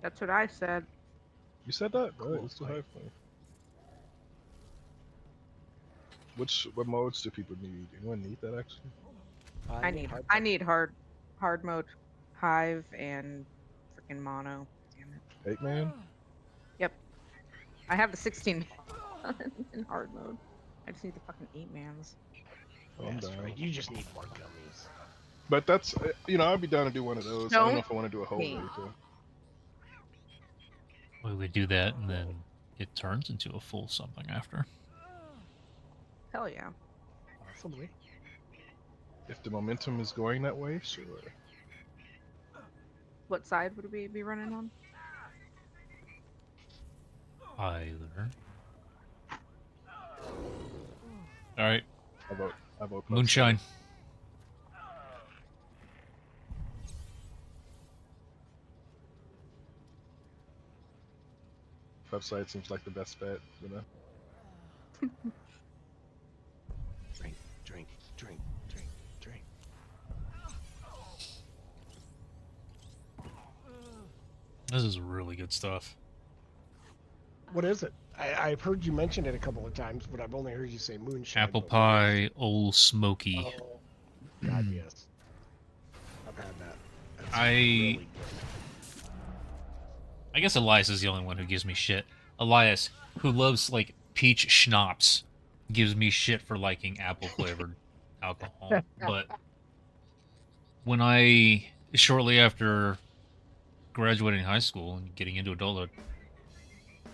That's what I said. you said that? Right, Cool let's do fight. Hive Queen. What modes do people need? Anyone need that actually? I need hard mode, Hive, and freaking mono. Damn it. 8-man? Yep. I have the 16 in hard mode. I just need the fucking 8-mans. Oh, I'm That's down. right. You just need more gummies. But that's I'd be down to do one of those. I don't know if I want to do a whole me. raid though. We would do that, and then it turns into a full something after. Hell yeah. Possibly. If the momentum is going that way, sure. What side would we be running on? Either. All right. I vote plus Moonshine. Left side seems like the best bet, you know. Drink, drink, drink, drink, drink. This is really good stuff. What is it? I've heard you mention it a couple of times, but I've only heard you say moonshine. Apple but what pie, Old Smoky. is it? Oh, God, yes. I've had that. That's I really good. I guess Elias is the only one who gives me shit. Elias, who loves like peach schnapps, gives me shit for liking apple flavored alcohol. But when I shortly after graduating high school and getting into adulthood,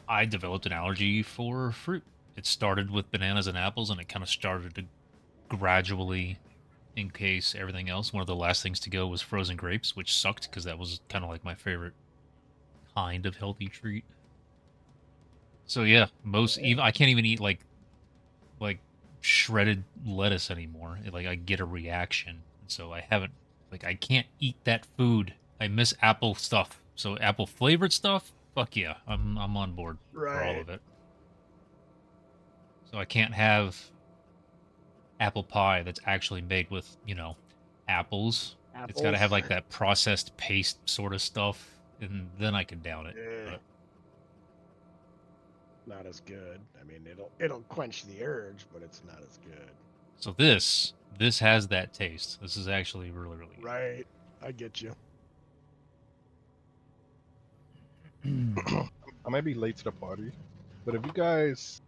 I developed an allergy for fruit. It started with bananas and apples, and it kind of started to gradually encase everything else. One of the last things to go was frozen grapes, which sucked because that was kind of like my favorite kind of healthy treat. So yeah, even I can't even eat like shredded lettuce anymore. Like I get a reaction, so I haven't I can't eat that food. I miss apple stuff. So apple flavored stuff, fuck yeah, I'm on board for all Right. of it. So I can't have apple pie that's actually made with apples. It's got to have like that processed paste sort of stuff, and then I can down it. Yeah. But Not as good. I mean, it'll quench the urge, but it's not as good. so this has that taste. This is actually really good. Right. I get you. I might be late to the party, but if you guys,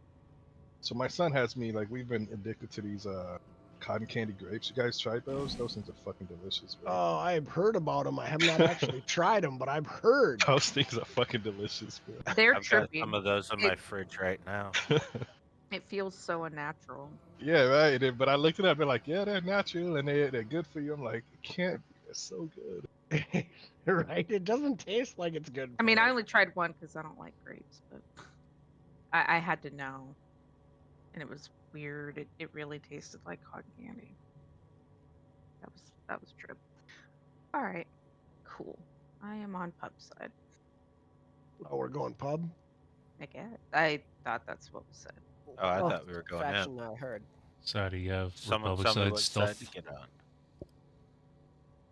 so my son has me we've been addicted to these cotton candy grapes. You guys tried those? Those things are fucking delicious, bro. Oh, I've heard about them. I have not actually tried them, but I've heard. Those things are fucking delicious, bro. They're I've got trippy. some of those in my fridge right now. It feels so unnatural. Yeah, right. But I looked it up. They're like, yeah, they're natural and they're good for you. I'm like, it can't be. They're so good. Right? It doesn't taste like it's good. I mean, I only tried one because I don't like grapes, but I had to know, and it was weird. It really tasted like cotton candy. That was true. All right, cool. I am on pub side. Oh, we're going pub. I guess. I thought that's what was said. Oh, I Well, thought we were going in. faction I heard. So do you have Someone Republic tell me side what stuff? side to get on.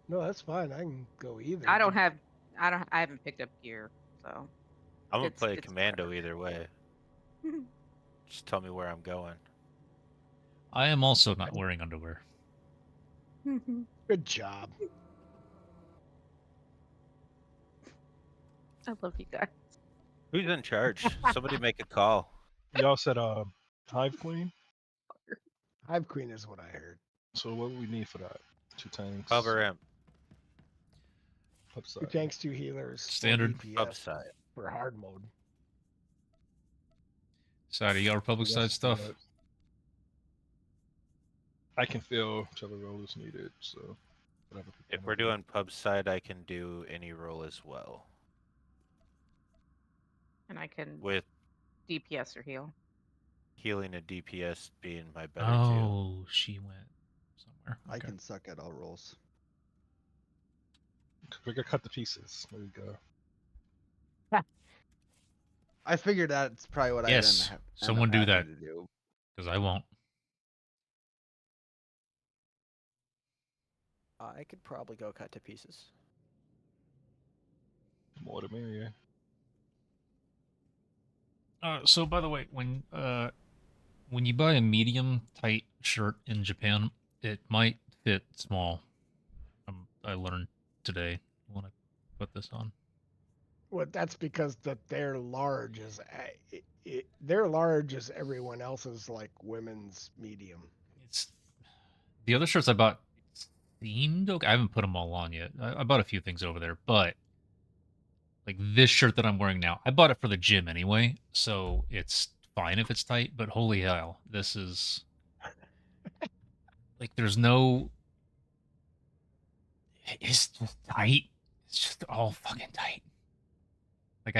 No, that's fine. I can go either. I don't have. I haven't picked up gear, so. I'm gonna It's- play it's commando either way. Just tell me where I'm going. I am also not wearing underwear. Good job. I love you guys. Who's in charge? Somebody make a call. Y'all said Hive Queen. Hive Queen is what I heard. So what would we need for that? 2 tanks. Cover imp. Pub 2 side. tanks, 2 healers. 4 Standard. DPS Upside. for hard mode. Side, you got Republic Yes, side stuff? but I can fill whichever role is needed. So whatever. people If wanna we're do. doing pub side, I can do any role as well. And I can With DPS or heal. healing and DPS being my better two. Oh, she went somewhere. I Okay. can suck at all rolls. We gotta cut the pieces. There you go. I figured that's probably what Yes, I end up someone do that. having to do. Because I won't. I could probably go cut to pieces. More the merrier. So by the way, when you buy a medium tight shirt in Japan, it might fit small. I learned today when I put this on. Well, that's because that they're large as they're large as everyone else's like women's medium. It's the other shirts I bought seemed okay. I haven't put them all on yet. I bought a few things over there, but like this shirt that I'm wearing now, I bought it for the gym anyway, so it's fine if it's tight. But holy hell, this is like there's no. It's just tight. It's just all fucking tight. Like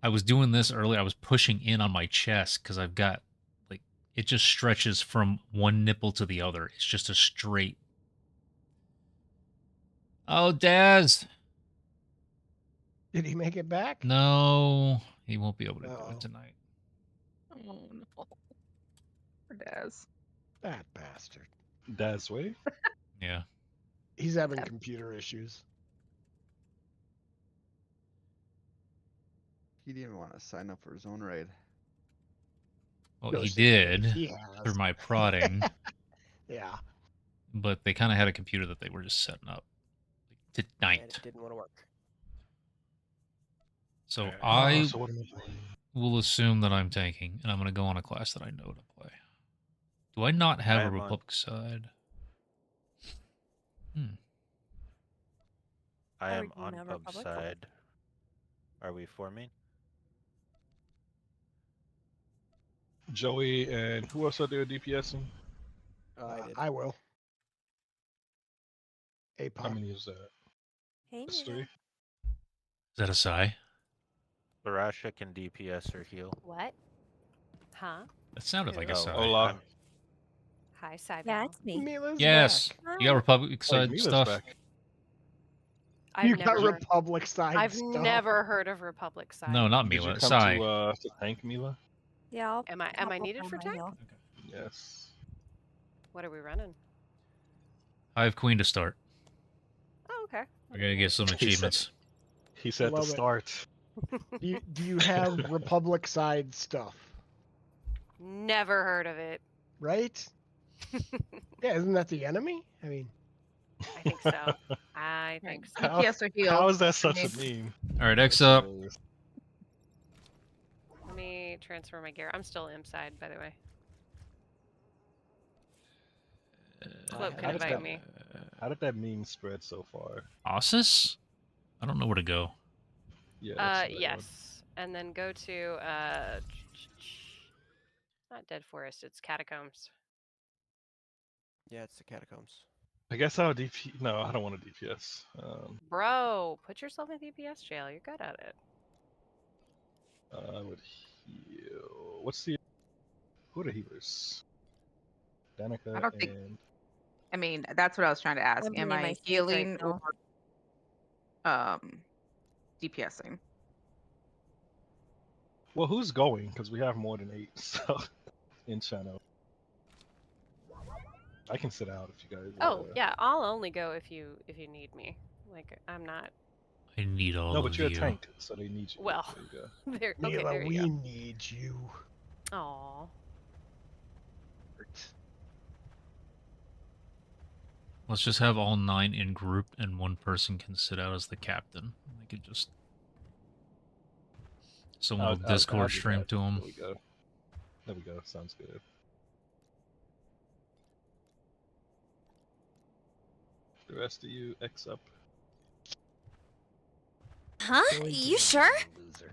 I was doing this earlier. I was pushing in on my chest because I've got like it just stretches from one nipple to the other. It's just a straight. Oh, Daz. Did he make it back? No, he won't be able to do Uh-oh. it tonight. Oh no. Poor Daz. That bastard. That's way. Yeah. He's having computer issues. He didn't even want to sign up for his own raid. Well, No he shit, did he through has. my prodding, Yeah. but they kind of had a computer that they were just setting up And tonight. it didn't want to work. So Alright, I so what am I playing? will assume that I'm tanking, and I'm going to go on a class that I know to play. Do I not have I a am on- Republic side? I Are am we on gonna have pub Republic? side. Are we forming? Joey and who else are there DPSing? I did. I will. How APOC. many is that? Hey, That's Nina. 3. Is that a sigh? Barasha can DPS or heal. What? Huh? That sounded like a Oh, sigh. Hola. Hi, Cyber. Yeah, it's me. Mila's Yes. back. You got Republic Hey, side Mila's stuff? back. I've You never got heard, Republic side I've stuff. never heard of Republic side. No, not Did you Mila. come Sai. to tank Mila? Yeah, I'll Am I hop needed up for on my tech? hill. Yes. What are we running? I have Queen to start. Oh, okay. I gotta get some He said- achievements. He said Love to it. start. Do you have Republic side stuff? Never heard of it. Right? Yeah, isn't that the enemy? I mean, I think so. I think so. How- DPS or heal. How is that such a Okay. meme? All right, X up. Let me transfer my gear. I'm still imp side, by the way. Cloak can how did invite that- me. How did that meme spread so far? Ossus? I don't know where to go. Yeah. that's the right Yes. And then go to not Dead Forest, it's Catacombs. Yeah, it's the catacombs. I guess I'll DP. No, I don't want to DPS. Bro, put yourself in DPS jail. You're good at it. I would heal. What's the who are the healers? Danica I don't think. and I mean, that's what I was trying to ask. I'm Am bringing my I sage right healing now. or DPSing? well, who's going? Because we have more than 8 so in channel. I can sit out if you guys. Oh yeah, I'll only go if you need me. Like I'm not. I need all No, of but you're you. a tank, so they need you. Well, There you go. there. Okay, Mila, there we you go. need you. Aw. Let's just have all 9 in group, and one person can sit out as the captain. I could just someone will Discord do stream that. to him. There we go. There we go. Sounds good. The rest of you, X up. Huh? You sure?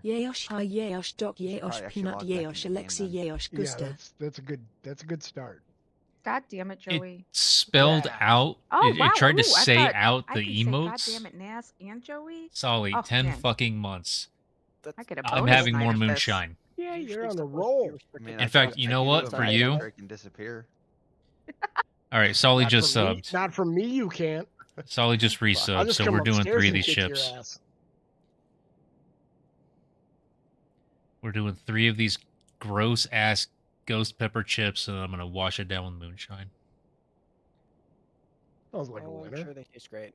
Yeosh, hi Yeosh, Doc Yeosh, Probably actually Peanut logged back Yeosh, in the game Alexi Yeosh, Yeah, Gusta. that's a good start. God damn it, Joey. It spelled out. Oh it, wow! it tried to ooh, I say thought out I the could emotes. Say, God damn it, Nas and Joey. Solly, Oh, 10 man. fucking months. I get a I'm bonus having night more of this. moonshine. Yeah, you're Usually on a supposed to be roll. restricted Man, to In fact, just you like know what? one For side. you, It can disappear. all right. Solly Not just from me- subbed. Not from me, you can't. Solly just I'll resubbed. just So come we're doing upstairs 3 of and these kick your ships. ass. We're doing 3 of these gross ass ghost pepper chips, and I'm gonna wash it down with moonshine. Sounds like a Oh, I'm winner. sure they taste great.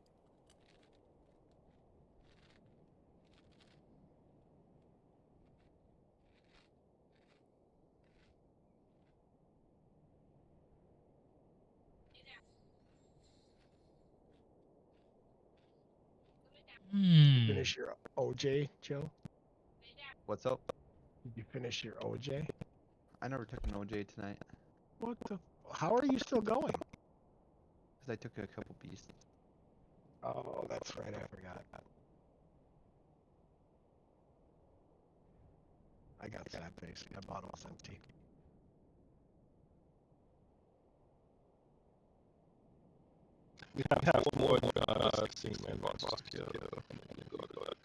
Finish your OJ, Joe? What's up? Did you finish your OJ? I never took an OJ tonight What the? How are you still going? because I took a couple beasts. Oh, that's right. I forgot. I got that basically. My bottle was empty. We have one more team and boss kill. And then go to that.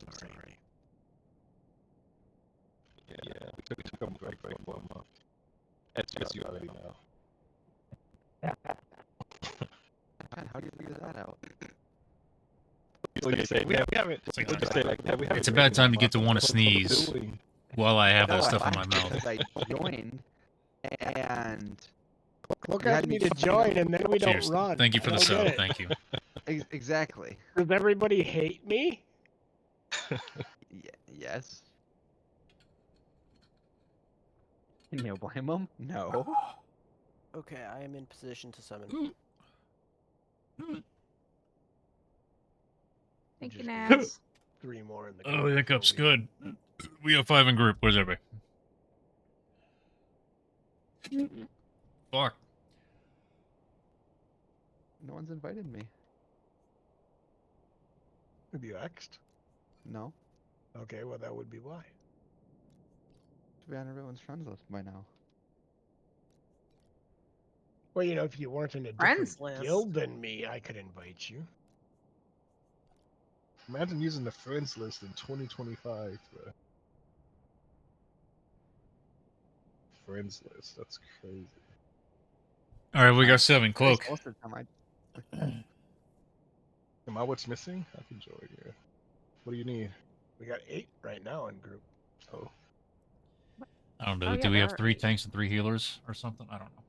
I'm sorry. Yeah, we took a break for a month. As you already know. Man, how do you figure that out? What do you say? We haven't. What do you say? Like, we haven't It's a bad time to get to what want to we're sneeze doing. while I have that No, stuff in I my mouth. because I joined and Look You at had me me to fucking join and then we Cheers. don't run. Thank you for I the don't sub. get it. Thank you. exactly. Does everybody hate me? Yes. Can you blame them? No. Okay, I am in position to summon. Thank you, Just Nas. 3 more in the Oh, group hiccup's before we- good. We have 5 in group. Where's everybody? Fuck. No one's invited me. Have you X'd? No. Okay, well that would be why. To be on everyone's friends list by now. Well, you know, if you weren't in a Friends different list. guild than me, I could invite you. Imagine using the friends list in 2025. Bro. Friends list. That's crazy. All right, we got 7. Cloak. Most of the time Am I what's missing? I can join you. What do you need? We got 8 right now in group. Oh. I don't know. Oh, yeah, Do we there have are 3 8. tanks and 3 healers or something? I don't know.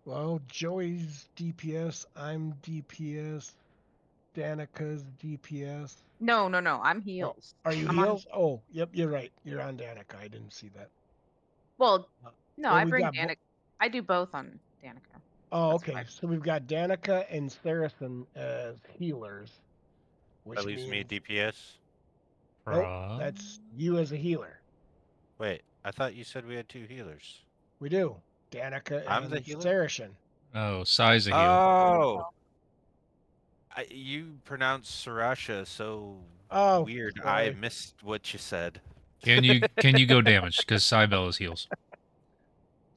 Well, Joey's DPS, I'm DPS, Danica's DPS. No. I'm heals. Are you I'm on- heals? Oh, yep, you're right. You're on Danica. I didn't see that. Well, no, Well, I we bring got Danica. I do both on Danica. Oh, That's okay. fine. So we've got Danica and Saracen as healers. Which That leaves me means, DPS. Nope, that's you as a healer. Wait, I thought you said we had 2 healers. We do. Danica I'm and the healer? Saracen. Oh, size a heal. Oh. You pronounce Sarasha so Oh, weird. sorry. I missed what you said. Can you go damage? Because Cybele is heals.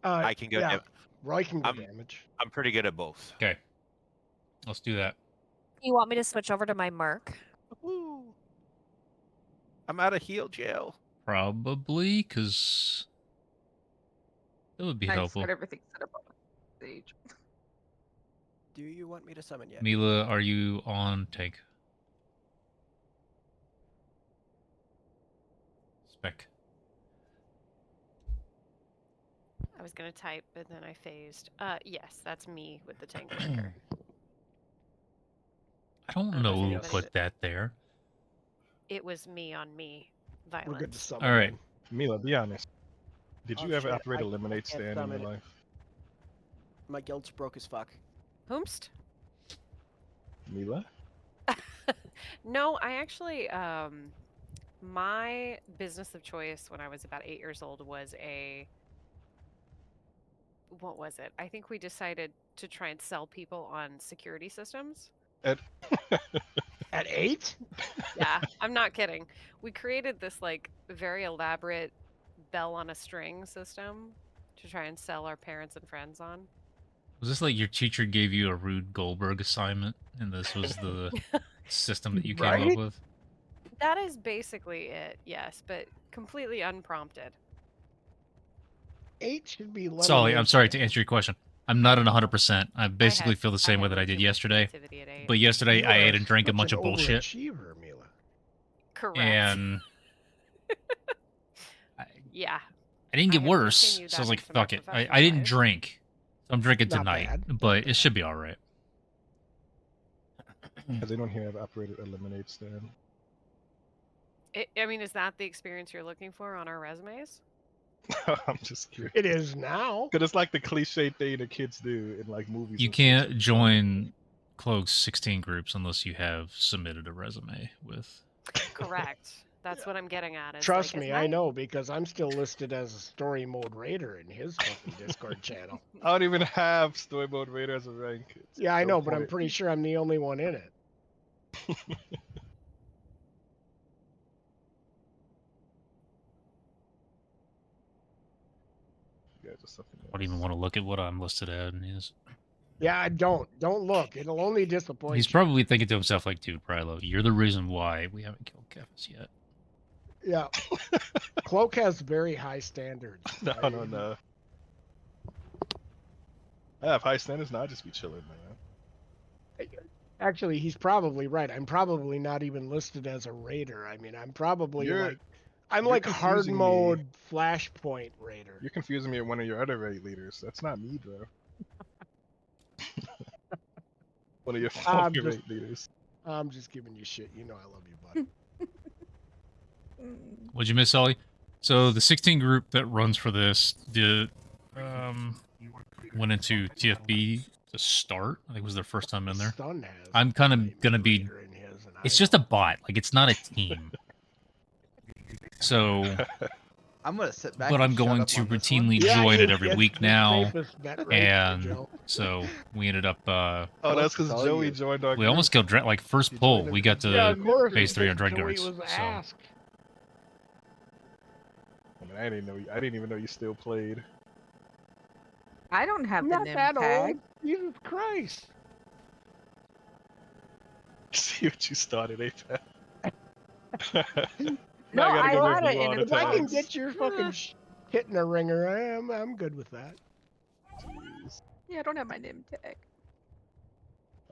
I can go yeah. dam- Roy can go I'm- damage. I'm pretty good at both. Okay. Let's do that. You want me to switch over to my Merc? I'm out of heal jail. Probably, because that would be I just helpful. got everything set up on the stage. Do you want me to summon yet? Mila, are you on tank? Spec. I was gonna type, but then I phased. Yes, that's me with the tank clicker. I don't know who put that there. It was me on me. We're good to Violence. summon. All right. then. Mila, be honest. Did Oh, you ever shit, operate I a lemonade can't stand in summon your it. life? My guild's broke as fuck. Whomst? Mila? No, I actually, my business of choice when I was about 8 years old was what was it? I think we decided to try and sell people on security systems. At 8? Yeah, I'm not kidding. We created this like very elaborate bell on a string system to try and sell our parents and friends on. Was this like your teacher gave you a Rube Goldberg assignment, and this was the system that you came Right? up with? That is basically it, yes, but completely unprompted. 8 should be Solly, I'm lemonade sorry to stand. answer your question. I'm not an 100%. I basically feel the same way had that I way did too much yesterday. creativity at 8. But yesterday You I are ate and drank a such bunch an of bullshit. overachiever, Mila. Correct. And Yeah. I didn't get have worse, continued so I was that like, into my fuck it. I professional didn't life. drink. So I'm drinking Not tonight, bad. but it should be alright. Has anyone here ever operated a lemonade stand? I mean, is that the experience you're looking for on our resumes? I'm just curious. It is now. Because it's like the cliche thing that kids do in like movies. You and shit, can't so- join Cloak's 16 groups unless you have submitted a resume with... Correct. That's what I'm getting at. Is Trust like, is me, I my- know because I'm still listed as a story mode raider in his fucking Discord channel. I don't even have story mode raider as a rank. It's Yeah, I no know, but I'm point. pretty sure I'm the only one in it. Yeah, just something I don't even want to look at what I'm listed at. And Yeah, don't look. It'll only disappoint he's you. probably thinking to himself, like, dude, Prylo, you're the reason why we haven't killed Kefis yet. Yeah. Cloak has very high standards. No, no, no. I have high standards now. I just be chilling, man. Actually, he's probably right. I'm probably not even listed as a raider. I mean, I'm probably You're I'm like hard confusing me. mode flashpoint raider. You're confusing me with one of your other raid leaders. That's not me, bro. One of your I'm fucking just- raid leaders. I'm just giving you shit. You know I love you, bud. What'd you miss, Ollie? So the 16 group that runs for this went into TFB to start. I think it was their first time in there. Stun has I'm kind of gonna be. It's just a bot. Like it's not a team. So, I'm gonna sit back. but I'm and shut going up to on this one. routinely Yeah, join you it every get week the now, safest bet right there, and Joe. so we ended up. Oh, that's because tell Joey you. joined our We almost group. killed like first pull. We got to Yeah, of course. phase 3 on Dread Joey Guards. was So asked. I mean, I didn't even know you still played. I don't have the Not nim that tag. old. Jesus Christ. See what you started, Apex. No, Now I gotta go had make it a in lot a of If I can tags. get your fucking hit in a ringer, I'm good with that. Jeez. Yeah, I don't have my nim tag.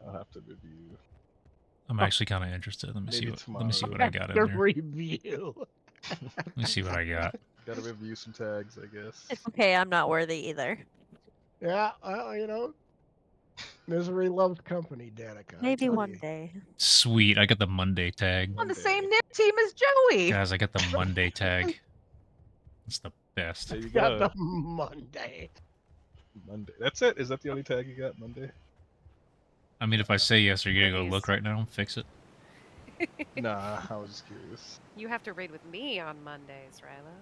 I'll have to review. I'm actually kind of interested. Let me see Maybe what. Let me see tomorrow. what I got in The there. review. Let me see what I got. Gotta review some tags, I guess. It's okay, I'm not worthy either. Yeah, well, you know, misery loves company, Danica. I Maybe tell one you. day. Sweet, I got the Monday tag. On the same nim team as Joey. Guys, I got the Monday tag. It's the best. There you Got go. the Monday. Monday. That's it. Is that the only tag you got? Monday? I mean, if I say yes, are you gonna go look right now and fix it? Nah, I was just curious. You have to raid with me on Mondays, Rilo.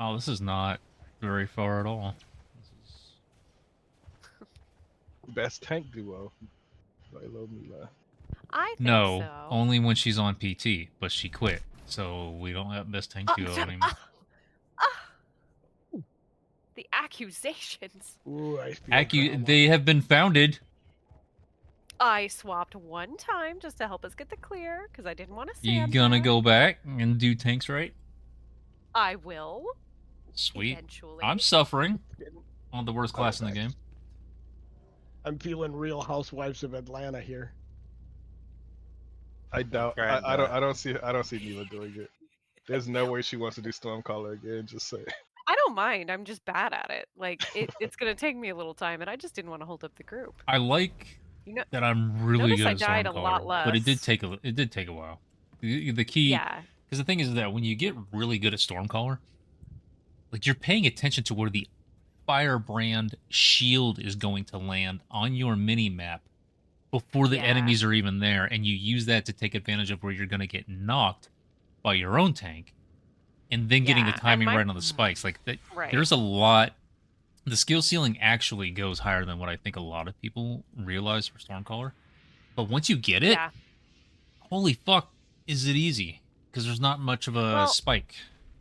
Oh, this is not very far at all. Best tank duo. Rilo Mila. I think No, so. only when she's on PT, but she quit, so we don't have best tank duo anymore. The accusations. Ooh, I feel foul. They have been founded. I swapped one time just to help us get the clear because I didn't want to You stand gonna there. go back and do tanks right? I will. Sweet. Eventually. I'm suffering on the worst class in the game. I'm feeling Real Housewives of Atlanta here. I doubt. Try and, I don't see Neela doing it. There's no way she wants to do Stormcaller again. Just say. I don't mind. I'm just bad at it. Like it's gonna take me a little time, and I just didn't want to hold up the group. I like You know, that I'm really notice good I at died a lot Stormcaller, but it did less. take a while. The key, Yeah. because the thing is that when you get really good at Stormcaller, like you're paying attention to where the Firebrand shield is going to land on your mini map before the Yeah. enemies are even there, and you use that to take advantage of where you're going to get knocked by your own tank, and then getting the Yeah, and timing my- right on the spikes. Like that, Right. there's a lot. The skill ceiling actually goes higher than what I think a lot of people realize for Stormcaller. But once you get it, Yeah. holy fuck, is it easy? Because there's not much of a Well, spike,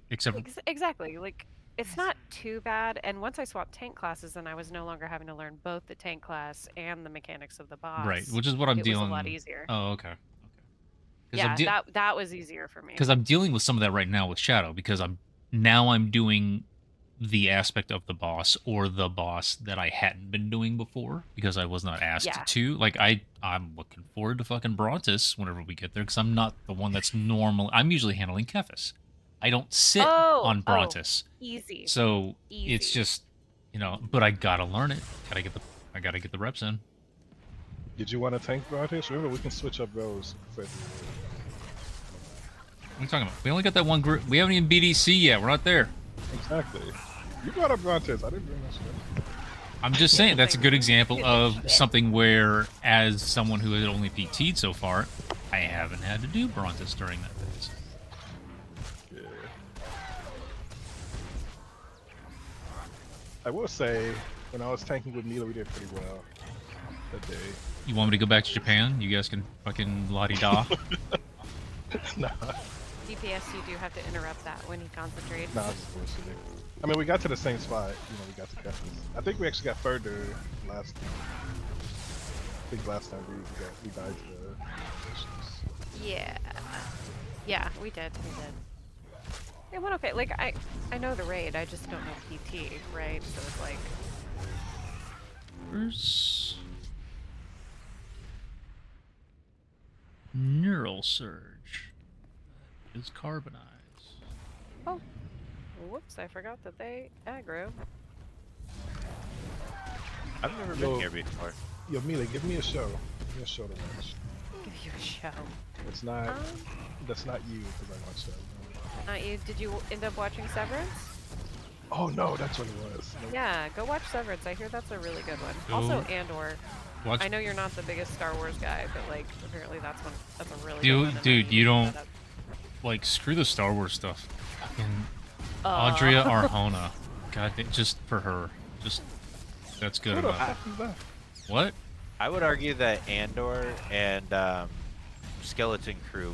except Exactly. Like it's not too bad. And once I swapped tank classes, then I was no longer having to learn both the tank class and the mechanics of the boss. right, which is what I'm it dealing. was a lot easier. Oh, okay. Yeah, that was easier for me. Because I'm dealing with some of that right now with Shadow, because I'm doing the aspect of the boss or the boss that I hadn't been doing before because I was not asked Yeah. to. Like I'm looking forward to fucking Brontis whenever we get there, because I'm not the one that's normal. I'm usually handling Kefis. I don't sit on Brontis. Easy. So it's just, but I gotta learn it. I gotta get the reps in. Did you want to tank Brontis? Remember, we can switch up those. What are you talking about? We only got that one group. We haven't even BDC yet. We're not there. Exactly. You brought up Brontis. I didn't bring that shit. I'm just saying that's a good example of something where, as someone who had only PT'd so far, I haven't had to do Brontis during that phase. Yeah. I will say, when I was tanking with Neela, we did pretty well that day. You want me to go back to Japan? You guys can fucking la-di-da. Nah. DPS, you do have to interrupt that when he concentrates. Nah, it's bullshit. I mean, we got to the same spot. We got to Kefis. I think we actually got further last time. I think last time we died to the issues. Yeah. Yeah, we did. It went okay. Like I know the raid. I just don't know PT, right? So it's like. Where's Neural Surge? Is Carbonize. Oh. Whoops! I forgot that they aggro. I've never been here before. Yo, Mila, give me a show. Give me a show to watch. Give you a show. It's not. That's not you, because I watched that. Not you. Did you end up watching Severance? Oh no, that's what it was. Nope. Yeah, go watch Severance. I hear that's a really good one. Go Also, Andor. watch- I know you're not the biggest Star Wars guy, but like apparently that's a really good Dude, one. and dude, I you need to don't look that up. like screw the Star Wars stuff. Fucking Audria Arjona. God, just for her, that's good Who the enough. fuck is that? What? I would argue that Andor and Skeleton Crew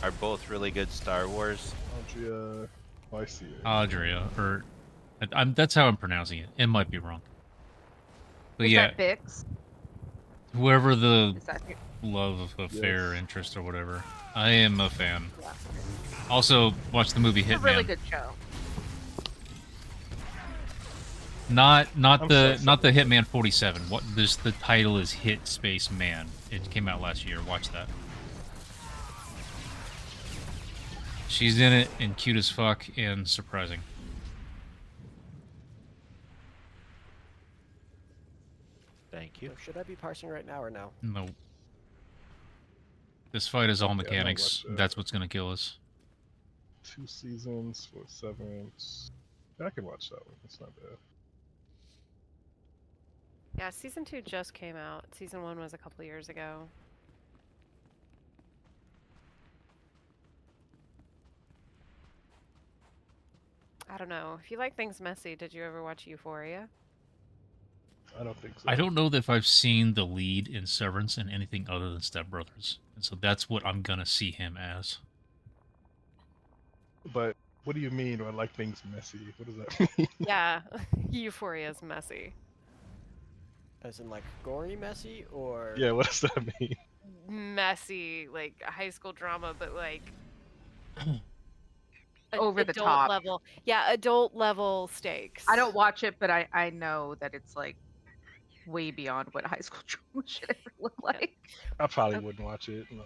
are both really good Star Wars. Audria. Oh, I see it. Audria, or that's how I'm pronouncing it. It might be wrong. But Is yeah, that Bix? whoever the Is that love affair, Yes. interest, or whatever, I am a fan. Also, watch the movie It's a Hitman. really good show. Not I'm the so not the Hitman 47. What the title is Hit Space Man. It came out last year. Watch that. She's in it and cute as fuck and surprising. Thank you. So should I be parsing right now or no? Nope. This fight is all Yeah, I'm not mechanics. watching that. That's what's gonna kill us. 2 seasons for Severance. I can watch that one. It's not bad. Yeah, season 2 just came out. Season 1 was a couple years ago. I don't know. If you like things messy, did you ever watch Euphoria? I don't think so. I don't know if I've seen the lead in Severance in anything other than Step Brothers, and so that's what I'm gonna see him as. But what do you mean by like things messy? What does that mean? Yeah, Euphoria is messy. As in like gory messy or Yeah, what does that mean? Messy, like high school drama, but like Over the adult top. level. Yeah, adult level stakes. I don't watch it, but I know that it's like way beyond what high school drama should ever look like. I probably wouldn't watch it. No.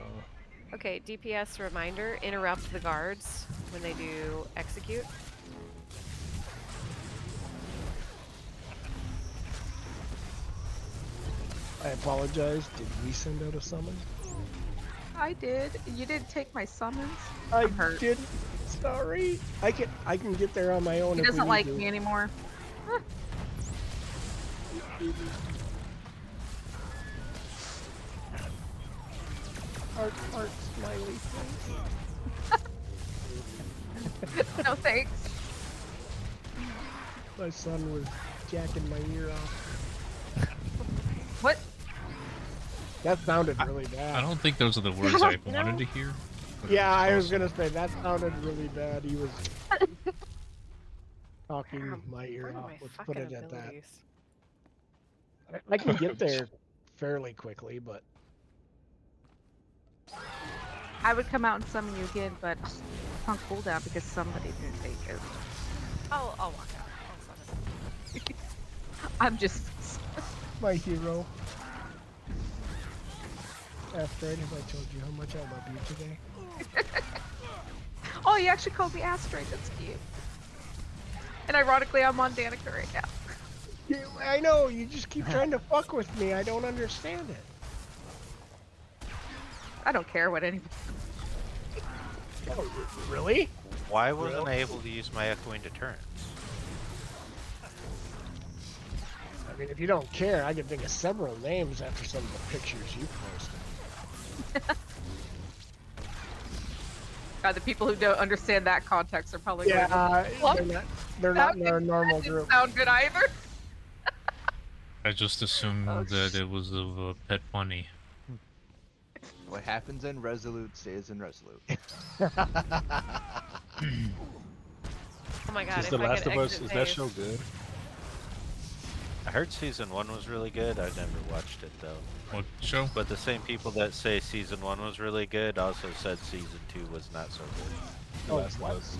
Okay, DPS reminder, interrupt the guards when they do execute. I apologize. Did we send out a summon? I did. You didn't take my summons. I I'm hurt. didn't. Sorry. I can get there on my own. He if we doesn't need like to. me anymore. Heart, smiley face. No thanks. My son was jacking my ear off. What? That sounded really bad. I don't think those are the words I wanted to hear. but Yeah, I was also- gonna say that sounded really bad. He was talking my ear off. Let's put it at that. I can get there fairly quickly, but I would come out and summon you again, but it's on cooldown because somebody didn't take it. I'll walk out. I'll summon. I'm just. my hero. Asteroid, have I told you how much I love you today? Oh, you actually called me Asteroid. That's cute. And ironically, I'm on Danica right now. I know, you just keep trying to fuck with me. I don't understand it. I don't care what anybody. Oh, really? Why wasn't I able to use my echoing deterrence? I mean, if you don't care, I can think of several names after some of the pictures you posted. God, the people who don't understand that context are probably Yeah, going, they're not in our normal that didn't group. sound good either. I just assumed that it was of a pet bunny. What happens in Resolute stays in Resolute. Oh my god, Is if The I Last could of Us, exit is that phase. show good? I heard season 1 was really good. I've never watched it though. What show? But the same people that say season 1 was really good also said season 2 was not so good. The Last of Us.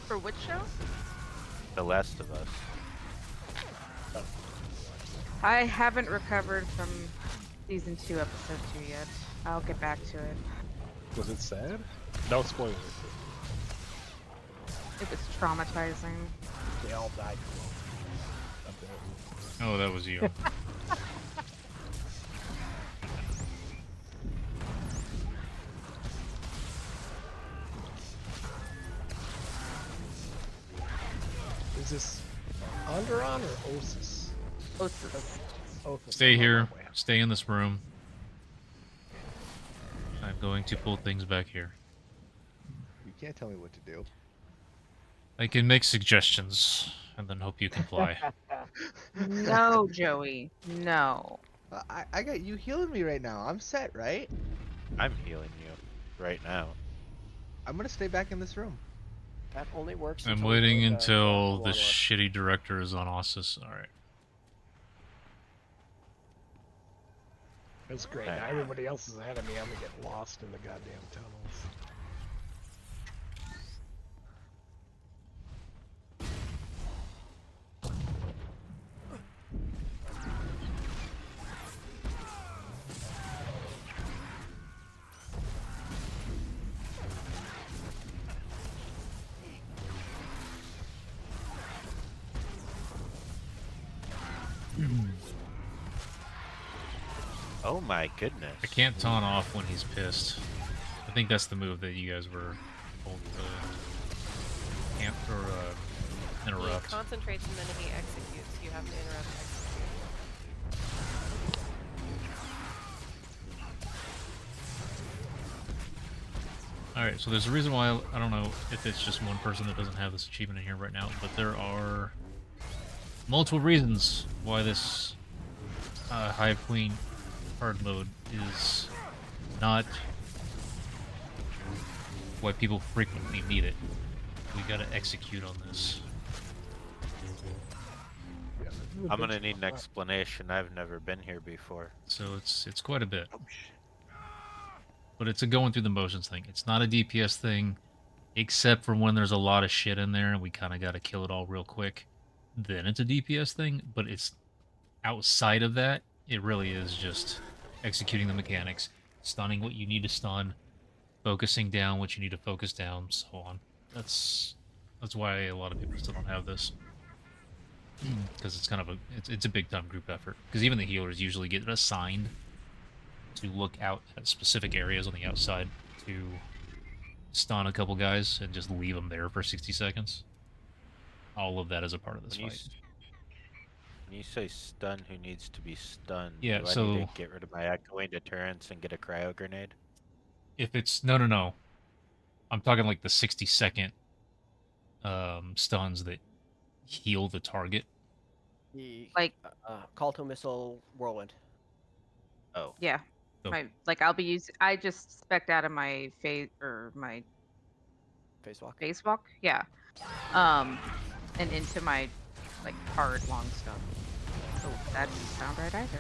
For which show? The Last of Us. I haven't recovered from season 2, episode 2 yet. I'll get back to it. Was it sad? Don't spoil it. It was traumatizing. They all died. Oh, that was you. Is this Onderon or Osis? Osis. Osis. Stay here. Stay in this room. I'm going to pull things back here. You can't tell me what to do. I can make suggestions and then hope you comply. No, Joey. No. I got you healing me right now. I'm set, right? I'm healing you right now. I'm gonna stay back in this room. That only works. I'm until waiting we go to until the Guadalajara. shitty director is on Ossus. Alright. That's great. Now everybody else is ahead of me. I'm gonna get lost in the goddamn tunnels. Oh my goodness. I can't taunt off when he's pissed. I think that's the move that you guys were told to camp or He interrupt. concentrates and then he executes. You have to interrupt execute. Alright, so there's a reason why I don't know if it's just one person that doesn't have this achievement in here right now, but there are multiple reasons why this Hive Queen hard mode is not why people frequently need it. We gotta execute on this. I'm gonna need an explanation. I've never been here before. So it's quite a bit. But it's a going through the motions thing. It's not a DPS thing, except for when there's a lot of shit in there and we kind of got to kill it all real quick. Then it's a DPS thing, but it's outside of that. It really is just executing the mechanics, stunning what you need to stun, focusing down what you need to focus down, so on. That's why a lot of people still don't have this. Because it's kind of it's a big time group effort. Because even the healers usually get assigned to look out at specific areas on the outside to stun a couple guys and just leave them there for 60 seconds. All of that is a part of this fight. When you say stun, who needs to be stunned? Yeah, Do I so need to get rid of my echoing deterrence and get a cryo grenade? if it's no, I'm talking like the 60-second stuns that heal the target. The Like- call to missile whirlwind. Oh. Yeah. So- I'll be using. I just spec'd out of my phase or my Phase walk. phase walk. Yeah. And into my like hard long stuff. So that didn't sound right either.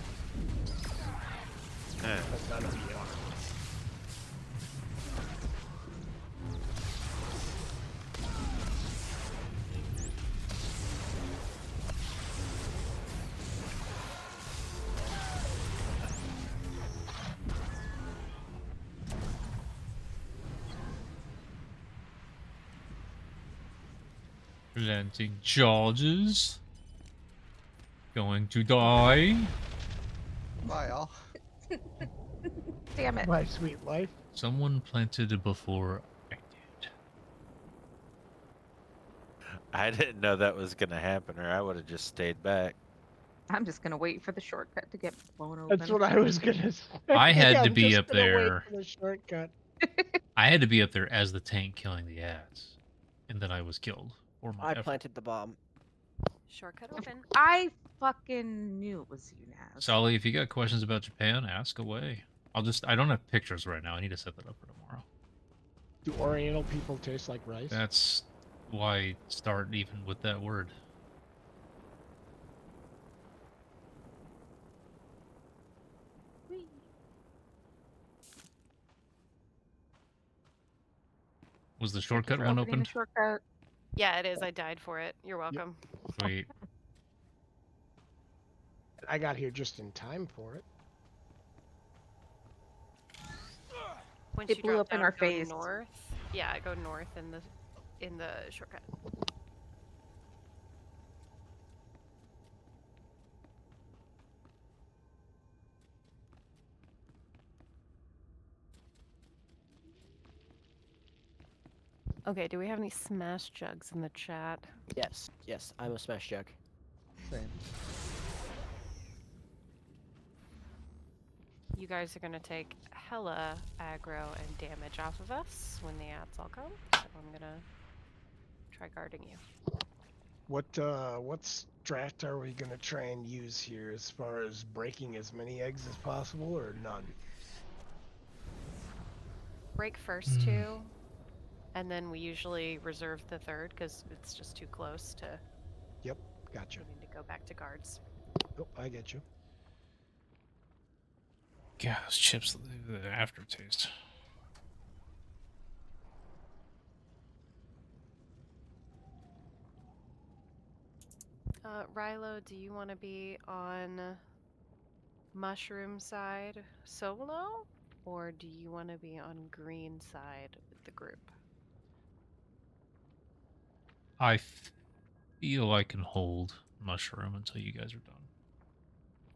That's not a VR. Planting charges. Going to die. Bye, all. Damn it. My sweet life. Someone planted before I did. I didn't know that was gonna happen, or I would have just stayed back. I'm just gonna wait for the shortcut to get blown open. That's what I was gonna say. I had to I'm be just up gonna wait there. for the shortcut. I had to be up there as the tank killing the ads. And then I was killed. For my I effort. planted the bomb. Shortcut open. I fucking knew it was you, Naz. Solly, if you got questions about Japan, ask away. I don't have pictures right now. I need to set that up for tomorrow. Do Oriental people taste like rice? That's why I start even with that word. Was the shortcut one Opening open? the shortcut. Yeah, it is. I died for it. You're welcome. Sweet. I got here just in time for it. Once It you blew drop up in down, our go face. North. Yeah, go north in the shortcut. Okay, do we have any smash jugs in the chat? Yes, yes, I'm a smash jug. Same. You guys are gonna take hella aggro and damage off of us when the ads all come. So I'm gonna try guarding you. What strat are we gonna try and use here as far as breaking as many eggs as possible, or none? Break first two, and then we usually reserve the third because it's just too close to. Yep, gotcha. We need to go back to guards. Oh, I get you. Yeah, those chips, the aftertaste. Rilo, do you want to be on mushroom side solo, or do you want to be on green side with the group? I feel I can hold mushroom until you guys are done.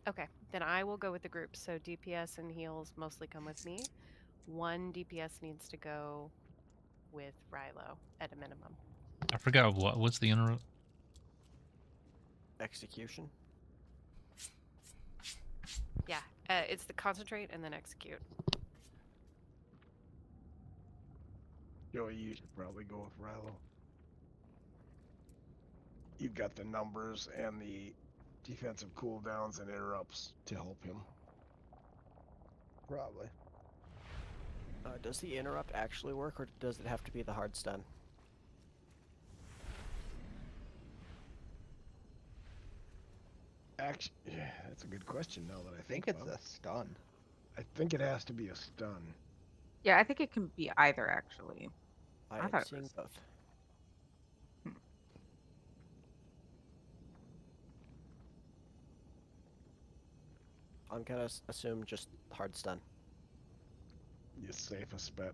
Okay, then I will go with the group. So DPS and heals mostly come with me. One DPS needs to go with Rilo at a minimum. I forgot what's the interrupt. Execution. Yeah, it's the concentrate and then execute. Joey, you should probably go with Rilo. You've got the numbers and the defensive cooldowns and interrupts to help him. Probably. Does the interrupt actually work, or does it have to be the hard stun? Actually, yeah, that's a good question now that I I think think it's about a stun. it. I think it has to be a stun. Yeah, I think it can be either actually. I I am thought it seeing was. both. I'm gonna assume just hard stun. The safest bet.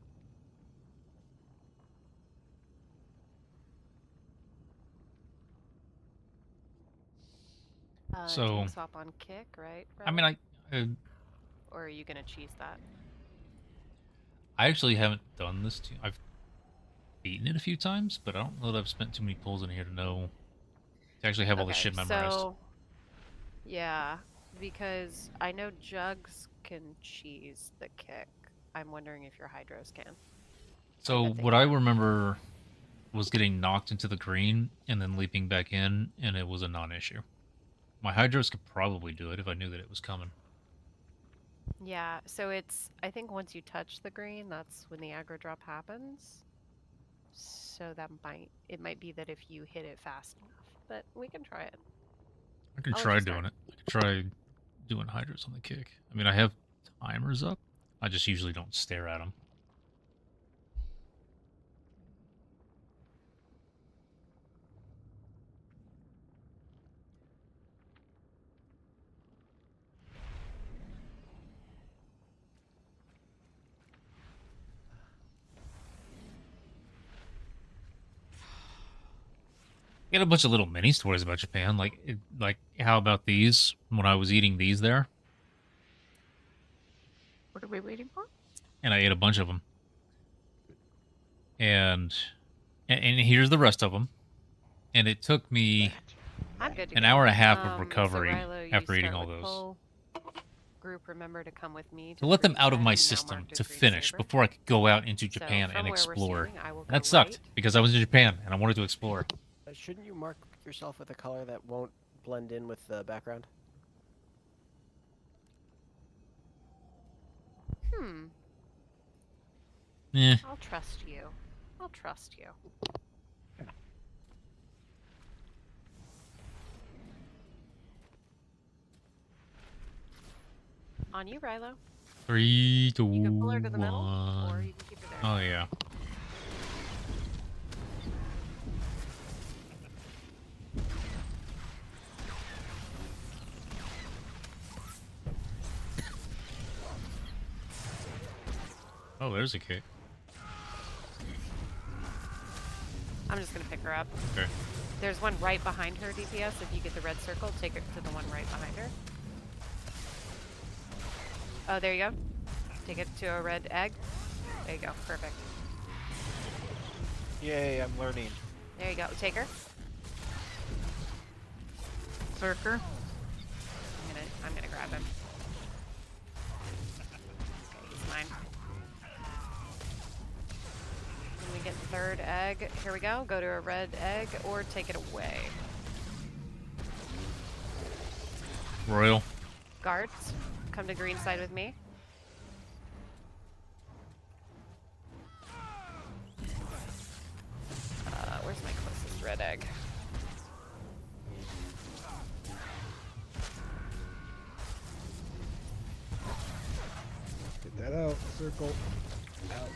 So, Tank swap on kick, right? I mean, Or are you gonna cheese that? I actually haven't done this. I've beaten it a few times, but I don't know that I've spent too many pulls in here to know to actually have all this shit memorized. So, yeah, because I know Jugs can cheese the kick. I'm wondering if your Hydros can. So what I remember was getting knocked into the green and then leaping back in, and it was a non-issue. My Hydros could probably do it if I knew that it was coming. Yeah, so it's, I think once you touch the green, that's when the aggro drop happens. So it might be that if you hit it fast enough, but we can try it. I can I'll let try you doing start. it. I can try doing Hydros on the kick. I mean, I have timers up. I just usually don't stare at them. Get a bunch of little mini stories about Japan, like how about these? When I was eating these there, What are we waiting for? and I ate a bunch of them, and here's the rest of them, and it took me I'm good to an go. hour and a half of So recovery Rilo, you after eating start all with those. pull. Group, remember to come with me To let them freeze out of red, my now system marked as to green finish saber. before I could go out into So Japan from and where we're explore. standing, I will go That sucked right. because I was in Japan and I wanted to explore. Shouldn't you mark yourself with a color that won't blend in with the background? Yeah. I'll trust you. I'll trust you. On you, Rilo. 3, 2, You can pull her to the middle, 1. or you can keep her there. Oh yeah. Oh, there's a kick. I'm just gonna pick her up. Okay. There's one right behind her, DPS. If you get the red circle, take it to the one right behind her. Oh, there you go. Take it to a red egg. There you go. Perfect. Yay, I'm learning. There you go. Take her. Zerker. I'm gonna grab him. Okay, he's mine. When we get third egg, here we go. Go to a red egg or take it away. Royal. Guards, come to green side with me. Where's my closest red egg? Get that out. Circle. Ouch.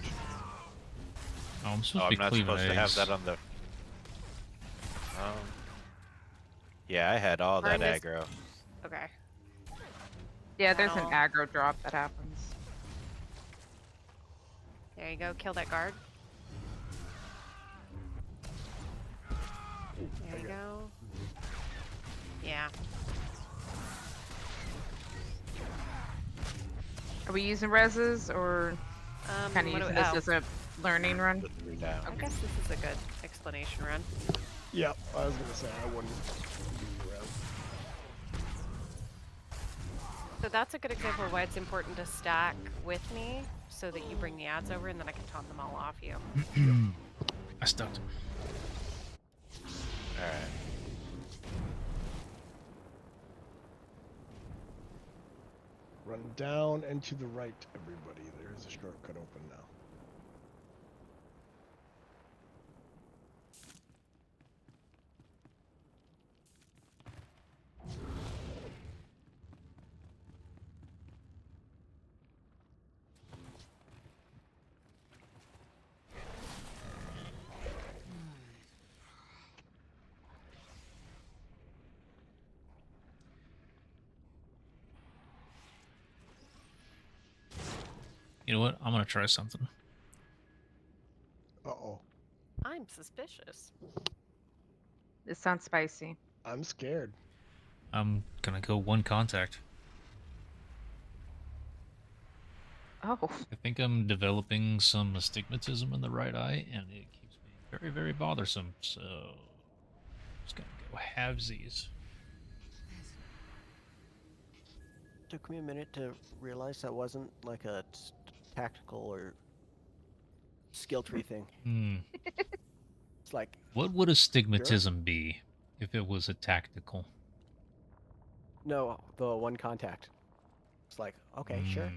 Oh, I'm supposed Oh, to be I'm not cleaving supposed to have eggs. that on the. Yeah, I had all that Burn this- aggro. Okay. Yeah, there's an That'll- aggro drop that happens. There you go. Kill that guard. There you go. Yeah. Are we using reses or kind of what do- using this oh. as a learning run? I guess this is a good explanation run. Yep, I was gonna say I wouldn't do res. So that's a good example of why it's important to stack with me so that you bring the ads over and then I can taunt them all off you. I stuck. Alright. Run down and to the right, everybody. There's a shortcut open now. You know what? I'm gonna try something. Uh-oh. I'm suspicious. This sounds spicy. I'm scared. I'm gonna go one contact. Oh. I think I'm developing some astigmatism in the right eye, and it keeps being very, very bothersome. So, I'm just gonna go halvesies. Took me a minute to realize that wasn't like a tactical or skill tree thing. Hmm. It's like, What would astigmatism be if it was a tactical? no, the one contact. It's like, okay, sure.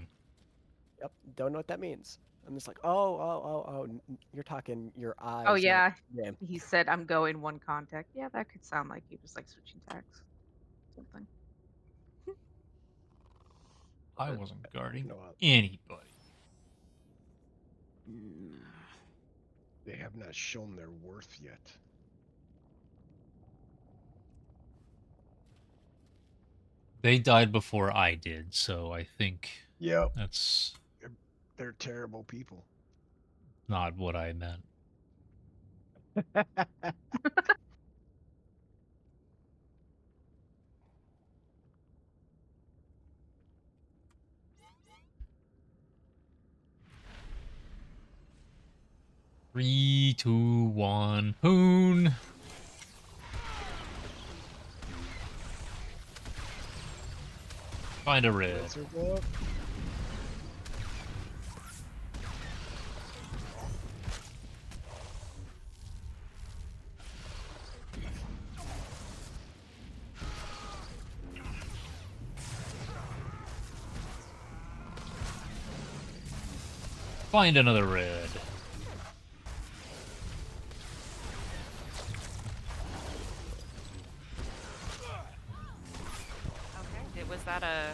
Yep, don't know what that means. I'm just like, you're talking your eyes. Oh not yeah. game. He said I'm going one contact. Yeah, that could sound like he was like switching tags. Something. I wasn't guarding No, anybody. they have not shown their worth yet. They died before I did, so I think Yep. that's They're terrible people. not what I meant. Three, two, one, Hoon. Find a red. Circle up. Find another red. Okay, was that a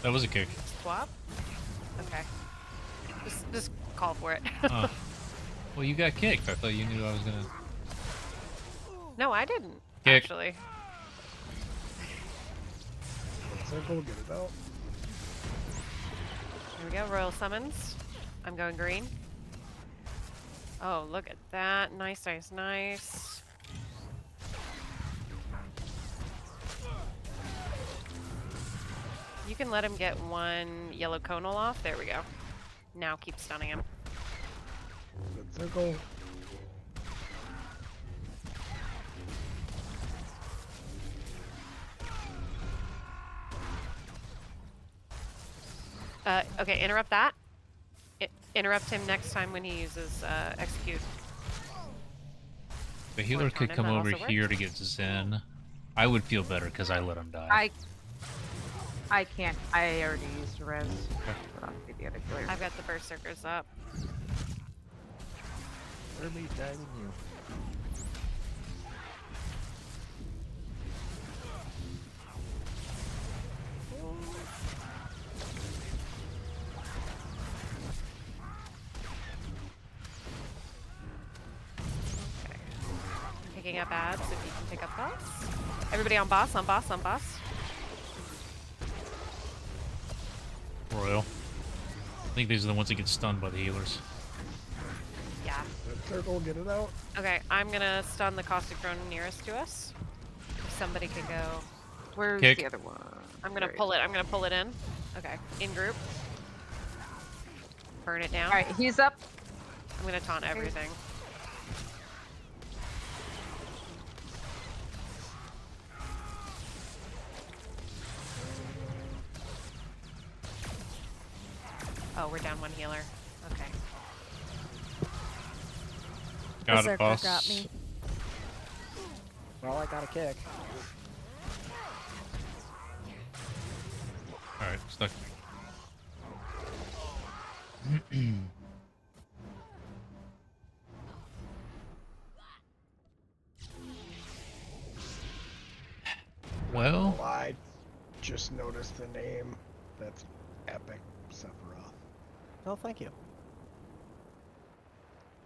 That was a kick. swap? Okay. Just call for it. Oh. Well, you got kicked. I thought you knew I was gonna. No, I didn't, Kick. actually. Circle, get it out. Here we go, Royal Summons. I'm going green. Oh, look at that. Nice, nice, nice. You can let him get one yellow conal off. There we go. Now keep stunning him. Good circle. Okay, interrupt that. Interrupt him next time when he uses execute. The healer could Tornin, come that over also here to get Zen. I would feel better because I let him die. I can't. I already used a res. Put on the other killer. I've got the berserkers up. Early died in you. Picking up ads if you can pick up boss. Everybody on boss, on boss, on boss. Royal. I think these are the ones that get stunned by the healers. Yeah. Good circle, get it out. Okay, I'm gonna stun the caustic drone nearest to us. If somebody could go. Where's Kick. the other one? I'm gonna pull it. I'm gonna pull it in. Okay, in group. Burn it down. All right, he's up. I'm gonna taunt everything. Oh, we're down one healer. Okay. Got it, boss. got me. Well, I got a kick. Alright, stuck. Well, Oh, I just noticed the name. That's epic, Sephiroth. Oh, thank you.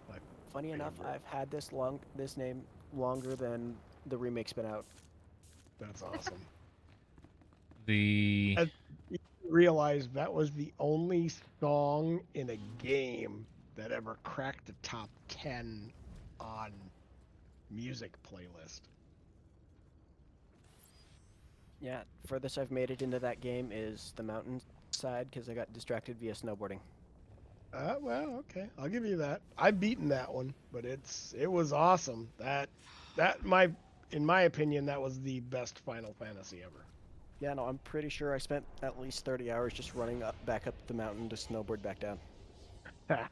My Funny enough, favorite. I've had this name longer than the remake's been out. That's awesome. the And realize that was the only song in a game that ever cracked the top 10 on music playlist. Yeah, furthest I've made it into that game is the mountain side because I got distracted via snowboarding. Well, okay, I'll give you that. I've beaten that one, but it was awesome. In my opinion, that was the best Final Fantasy ever. Yeah, no, I'm pretty sure I spent at least 30 hours just running back up the mountain to snowboard back down. Ha.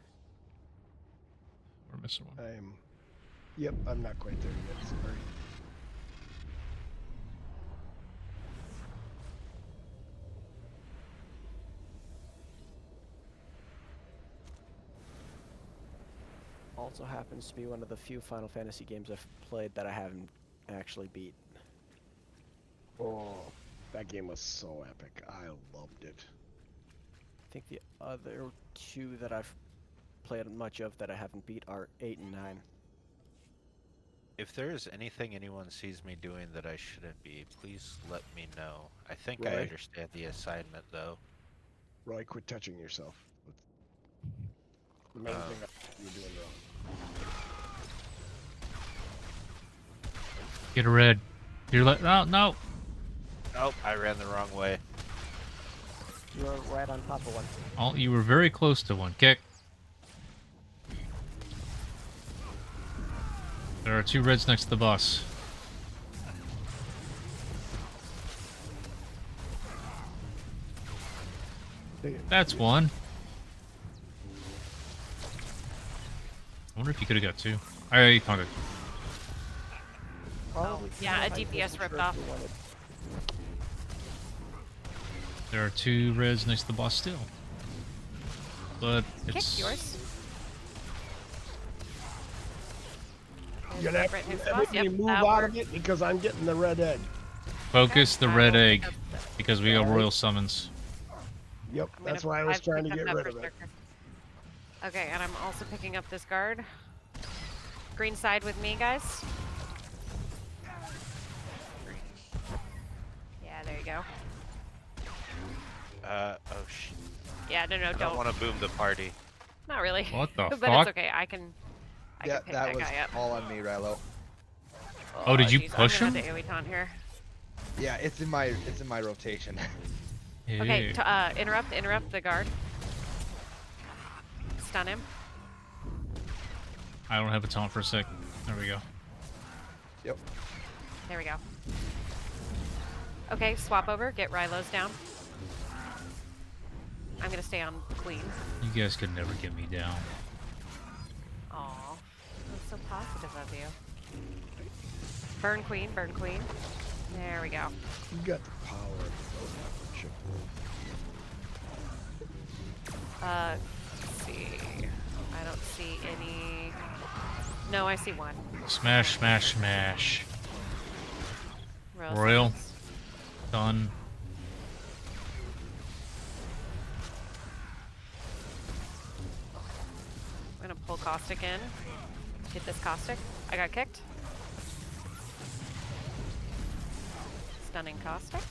We're missing one. Yep, I'm not quite there yet. Sorry. Also happens to be one of the few Final Fantasy games I've played that I haven't actually beat. Oh, that game was so epic. I loved it. I think the other two that I've played much of that I haven't beat are 8 and 9. If there is anything anyone sees me doing that I shouldn't be, please let me know. I think I Roy? understand the assignment, though. Roy, quit touching yourself. The main thing you're doing wrong. Get a red. You're like, no, no. Nope, I ran the wrong way. You're right on top of one. Oh, you were very close to one. Kick. There are 2 reds next to the boss. That's one. I wonder if you could have got 2. I found it. Probably. Yeah, a DPS ripped off. There are 2 reds next to the boss still. But Kick it's yours. You're gonna have Right to next to let us. me Yep, move that out worked. of it because I'm getting the red egg. focus the red egg pick up because we got royal summons. Yep, I'm that's gonna- why I was I've trying to picked get up rid that of it. berserker. Okay, and I'm also picking up this guard. Green side with me, guys. Yeah, there you go. Oh shit. Yeah, no, I don't. don't want to boom the party. Not really. What the but fuck? it's okay. I can Yeah, pick that that was guy up. all on me, Rilo. Oh, did you Jeez, push I'm him? gonna have to AoE taunt here. Yeah, it's in my rotation. Okay, interrupt the guard. Stun him. I don't have a taunt for a sec. There we go. Yep. There we go. Okay, swap over. Get Rylo's down. I'm gonna stay on Queen. You guys could never get me down. Aw, that's so positive of you. Burn Queen, burn Queen. There we go. You got the power of the ship. Let's see. I don't see any. No, I see one. Smash, smash, smash. Royal. Done. I'm gonna pull Caustic in. Get this Caustic. I got kicked. Stunning Caustic.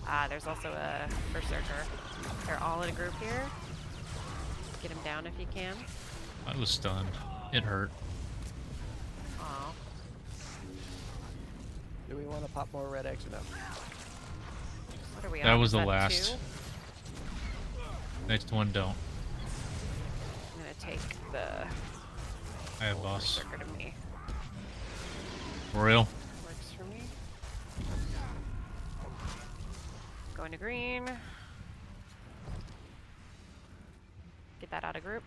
Ah, there's also a Berserker. They're all in a group here. Get him down if you can. I was stunned. It hurt. Aw. Do we want to pop more red eggs or no? What are we That on? was Is the that last. 2? Next one, don't. I'm gonna take the I have boss. Berserker to me. Royal. Works for me. Going to green. Get that out of group.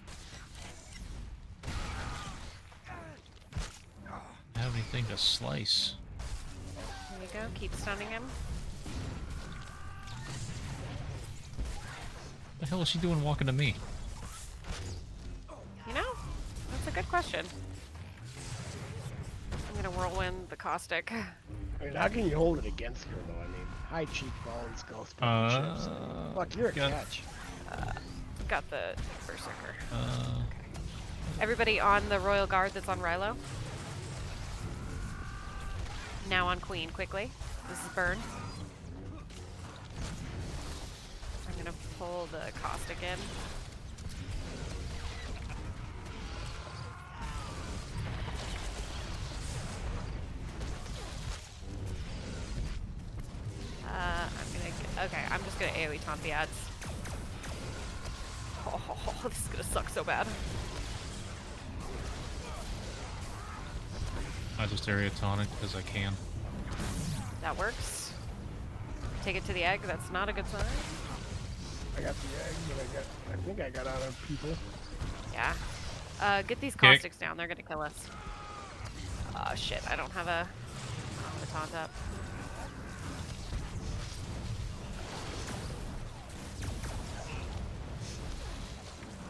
I have anything to slice. There you go. Keep stunning him. What the hell is she doing walking to me? You know, that's a good question. I'm gonna whirlwind the caustic. I mean, how can you hold it against her, though? I mean, high cheekbones, ghost chips. Fuck, you're a got- catch. Got the berserker. Okay. Everybody on the royal guard that's on Rilo. Now on queen, quickly. This is burn. pull the caustic in. I'm just gonna AoE taunt the ads. Oh, this is gonna suck so bad. I just area tonic because I can. That works. Take it to the egg. That's not a good sign. I got the egg, but I think I got out of people. Yeah. Get these Okay. caustics down. They're gonna kill us. Shit. I don't have a taunt up.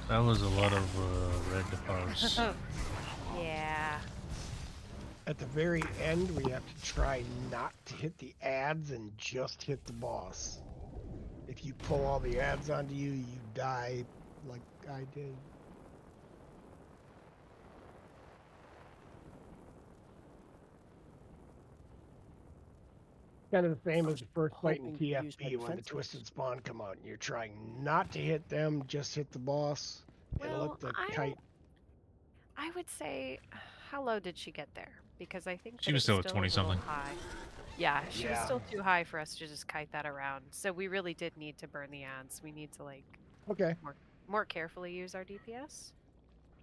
That was a lot of red to pose. Yeah. At the very end, we have to try not to hit the ads and just hit the boss. If you pull all the ads onto you, you die like I did. Kind of the same as the first fight in Hoping to use my TFP when the defenses. Twisted Spawn come out and you're trying not to hit them, just hit the boss and Well, let the kite. I would say, how low did she get there? Because I think She that was it's still at a 20 little something. high. Yeah, she was Yeah. still too high for us to just kite that around. So we really did need to burn the ads. We need to like Okay. more carefully use our DPS.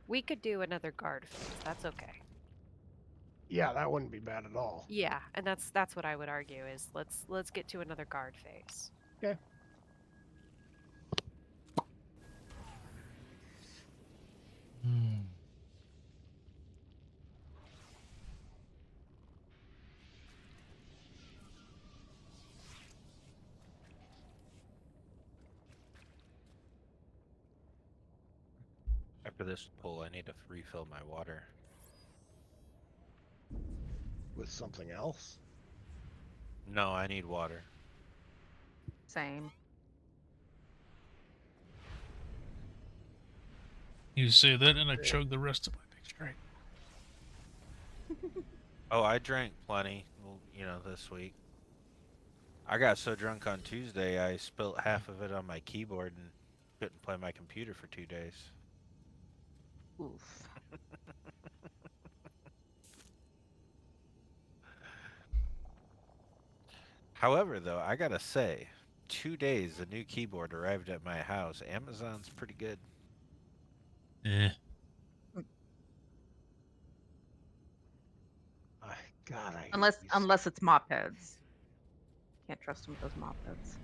We could do another guard phase. That's okay. Yeah, that wouldn't be bad at all. Yeah, and that's what I would argue is let's get to another guard phase. Okay. After this pull, I need to refill my water. With something else? No, I need water. Same. You say that, and I chug the rest of my next drink. Oh, I drank plenty, you know, this week. I got so drunk on Tuesday, I spilt half of it on my keyboard and couldn't play my computer for 2 days. Oof. However, though, I gotta say, 2 days the new keyboard arrived at my house. Amazon's pretty good. Eh. God, I Unless it's mop heads. Can't trust them with those mop heads.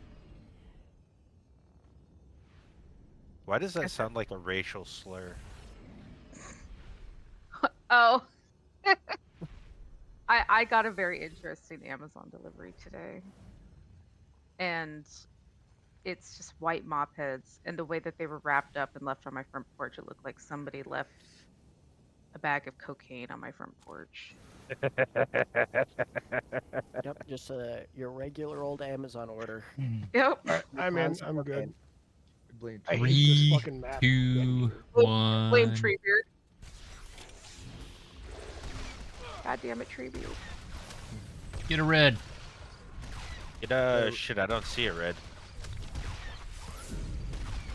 Why does that sound like a racial slur? Oh. I got a very interesting Amazon delivery today. And it's just white mop heads. And the way that they were wrapped up and left on my front porch, it looked like somebody left a bag of cocaine on my front porch. Yep, just your regular old Amazon order. Yep. I'm in. Pounds of I'm good. cocaine. Blame I hate this 3, fucking map. 2, Blame 1. Treebeard. God damn it, Treebeard. Get a red. Shit, I don't see a red.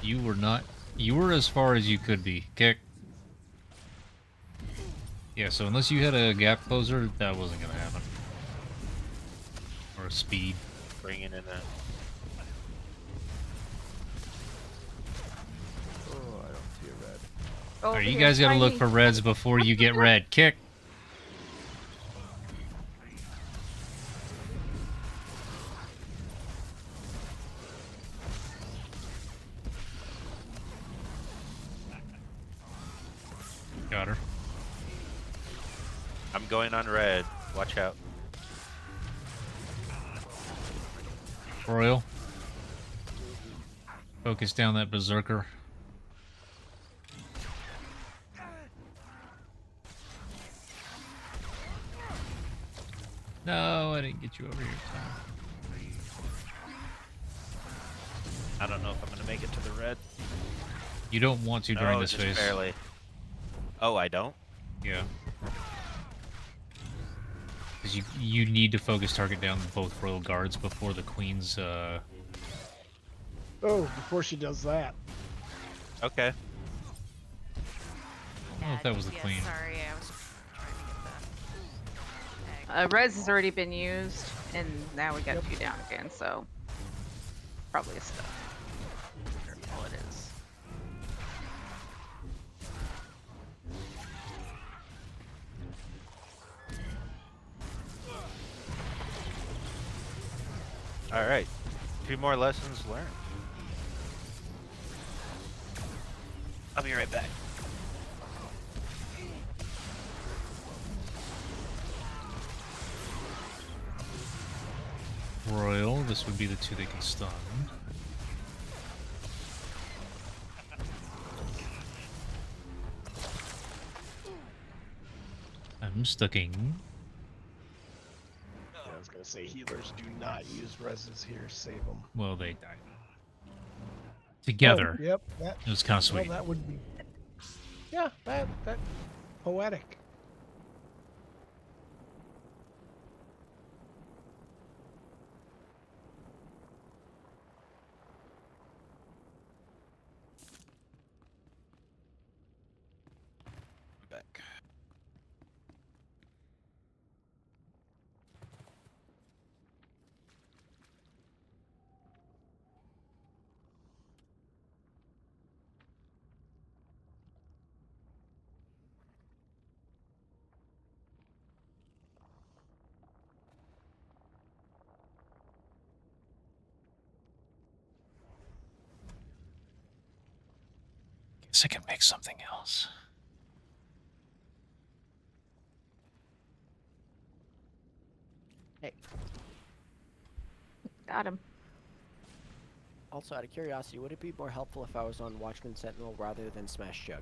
You were not. You were as far as you could be. Kick. Yeah, so unless you had a gap closer, that wasn't gonna happen. Or a speed. Bringing in a... Oh, I don't see a red. Alright, you guys gotta look for reds before you get red. Kick. Got her. I'm going on red. Watch out. Royal. Focus down that berserker. No, I didn't get you over here in time. I don't know if I'm gonna make it to the red. You don't want to during No, this just phase. barely. Oh, I don't? Yeah. Because you need to focus target down both royal guards before the queen's Oh, before she does that. Okay. I don't know if that was the Yeah, queen. sorry, I was trying to get that. Res has already been used, and now we got 2 down again, so probably a stuff. That's all it is. All right. 2 more lessons learned. I'll be right back. Royal, this would be the 2 they can stun. I'm stucking. I was gonna say healers do not use reses here. Save them. Well, they died. Together. Oh, yep. That, It was kind of sweet. Well, that would be. Yeah, that poetic. I'm back. Guess I can make something else. Hey. Got him. Also, out of curiosity, would it be more helpful if I was on Watchman Sentinel rather than Smash Jug?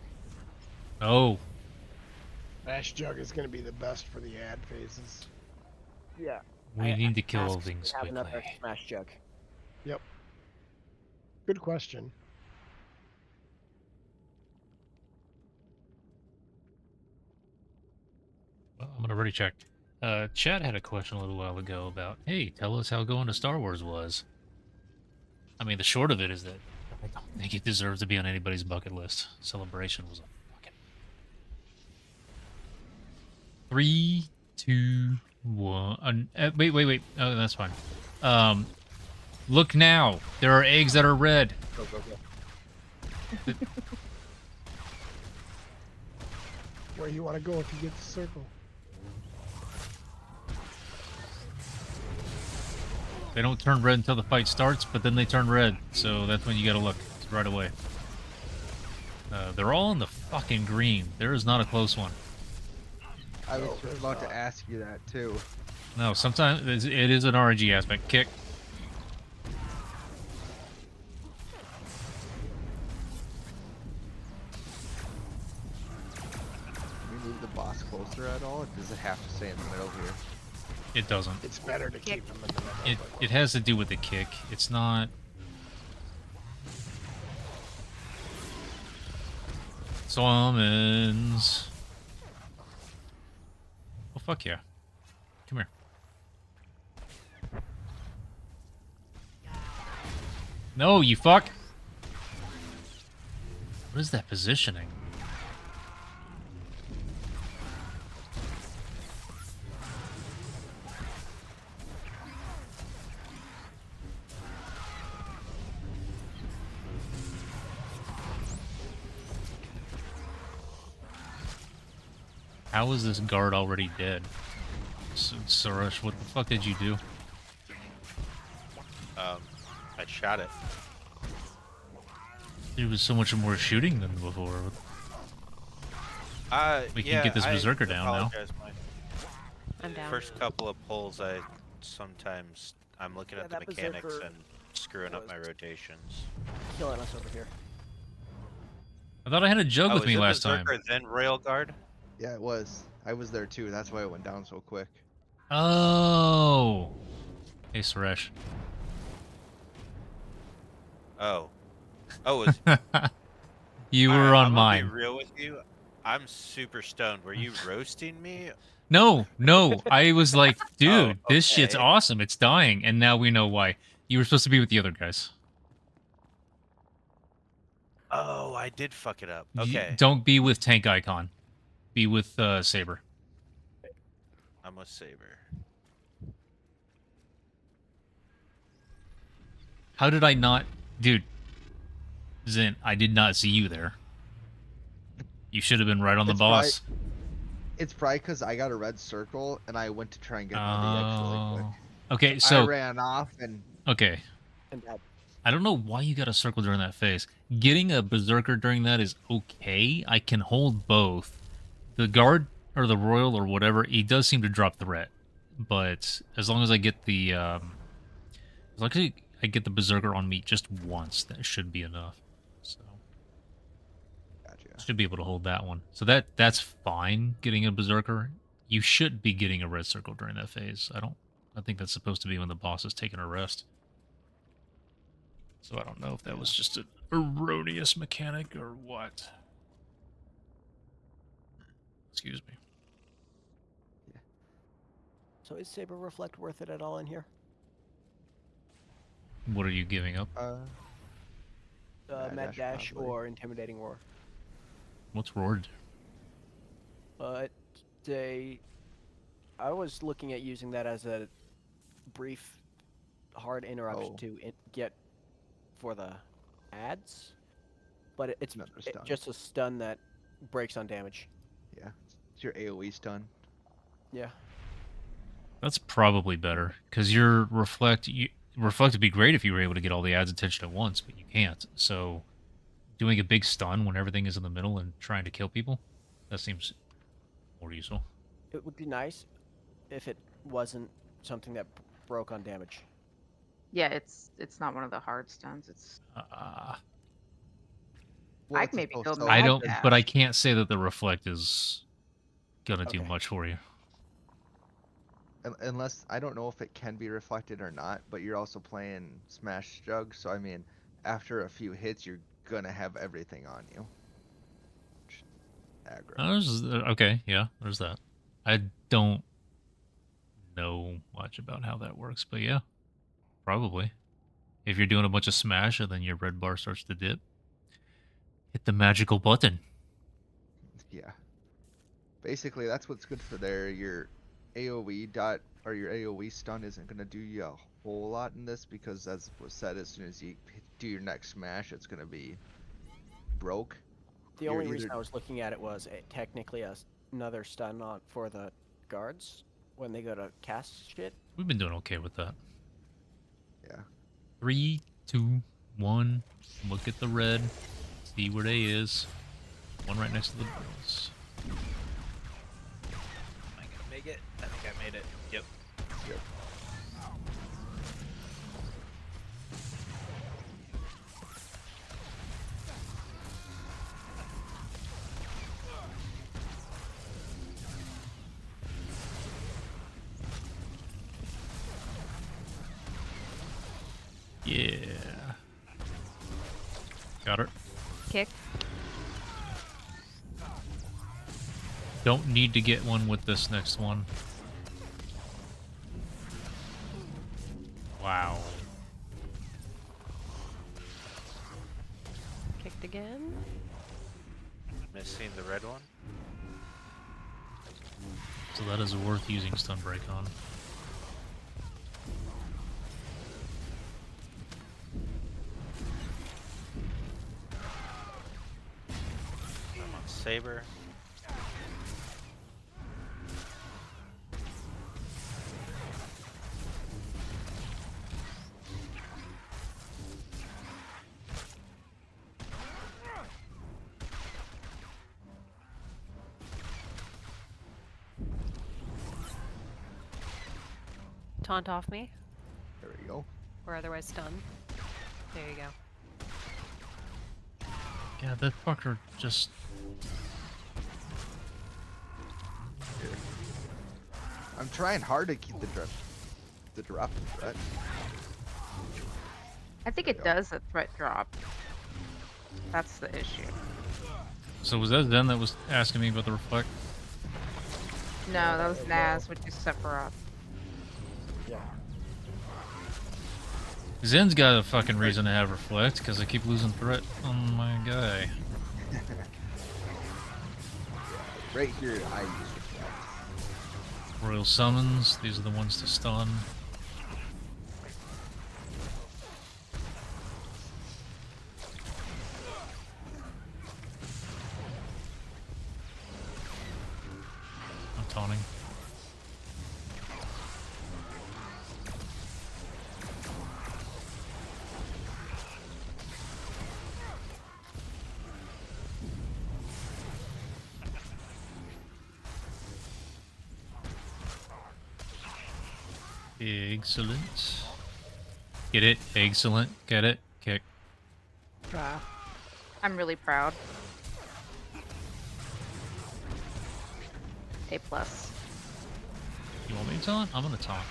Oh. Smash Jug is gonna be the best for the ad phases. Yeah. We need to kill asked things to have quickly. another Smash Jug. Yep. Good question. Well, I'm gonna already check. Chad had a question a little while ago about, hey, tell us how going to Star Wars was. I mean, the short of it is that I don't think it deserves to be on anybody's bucket list. Celebration was a fucking 3, 2, 1. Wait. Oh, that's fine. Look now. There are eggs that are red. Go. Where you want to go if you get the circle? They don't turn red until the fight starts, but then they turn red, so that's when you gotta look right away. They're all in the fucking green. There is not a close one. I was just about to ask you that too. No, sometimes it is an RNG aspect. Kick. Can we move the boss closer at all, or does it have to stay in the middle here? It doesn't. It's better to keep them in the middle. It has to do with the kick. It's not. Summons. Oh fuck yeah! Come here. No, you fuck. What is that positioning? How is this guard already dead? Suresh, what the fuck did you do? I shot it. There was so much more shooting than before. We can get this berserker down now. apologize, I'm down. First couple of pulls, I'm looking Yeah, at the that mechanics berserker and screwing up my rotations. Killing us over here. I thought I had a jug with is me it last time. Berserker, then Railguard? Yeah, it was. I was there too. That's why it went down so quick. Oh. Hey, Suresh. Oh. Oh, is You were Alright, on I'm mine. gonna be real with you. I'm super stoned. Were you roasting me? No. I was like, dude, this shit's okay. awesome. It's dying. And now we know why. You were supposed to be with the other guys. Oh, I did fuck it up. Y- Okay. Don't be with Tank Icon. Be with Saber. I'm with Saber. How did I not... Dude. Zin, I did not see you there. You should have been right on the boss. It's probably because I got a red circle and I went to try and get one of the X really quick. Okay, so... I ran off and... Okay. And that I don't know why you got a circle during that phase. Getting a Berserker during that is okay. I can hold both. The guard or the royal or whatever, he does seem to drop threat. But as long as I get the as long as I get the Berserker on me just once, that should be enough. So should be able to hold that one. So that's fine getting a Berserker. You should be getting a red circle during that phase. I think that's supposed to be when the boss is taking a rest. So I don't know if that was just an erroneous mechanic or what. Excuse me. So is Saber Reflect worth it at all in here? What are you giving up? Mad Dash or Intimidating Roar. What's Roar do? I was looking at using that as a brief, hard interruption to get for the ads, but it's just a stun that breaks on damage. Yeah, it's your AoE stun. Yeah. That's probably better, because your Reflect would be great if you were able to get all the ads' attention at once, but you can't. So doing a big stun when everything is in the middle and trying to kill people, that seems more useful. It would be nice if it wasn't something that broke on damage. Yeah, it's not one of the hard stuns. It's Well, I'd maybe go. I don't, Mad but I Dash. can't say that the Reflect is gonna do Okay. much for you. Unless, I don't know if it can be reflected or not, but you're also playing Smash Jug, so I mean, after a few hits, you're gonna have everything on you. Aggro. Okay, yeah, there's that. I don't know much about how that works, but yeah, probably. If you're doing a bunch of smash and then your red bar starts to dip, hit the magical button. Yeah. Basically, that's what's good for there. Your AoE dot or your AoE stun isn't gonna do you a whole lot in this because, as was said, as soon as you do your next smash, it's gonna be broke. The only reason I was looking at it was technically another stun on for the guards when they go to cast shit. We've been doing okay with that. Yeah. 3, 2, 1. Look at the red. See where they is. One right next to the boss. Am I gonna make it? I think I made it. Yep. Yep. Yeah. Got her. Kick. Don't need to get one with this next one. Wow. Kicked again. Missing the red one. So that is worth using stun break on. I'm on Saber. Taunt off me, There we go. or otherwise stun. There you go. Yeah, that fucker just... I'm trying hard to keep the drop threat. I think it does a threat drop. That's the issue. So was that Zen that was asking me about the Reflect? No, that was Naz, which is Sephiroth. Yeah. Zen's got a fucking reason to have reflect, because I keep losing threat on my guy. Right here, I use reflect. Royal summons, these are the ones to stun. I'm taunting. Excellent. Get it? Excellent. Get it? Kick. I'm really proud. A plus. You want me to taunt? I'm gonna taunt.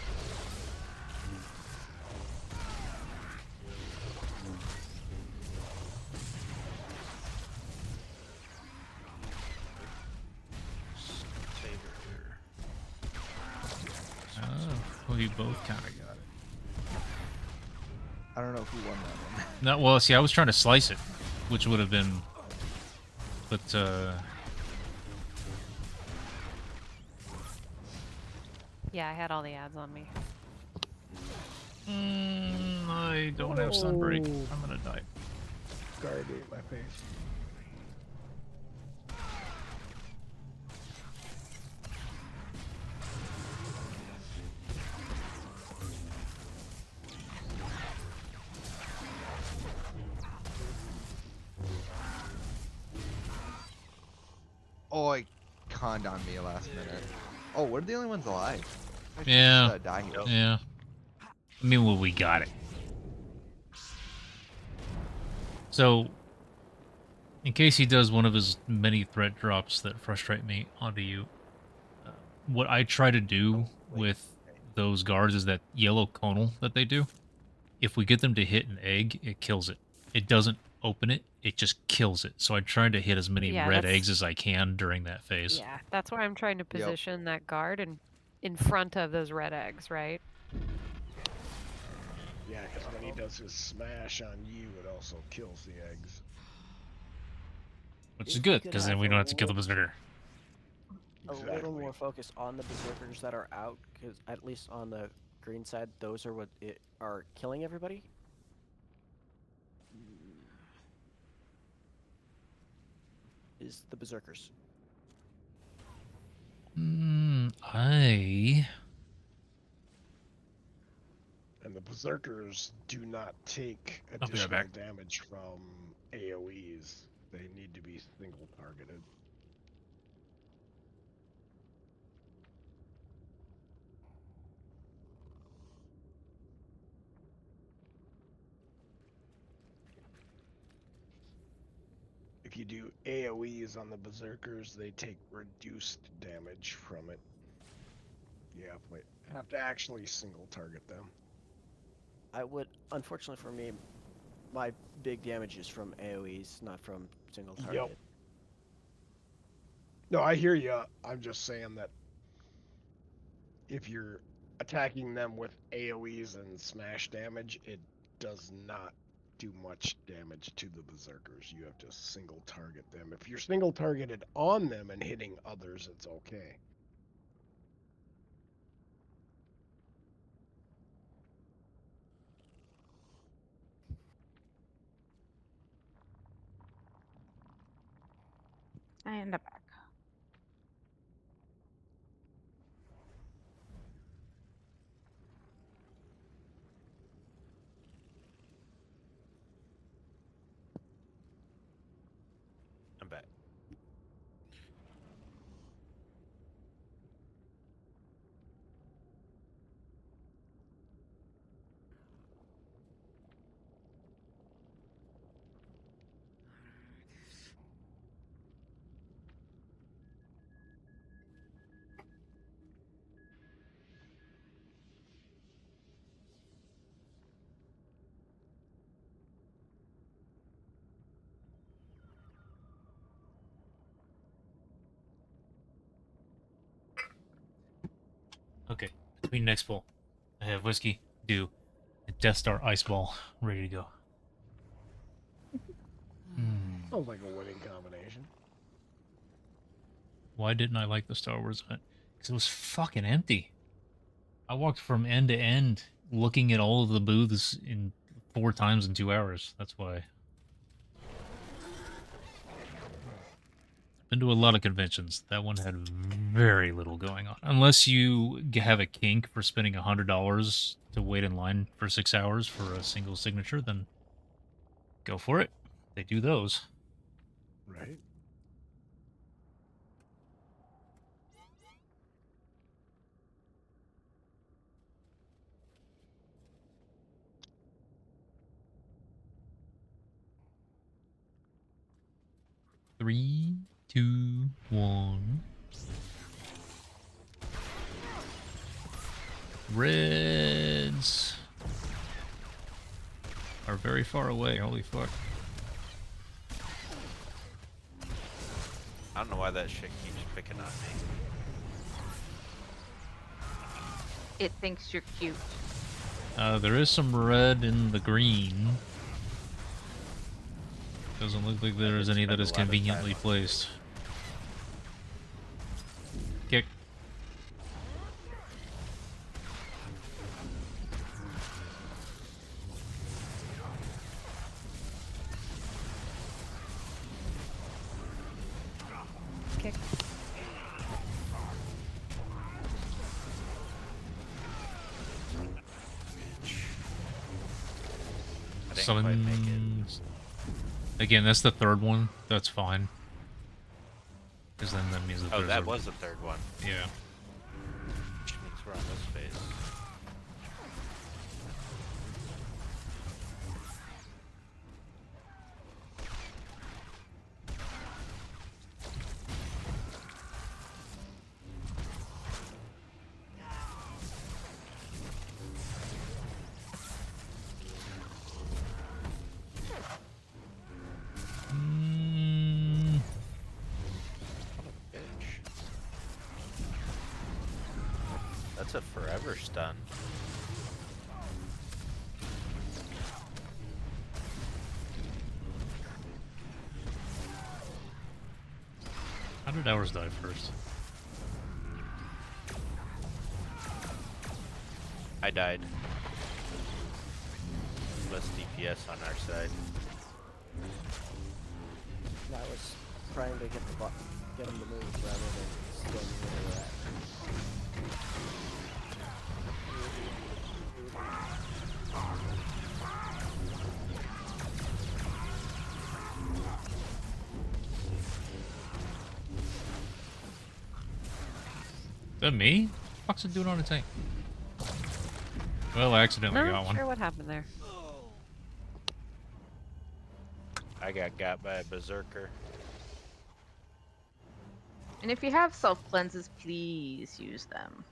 Oh, we both kind of got it. I don't know who won that one. No, well, see, I was trying to slice it, which would have been, but Yeah, I had all the ads on me. I don't have Sunbreak. Oh. Oh. I'm gonna die. Guard ate my face. Oh, it conned on me last minute. Oh, we're the only ones alive. I should Yeah. just, die here. Yeah. I mean, well, we got it. So, in case he does one of his many threat drops that frustrate me onto you, what I try to do with those guards is that yellow conal that they do. If we get them to hit an egg, it kills it. It doesn't open it, it just kills it. So I tried to hit as many Yeah, red that's- eggs as I can during that phase. Yeah, that's why I'm trying to position that guard in front of those red eggs, right? Yeah, because when he does his smash on you, it also kills the eggs. Which is good, because then we don't have to kill the berserker. A little more focus on the berserkers that are out, because at least on the green side, those are what are killing everybody. Is the berserkers. I... And the berserkers do not take I'll be right additional back. damage from AoEs. They need to be single targeted. If you do AoEs on the berserkers, they take reduced damage from it. You have to actually single target them. I would, unfortunately for me, my big damage is from AoEs, not from single target. Yep. No, I hear you. I'm just saying that if you're attacking them with AoEs and smash damage, it does not do much damage to the berserkers. You have to single target them. If you're single targeted on them and hitting others, it's okay. I end up back. I'm back. Okay, between next pull, I have Whiskey, Dew, Death Star Ice Ball, ready to go. Sounds like a winning combination. Why didn't I like the Star Wars event? Because it was fucking empty. I walked from end to end looking at all of the booths in 4 times in 2 hours. That's why. Been to a lot of conventions. That one had very little going on. Unless you have a kink for spending $100 to wait in line for 6 hours for a single signature, then go for it. They do those. Right. Three, 2, 1. Reds are very far away. Holy fuck. I don't know why that shit keeps picking on me. It thinks you're cute. There is some red in the green. Doesn't look like there is any that is conveniently placed. Kick. Kick. I didn't quite make it. Again, that's the third one. That's fine. Because then that means that Oh, there's that a... was the third one. Yeah. Which means we're on this phase. That's a forever stun. How did ours die first? I died. Less DPS on our side. I was trying to get get them to move rather than staying where they're at. Is that me? What the fuck's it doing on a tank? Well, I accidentally got Not one. sure what happened there. I got by a berserker. And if you have self cleanses, please use them.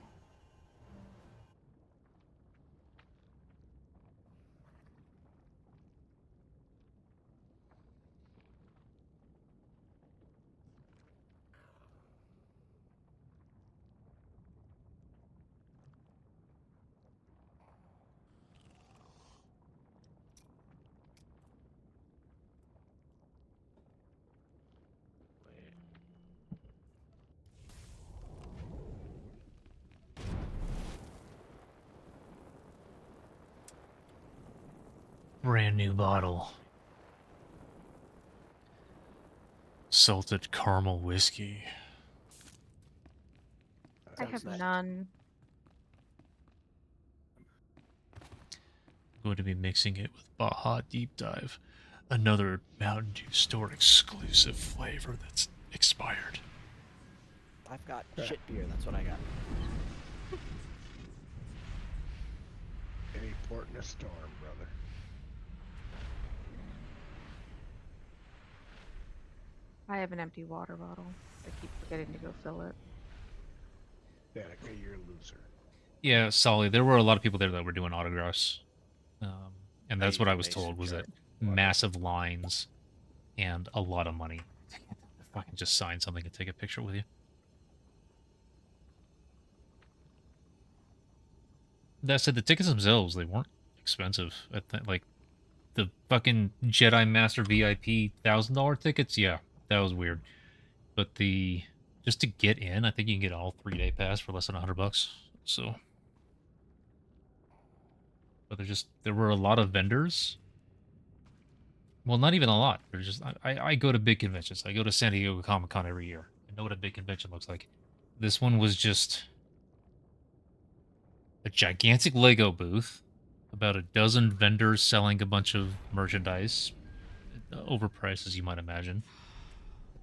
Brand new bottle. Salted caramel whiskey. I have none. I'm going to be mixing it with Baja Deep Dive, another Mountain Dew store exclusive flavor that's expired. I've got shit beer, that's what I got. Any port in a storm, brother. I have an empty water bottle. I keep forgetting to go fill it. Danica, you're a loser. Yeah, Solly, there were a lot of people there that were doing autographs. And that's Hey, what I was Mason told, was jar. that massive lines and a lot of money. Fucking just sign something and take a picture with you. That said, the tickets themselves, they weren't expensive. Like the fucking Jedi Master VIP $1,000 tickets. Yeah, that was weird. But just to get in, I think you can get all 3-day pass for less than $100. So, but there were a lot of vendors. Well, not even a lot. There's just I go to big conventions. I go to San Diego Comic-Con every year. I know what a big convention looks like. This one was just a gigantic Lego booth, about a dozen vendors selling a bunch of merchandise, overpriced as you might imagine.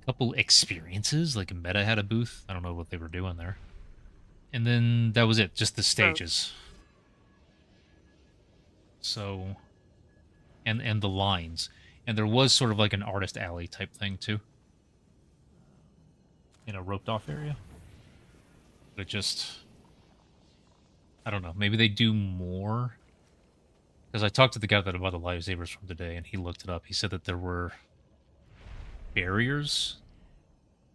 A couple experiences, like Meta had a booth. I don't know what they were doing there. And then that was it, just the stages. So, and the lines. And there was sort of like an artist alley type thing too, in a roped off area. But it just, I don't know, maybe they do more. Because I talked to the guy that bought the lightsabers from today, and he looked it up. He said that there were barriers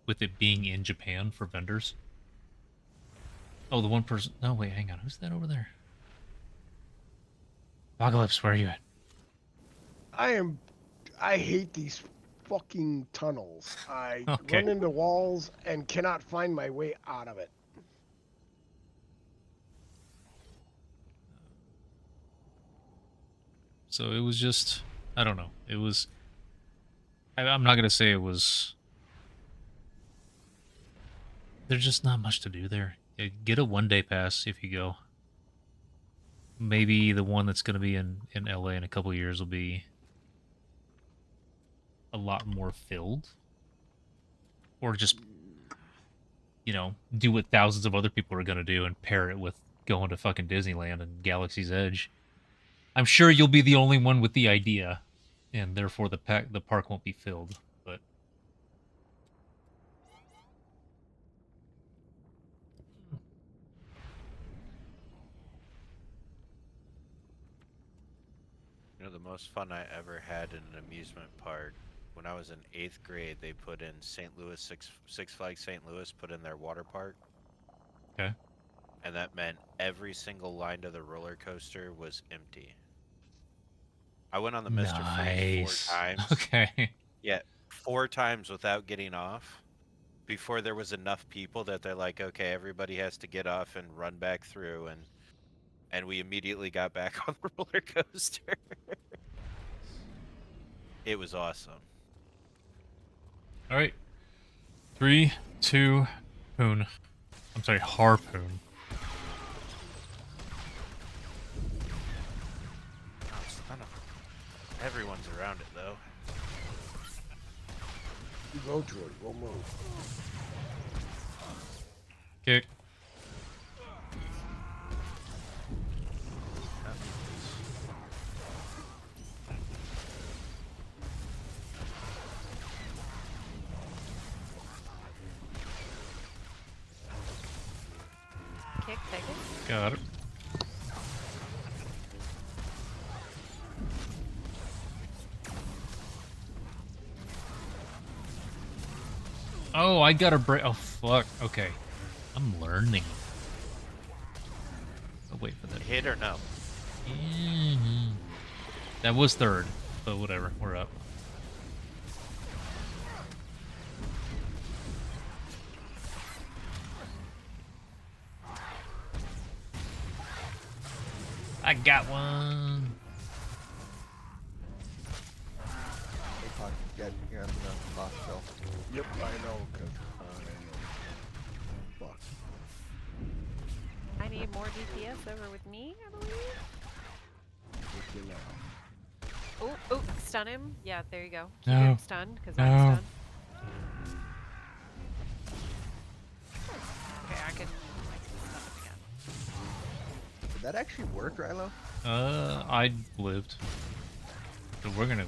with it being in Japan for vendors. Oh, the one person, no wait, hang on, who's that over there? Apocalypse, where are you at? I hate these fucking tunnels. I Okay. run into walls and cannot find my way out of it. So it was just, I don't know. It was, I'm not going to say it was, there's just not much to do there. Get a 1-day pass if you go. Maybe the one that's going to be in LA in a couple years will be a lot more filled. Or just, you know, do what thousands of other people are going to do and pair it with going to fucking Disneyland and Galaxy's Edge. I'm sure you'll be the only one with the idea, and therefore the park won't be filled. But You know, the most fun I ever had in an amusement park, when I was in 8th grade, they put in St. Louis, Six Flags St. Louis put in their water park. Okay. And that meant every single line to the roller coaster was empty. I went on the Mr. Freeze 4 times. Okay. Yeah, 4 times without getting off. Before there was enough people that they're like, okay, everybody has to get off and run back through, and we immediately got back on the roller coaster. It was awesome. all right, 3, 2, Poon. I'm sorry, Harpoon. Everyone's around it though. You go to it. We'll move. Kick. Kick, take it. Got it. Oh, I got a break. Oh, fuck. Okay. I'm learning. I'll wait for that. Hit or no? That was 3rd, but whatever. We're up. I got one. Get here on the boss kill. Yep, I know, because fuck. I need more DPS over with me, I believe. Oh, oh, stun him. Yeah, there you go. Keep No. him stunned, because No. I'm stunned. Okay, I can stun him again. Did that actually work, Rilo? I lived. So we're gonna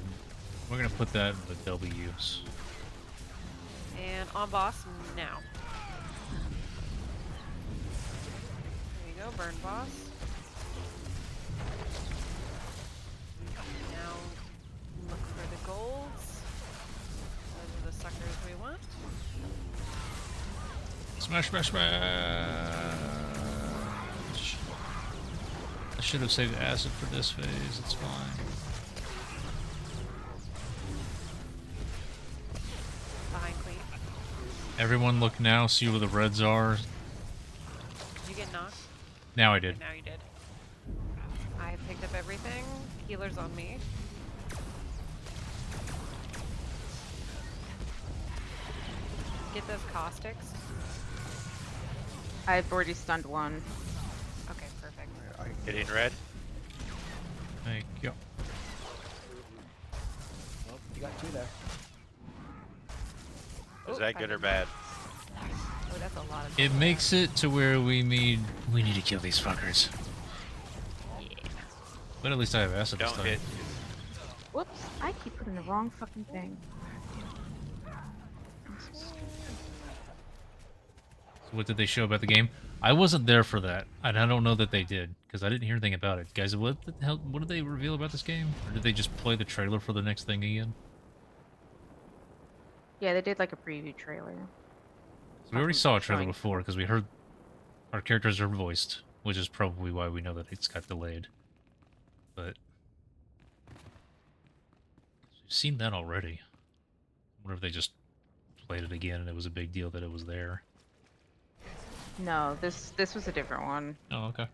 put that in the W's. And on boss now. There you go, burn boss. Now look for the golds. Those are the suckers we want. Smash, smash, smash. should have saved acid for this phase. It's fine. Behind Queen. Everyone look now, see where the reds are. Did you get knocked? Now I did. Now you did. I picked up everything. Healer's on me. Get those caustics. I've already stunned one. Okay, perfect. Hitting red. Thank you. Well, you got 2 there. Is that good or bad? Oh, that's a lot of. It makes it to where we need to kill these fuckers. Yeah. But at least I have acid this Don't time. hit. Whoops! I keep putting the wrong fucking thing. So what did they show about the game? I wasn't there for that, and I don't know that they did because I didn't hear anything about it. Guys, what the hell? What did they reveal about this game? Or did they just play the trailer for the next thing again? Yeah, they did like a preview trailer. So we already saw a trailer before because we heard our characters are voiced, which is probably why we know that it's got delayed. But we've seen that already. I wonder if they just played it again and it was a big deal that it was there. No, this was a different one Oh, okay.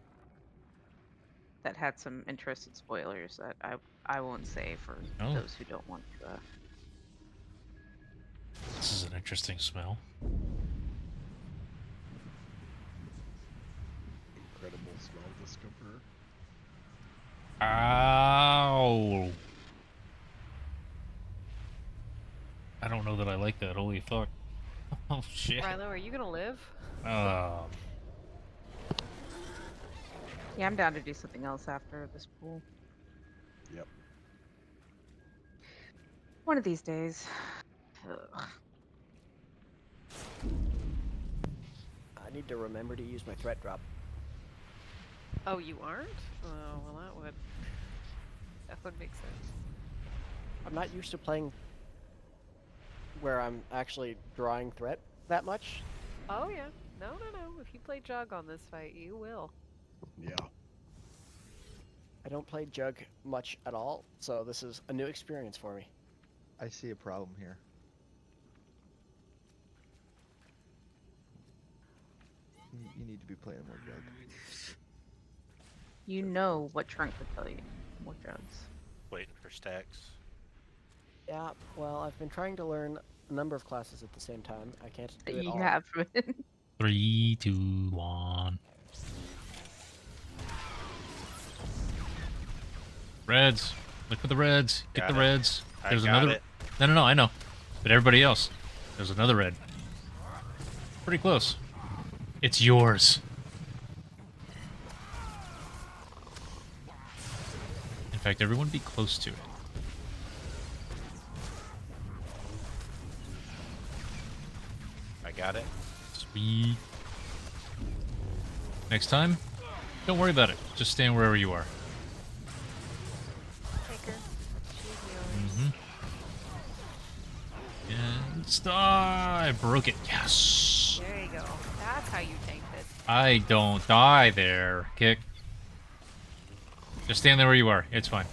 that had some interesting spoilers that I won't say for Oh. those who don't want to. This is an interesting smell. Incredible smell discoverer. Ow! I don't know that I like that. Holy fuck. Oh shit. Rilo, are you gonna live? Yeah, I'm down to do something else after this pool. Yep. One of these days. Ugh. I need to remember to use my threat drop. Oh, you aren't? Oh, well, that would make sense. I'm not used to playing where I'm actually drawing threat that much. Oh yeah. No. If you play Jug on this fight, you will. Yeah. I don't play Jug much at all, so this is a new experience for me. I see a problem here. You need to be playing more Jug. You know what Trunk would tell you. More drugs. Waiting for stacks. Yeah, well, I've been trying to learn a number of classes at the same time. I can't do it You all. have. 3, 2, 1. Reds. Look for the reds. Get Got the it. reds. I There's got another. it. No, I know. But everybody else. There's another red. Pretty close. It's yours. In fact, everyone be close to it. I got it. Sweet. Next time, don't worry about it. Just stand wherever you are. Take her. She's yours. And stop! I broke it. Yes. There you go. That's how you tank this. I don't die there. Kick. Just stand there where you are. It's fine.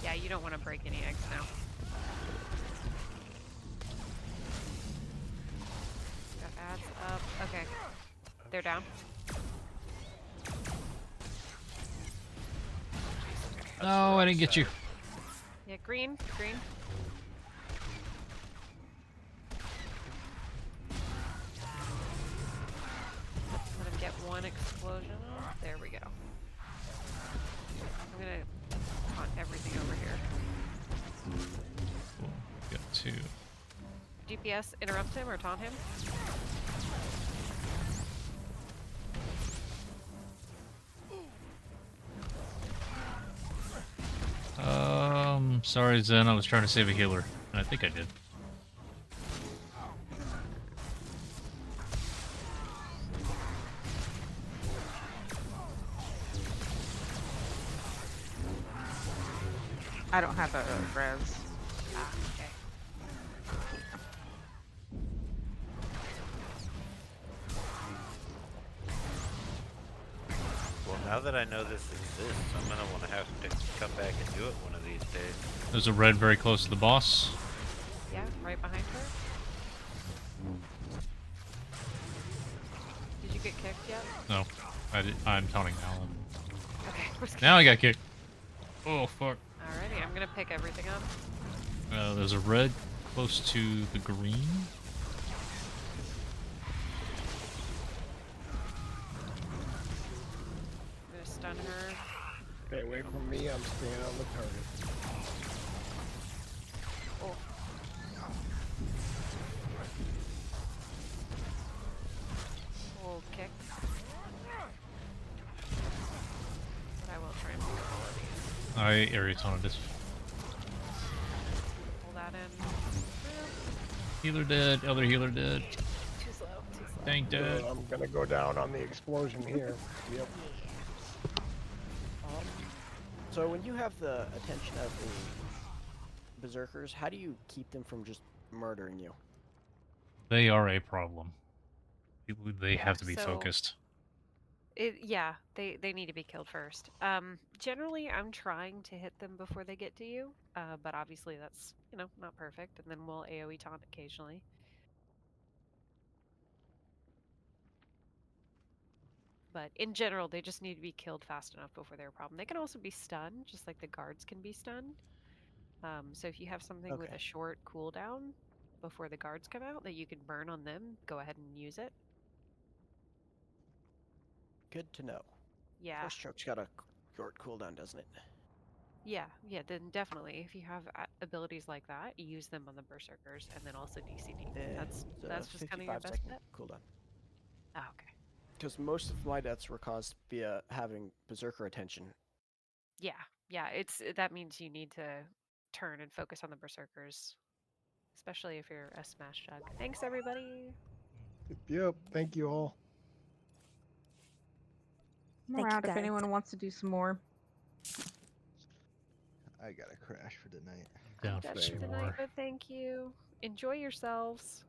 Yeah, you don't want to break any eggs now. Got ads up. Okay. They're down. No, I didn't get you. Yeah, green. Let him get one explosion off. There we go. I'm gonna taunt everything over here. Cool. Got 2. DPS, interrupt him or taunt him. Sorry, Zen. I was trying to save a healer. And I think I did. I don't have a res. Ah, okay. We'll Now that I know this exists, I'm gonna want to have to come back and do it one of these days. There's a red very close to the boss. Yeah, right behind her. Did you get kicked yet? No, I'm counting now. Okay. Now I got kicked. Oh fuck. Alrighty, I'm gonna pick everything up. There's a red close to the green. I'm gonna stun her. Stay away from me, I'm staying on the target. Oh. Oh, kick. But I will try and pick up all of these. I area tunneled this. Pull that in. Healer dead, other healer dead. Too slow, too slow. Tank dead. I'm gonna go down on the explosion here. Yep. So when you have the attention of the berserkers, how do you keep them from just murdering you? They are a problem. They have to be so- focused. Yeah, they need to be killed first. Generally, I'm trying to hit them before they get to you, but obviously that's, not perfect, and then we'll AoE taunt occasionally. But in general, they just need to be killed fast enough before they're a problem. They can also be stunned, just like the guards can be stunned. So if you have something with a short cooldown before the guards come out that you can burn on them, go ahead and use it. Good to know. Yeah. First stroke's got a short cooldown, doesn't it? Yeah, then definitely, if you have abilities like that, use them on the berserkers, and then also DCD. That's just kind of your best bet. Cooldown. Oh, okay. Because most of my deaths were caused via having berserker attention. Yeah, that means you need to turn and focus on the berserkers, especially if you're a smash jug. Thanks, everybody. Yep, thank you all. I'm Thank you, around if guys. anyone wants to do some more. I gotta crash for tonight. Down That's tonight, but thank you. Enjoy yourselves.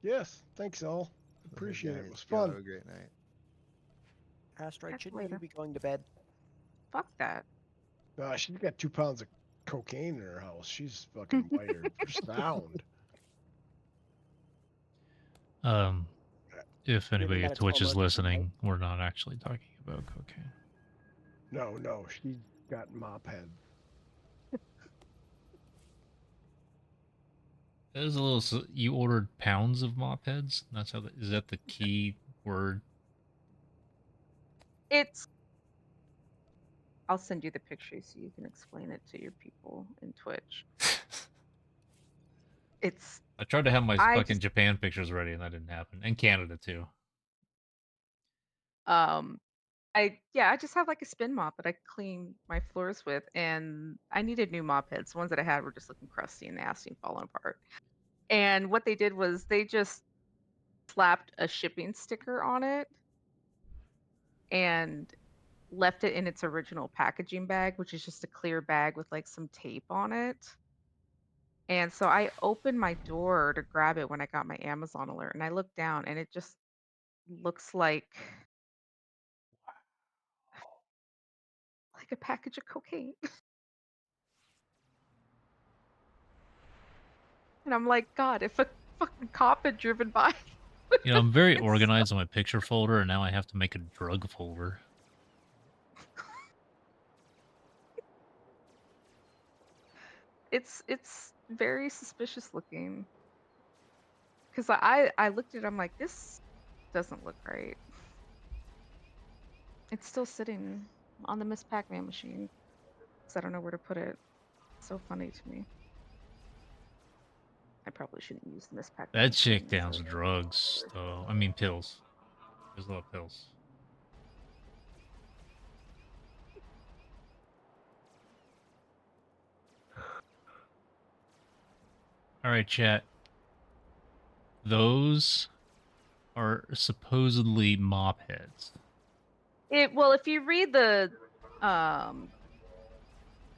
Yes, thanks all. Appreciate it. It was Y'all fun. have a great night. Asteroid, Catch you shouldn't you later. be going to bed? Fuck that. She's got 2 pounds of cocaine in her house. She's fucking wired for sound. If anybody got at a Twitch 12 is month listening, we're not actually talking about cocaine. No, she's got mop head. There's a little. You ordered pounds of mop heads. That's how. Is that the key word? I'll send you the picture so you can explain it to your people in Twitch. I tried to have my I fucking just- Japan pictures ready, and that didn't happen. And Canada too. I just have like a spin mop that I clean my floors with, and I needed new mop heads. The ones that I had were just looking crusty and nasty and falling apart. And what they did was they just slapped a shipping sticker on it and left it in its original packaging bag, which is just a clear bag with like some tape on it. And so I opened my door to grab it when I got my Amazon alert, and I looked down and it just looks like a package of cocaine. And I'm like, God, if a fucking cop had driven by. You know, I'm very organized on my picture folder, and now I have to make a drug folder. It's very suspicious looking. Because I looked at it, I'm like, this doesn't look right. It's still sitting on the Miss Pac-Man machine. So I don't know where to put it. It's so funny to me. I probably shouldn't use the Miss Pac-Man. That chick downs drugs, though. I mean, pills. There's a lot of pills. Alright, chat. Those are supposedly mop heads. Well, if you read the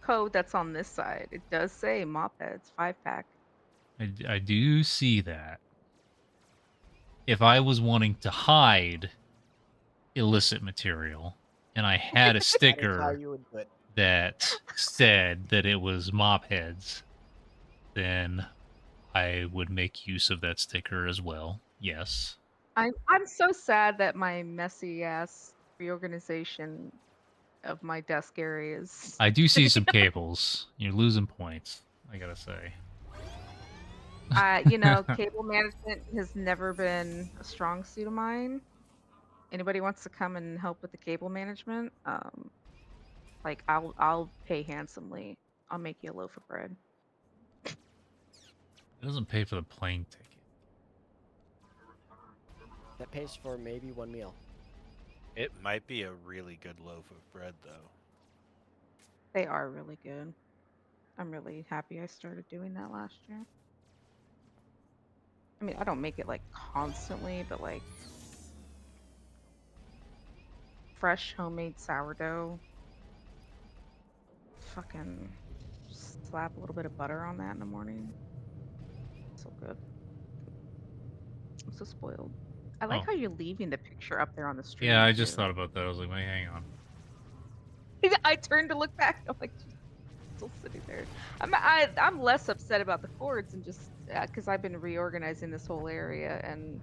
code that's on this side, it does say mop heads 5-pack. I do see that. If I was wanting to hide illicit material, and I had a That is how sticker you would do it. that said that it was mop heads, then I would make use of that sticker as well. Yes. I'm so sad that my messy ass reorganization of my desk areas. I do see some cables. You're losing points, I gotta say. You know, cable management has never been a strong suit of mine. Anybody wants to come and help with the cable management? Like I'll pay handsomely. I'll make you a loaf of bread. It doesn't pay for the plane ticket. That pays for maybe one meal. It might be a really good loaf of bread, though. They are really good. I'm really happy I started doing that last year. I mean, I don't make it like constantly, but like fresh homemade sourdough. Fucking slap a little bit of butter on that in the morning. So good. I'm so spoiled. I like Oh. how you're leaving the picture up there on the stream. Yeah, I just too. thought about that. I was like, wait, hang on. I turned to look back. I'm like, still sitting there. I'm less upset about the cords and just because I've been reorganizing this whole area and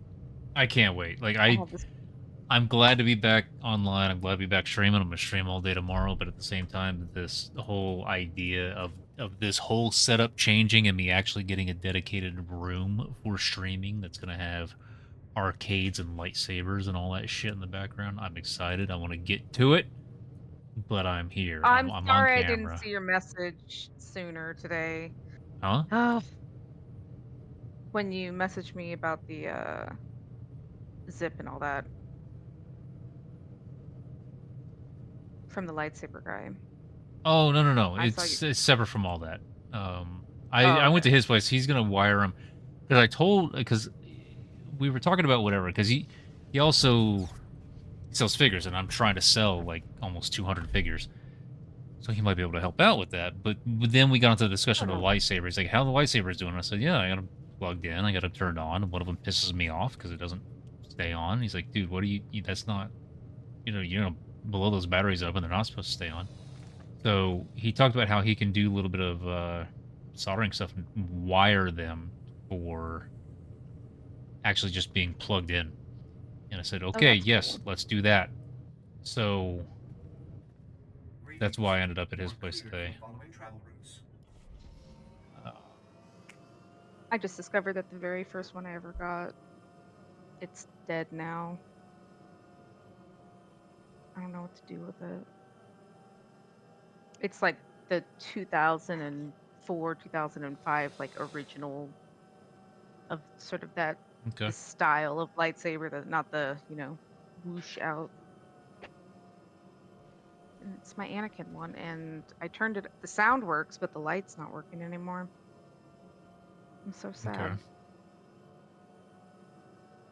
I can't wait. Like I have this. I'm glad to be back online. I'm glad to be back streaming. I'm gonna stream all day tomorrow, but at the same time, the whole idea of this whole setup changing and me actually getting a dedicated room for streaming that's gonna have arcades and lightsabers and all that shit in the background. I'm excited. I want to get to it, but I'm here. I'm I'm sorry on I camera. didn't see your message sooner today. Huh? When you messaged me about the zip and all that from the lightsaber guy. Oh no! I saw It's separate from all that. I went to his place. He's gonna wire him because we were talking about whatever because he also sells figures and I'm trying to sell like almost 200 figures, so he might be able to help out with that. But then we got into the discussion of the lightsaber. He's like, "How are the lightsabers doing?" I said, "Yeah, I got them plugged in. I got them turned on. And one of them pisses me off because it doesn't stay on." He's like, "Dude, what do you? That's not, you know, blow those batteries up and they're not supposed to stay on." So he talked about how he can do a little bit of soldering stuff and wire them for actually just being plugged in. And I said, okay, yes, let's do that. So that's why I ended up at his place today. I just discovered that the very first one I ever got, it's dead now. I don't know what to do with it. It's like the 2004, 2005, like original of sort of that Okay. style of lightsaber, that not the, whoosh out. And it's my Anakin one, and I turned it. The sound works, but the light's not working anymore. I'm so sad. Okay.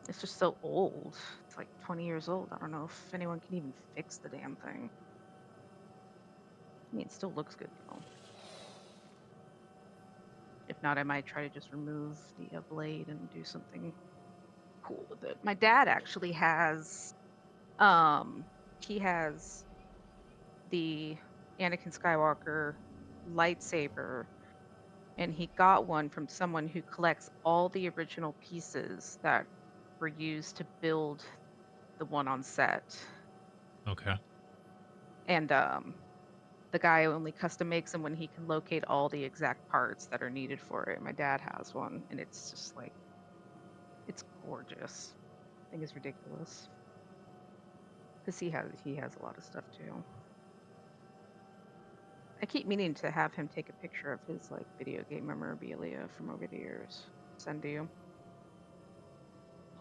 It's just so old. It's like 20 years old. I don't know if anyone can even fix the damn thing. I mean, it still looks good though. If not, I might try to just remove the blade and do something cool with it. My dad actually has, he has the Anakin Skywalker lightsaber, and he got one from someone who collects all the original pieces that were used to build the one on set. Okay. And the guy only custom makes them when he can locate all the exact parts that are needed for it. My dad has one, and it's just like, it's gorgeous. I think it's ridiculous. Because he has a lot of stuff too. I keep meaning to have him take a picture of his like video game memorabilia from over the years. Send to you.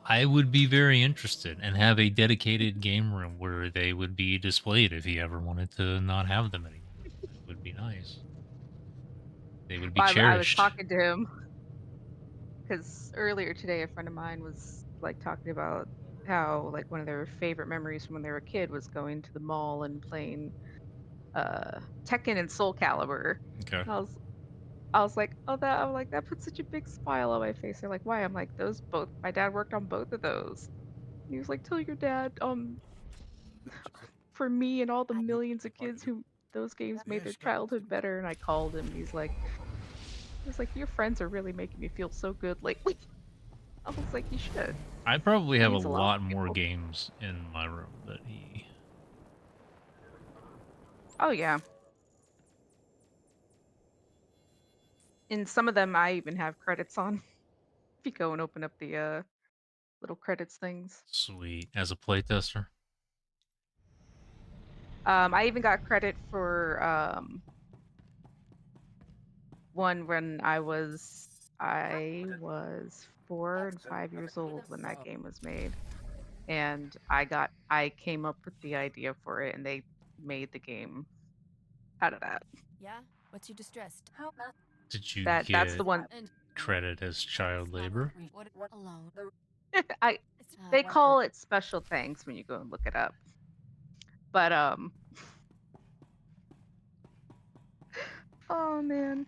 I would be very interested and have a dedicated game room where they would be displayed if he ever wanted to not have them anymore. It would be nice. They would be I was cherished. talking to him because earlier today a friend of mine was like talking about how like one of their favorite memories from when they were a kid was going to the mall and playing Tekken and Soul Calibur. Okay. And I was like, oh, that put such a big smile on my face. They're like, why? I'm like, those both. My dad worked on both of those. He was like, tell your dad, for me and all the millions of kids who those games made their childhood better. And I called him. He's like, your friends are really making me feel so good lately. I was like, you should. I probably have a means a lot lot to more people. games in my room that he. Oh yeah. And some of them I even have credits on. If you go and open up the little credits things. Sweet. As a playtester. I even got credit for one when I was 4 and 5 years old when that game was made. And I came up with the idea for it and they made the game out of that. Yeah? What's you distressed? How about Did you That's get the one credit as child labor? what alone? they call it special thanks when you go and look it up. But oh man.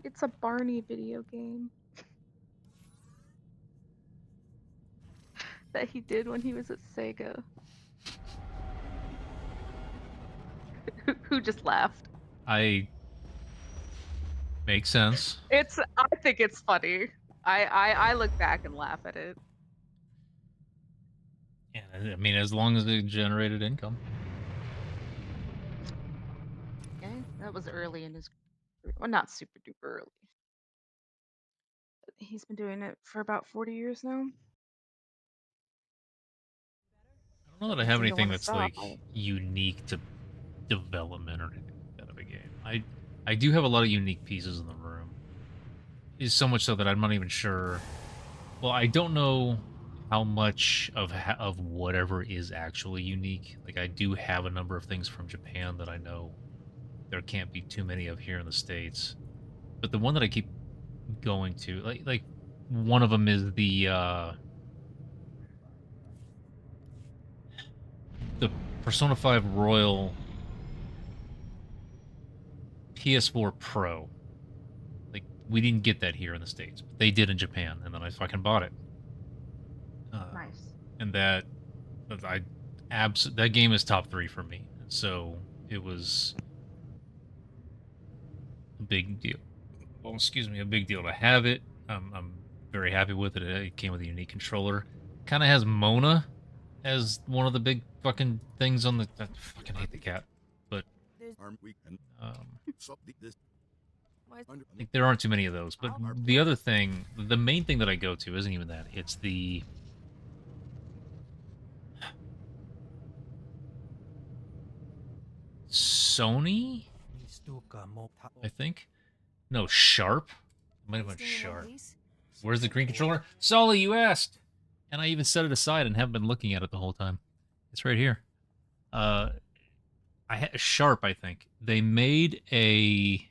It's a Barney video game that he did when he was at Sega. Who just laughed? Makes sense. I think it's funny. I look back and laugh at it. Yeah, I mean, as long as it generated income. Okay, that was early in his career. Well, not super duper early. He's been doing it for about 40 years now. I don't know that I have Seem to anything wanna that's stop. like unique to development or anything like that of a game. I do have a lot of unique pieces in the room. Is so much so that I'm not even sure. Well, I don't know how much of whatever is actually unique. Like, I do have a number of things from Japan that I know there can't be too many of here in the States. But the one that I keep going to, like one of them is the Persona 5 Royal PS4 Pro. Like, we didn't get that here in the States, but they did in Japan, and then I fucking bought it. Nice. And that game is top 3 for me. So it was a big deal. Well, excuse me, a big deal to have it. I'm very happy with it. It came with a unique controller. Kind of has Mona as one of the big fucking things on the. I fucking hate the cat, but like, there aren't too many of those. But the other thing, the main thing that I go to isn't even that. It's the Sony, I think. No, Sharp. It might have been Sharp. Where's the green controller? Solly, you asked! And I even set it aside and haven't been looking at it the whole time. It's right here. Sharp, I think. They made a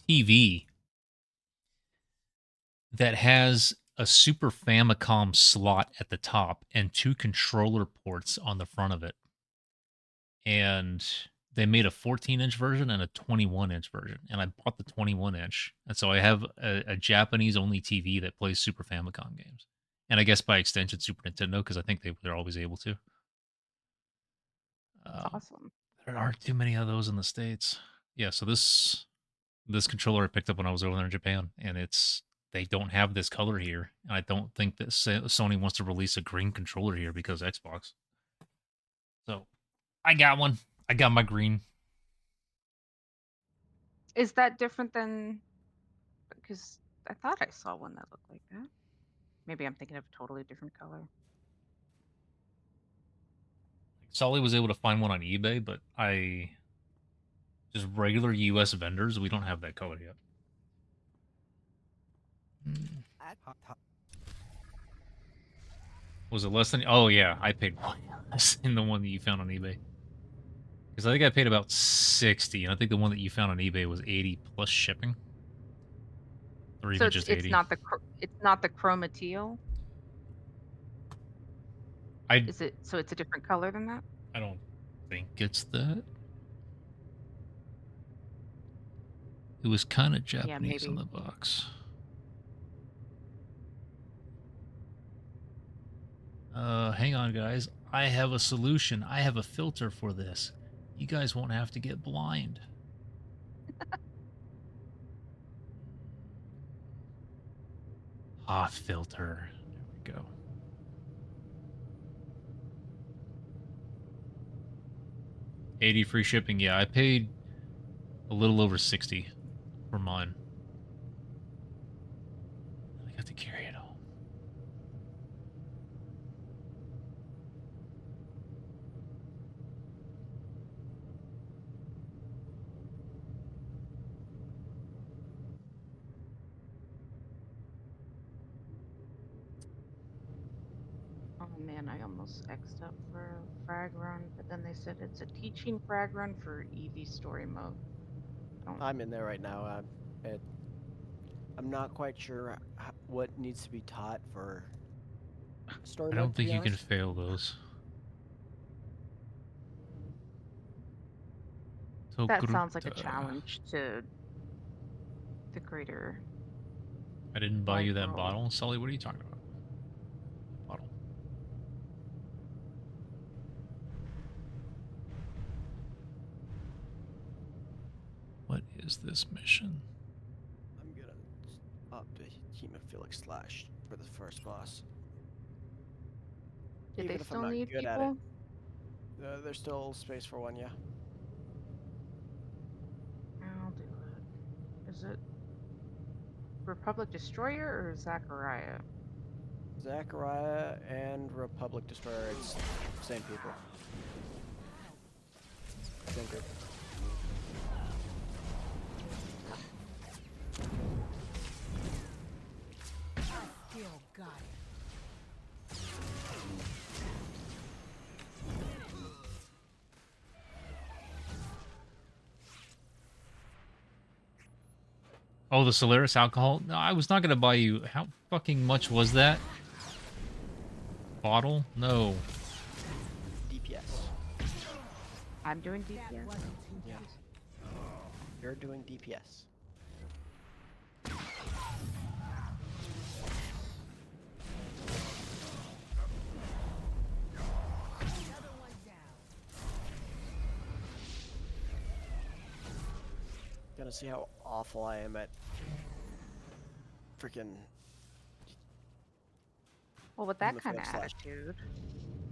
TV that has a Super Famicom slot at the top and 2 controller ports on the front of it. And they made a 14-inch version and a 21-inch version, and I bought the 21-inch, and so I have a Japanese-only TV that plays Super Famicom games, and I guess by extension Super Nintendo, because I think they're always able to. Awesome. There aren't too many of those in the States. Yeah, so this controller I picked up when I was over there in Japan, and they don't have this color here, and I don't think that Sony wants to release a green controller here because Xbox. So I got one. I got my green. Is that different than? Because I thought I saw one that looked like that. Maybe I'm thinking of a totally different color. Solly was able to find one on eBay, but just regular US vendors, we don't have that color yet. Was it less than? Oh yeah, I paid less than the one that you found on eBay. Because I think I paid about 60, and I think the one that you found on eBay was 80 plus shipping, or even just 80. It's not the chroma teal. Is it? So it's a different color than that? I don't think it's that. It was kind of Japanese on the box. Hang on, guys. I have a solution. I have a filter for this. You guys won't have to get blind. Hoth filter. There we go. $80 free shipping. Yeah, I paid a little over 60 for mine. I got to carry it home. Oh man, I almost X'd up for a frag run, but then they said it's a teaching frag run for EV story mode. I'm in there right now. I'm not quite sure what needs to be taught for story I mode. don't think you can fail those. So That sounds like a Gruta. challenge to the greater. I didn't buy you that World. bottle. Sully, what are you talking about? Bottle. What is this mission? I'm gonna up the hemophilic slash for the first boss. Did Even they if still I'm not need good people? at it. There's still space for one, yeah. I'll do it. Is it Republic Destroyer or Zachariah? Zachariah and Republic Destroyer, it's same people. Same group. Still got it. Oh, the Solaris alcohol? No, I was not going to buy you. How fucking much was that? Bottle? No. DPS. I'm doing DPS. Yeah. You're doing DPS. Gonna see how awful I am at freaking. Well, with that kind of hemophilic slash. attitude,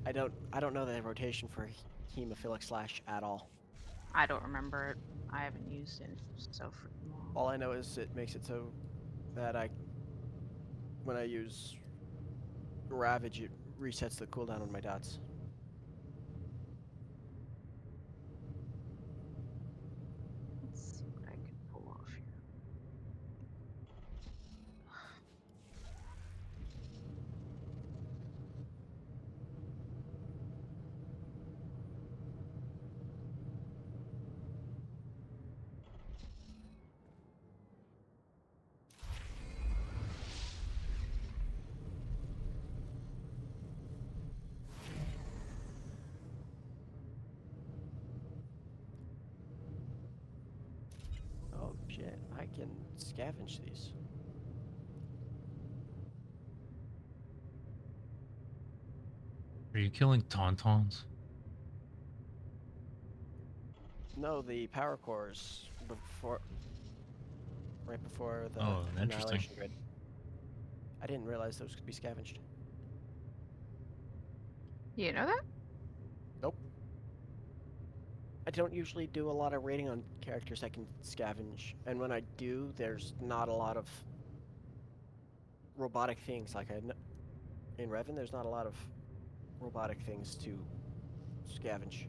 I don't know the rotation for hemophilic slash at all. I don't remember it. I haven't used it in so freaking long. All I know is it makes it so that when I use Ravage, it resets the cooldown on my dots. Let's see what I can pull off here. Oh shit, I can scavenge these. Are you killing tauntauns? No, the power cores right before the Oh, interesting. annihilation grid. I didn't realize those could be scavenged. You know that? Nope. I don't usually do a lot of rating on characters I can scavenge, and when I do, there's not a lot of robotic things. Like in Revan, there's not a lot of robotic things to scavenge.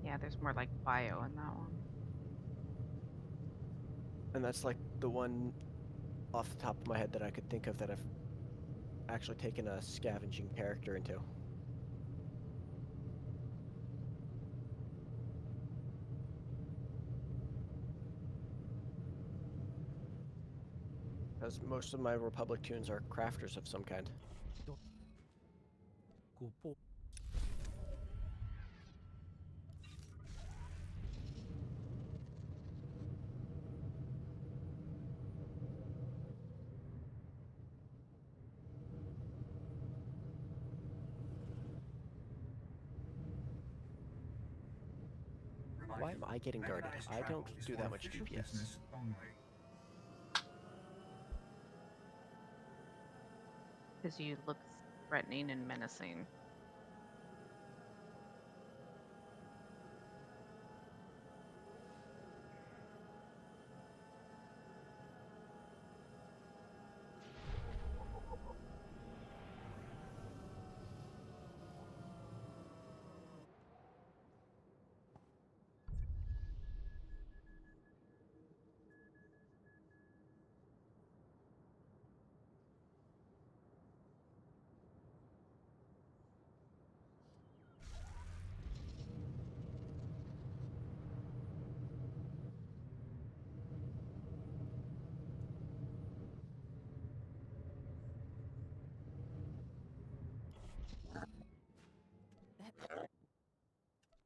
Yeah, there's more like bio in that one. And that's like the one off the top of my head that I could think of that I've actually taken a scavenging character into. Because most of my Republic tunes are crafters of some kind. Why am I getting guarded? I don't do that much DPS. Because you look threatening and menacing.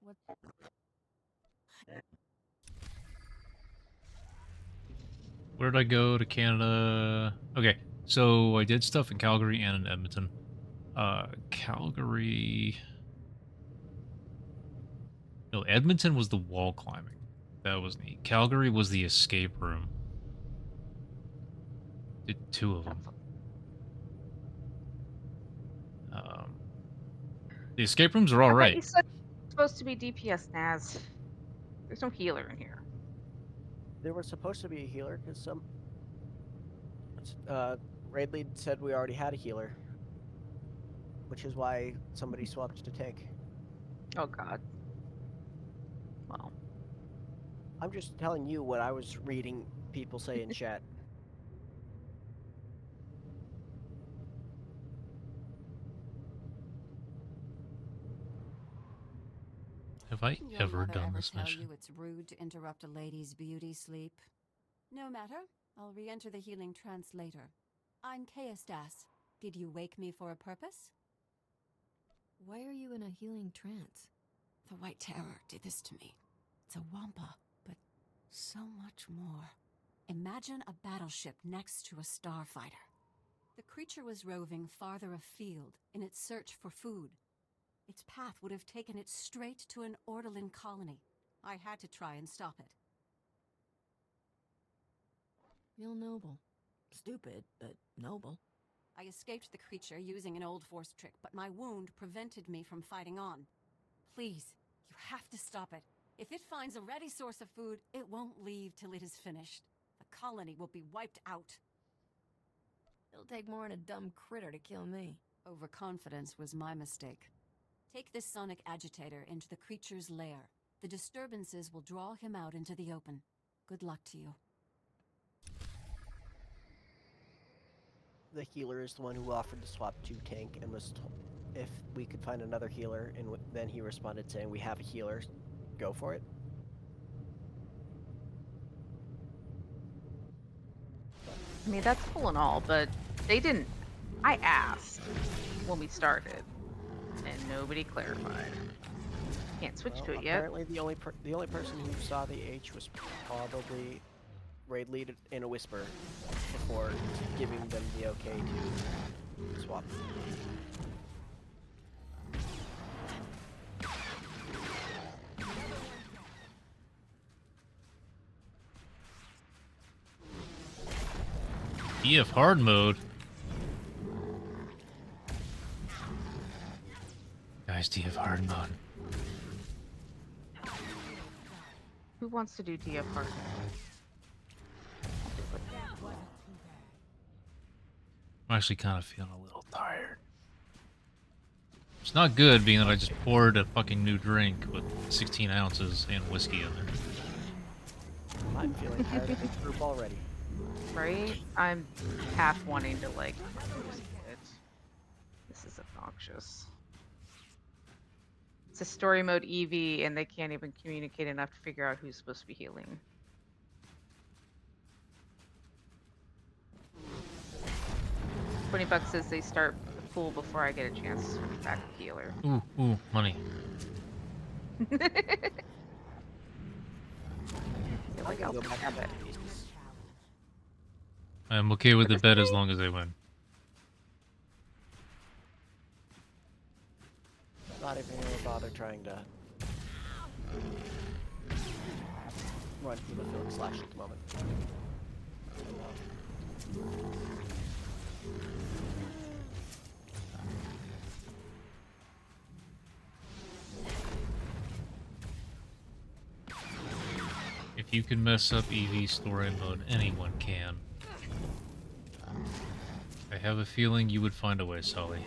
What? Where did I go to Canada? Okay, so I did stuff in Calgary and in Edmonton. Calgary. No, Edmonton was the wall climbing. That was neat. Calgary was the escape room. Did 2 of them. The escape rooms are all I thought right. you said it's supposed to be DPS Naz. There's no healer in here. There was supposed to be a healer because some raid lead said we already had a healer, which is why somebody swapped to tank. Oh god. Well, I'm just telling you what I was reading people say in chat. Have I Didn't your ever mother done ever this tell mission? you it's rude to interrupt a lady's beauty sleep? No matter. I'll re-enter the healing trance later. I'm Kaestas. Did you wake me for a purpose? Why are you in a healing trance? The White Terror did this to me. It's a Wampa, but so much more. Imagine a battleship next to a starfighter. The creature was roving farther afield in its search for food. Its path would have taken it straight to an Ortolan colony. I had to try and stop it. Feel noble. Stupid, but noble. I escaped the creature using an old force trick, but my wound prevented me from fighting on. Please, you have to stop it. If it finds a ready source of food, it won't leave till it is finished. The colony will be wiped out. It'll take more than a dumb critter to kill me. Overconfidence was my mistake. Take this sonic agitator into the creature's lair. The disturbances will draw him out into the open. Good luck to you. The healer is the one who offered to swap to tank and was told if we could find another healer, and then he responded saying, "We have a healer, go for it." I mean, that's cool and all, but they didn't. I asked when we started, and nobody clarified. Can't switch to it yet. Apparently, the only person who saw the H was probably raid lead in a whisper before giving them the okay to swap. EF hard mode. Guys, DF hard mode. Who wants to do DF hard? I'm actually kind of feeling a little tired. It's not good being that I just poured a fucking new drink with 16 ounces and whiskey in there. I'm feeling tired of this group already. Right? I'm half wanting to like use it. This is obnoxious. It's a story mode EV and they can't even communicate enough to figure out who's supposed to be healing. $20 says they start the pool before I get a chance to back the healer. Ooh, money. Like I'll have it. I'm okay with the bet as long as they win. Not even gonna bother trying to run hemophilic slash at the moment. If you can mess up EV story mode, anyone can. I have a feeling you would find a way, Sully.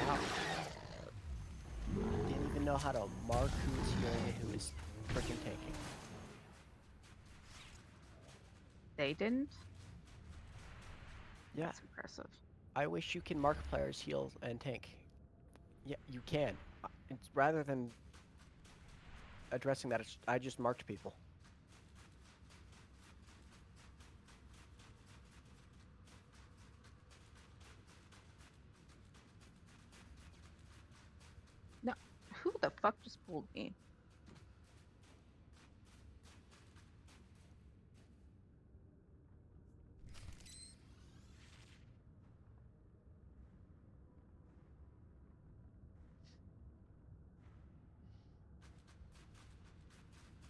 Wow. Didn't even know how to mark who's healing and who is freaking tanking. They didn't? Yeah. That's impressive. I wish you can mark players heal and tank. Yeah, you can. It's rather than addressing that, I just marked people. No, who the fuck just pulled me?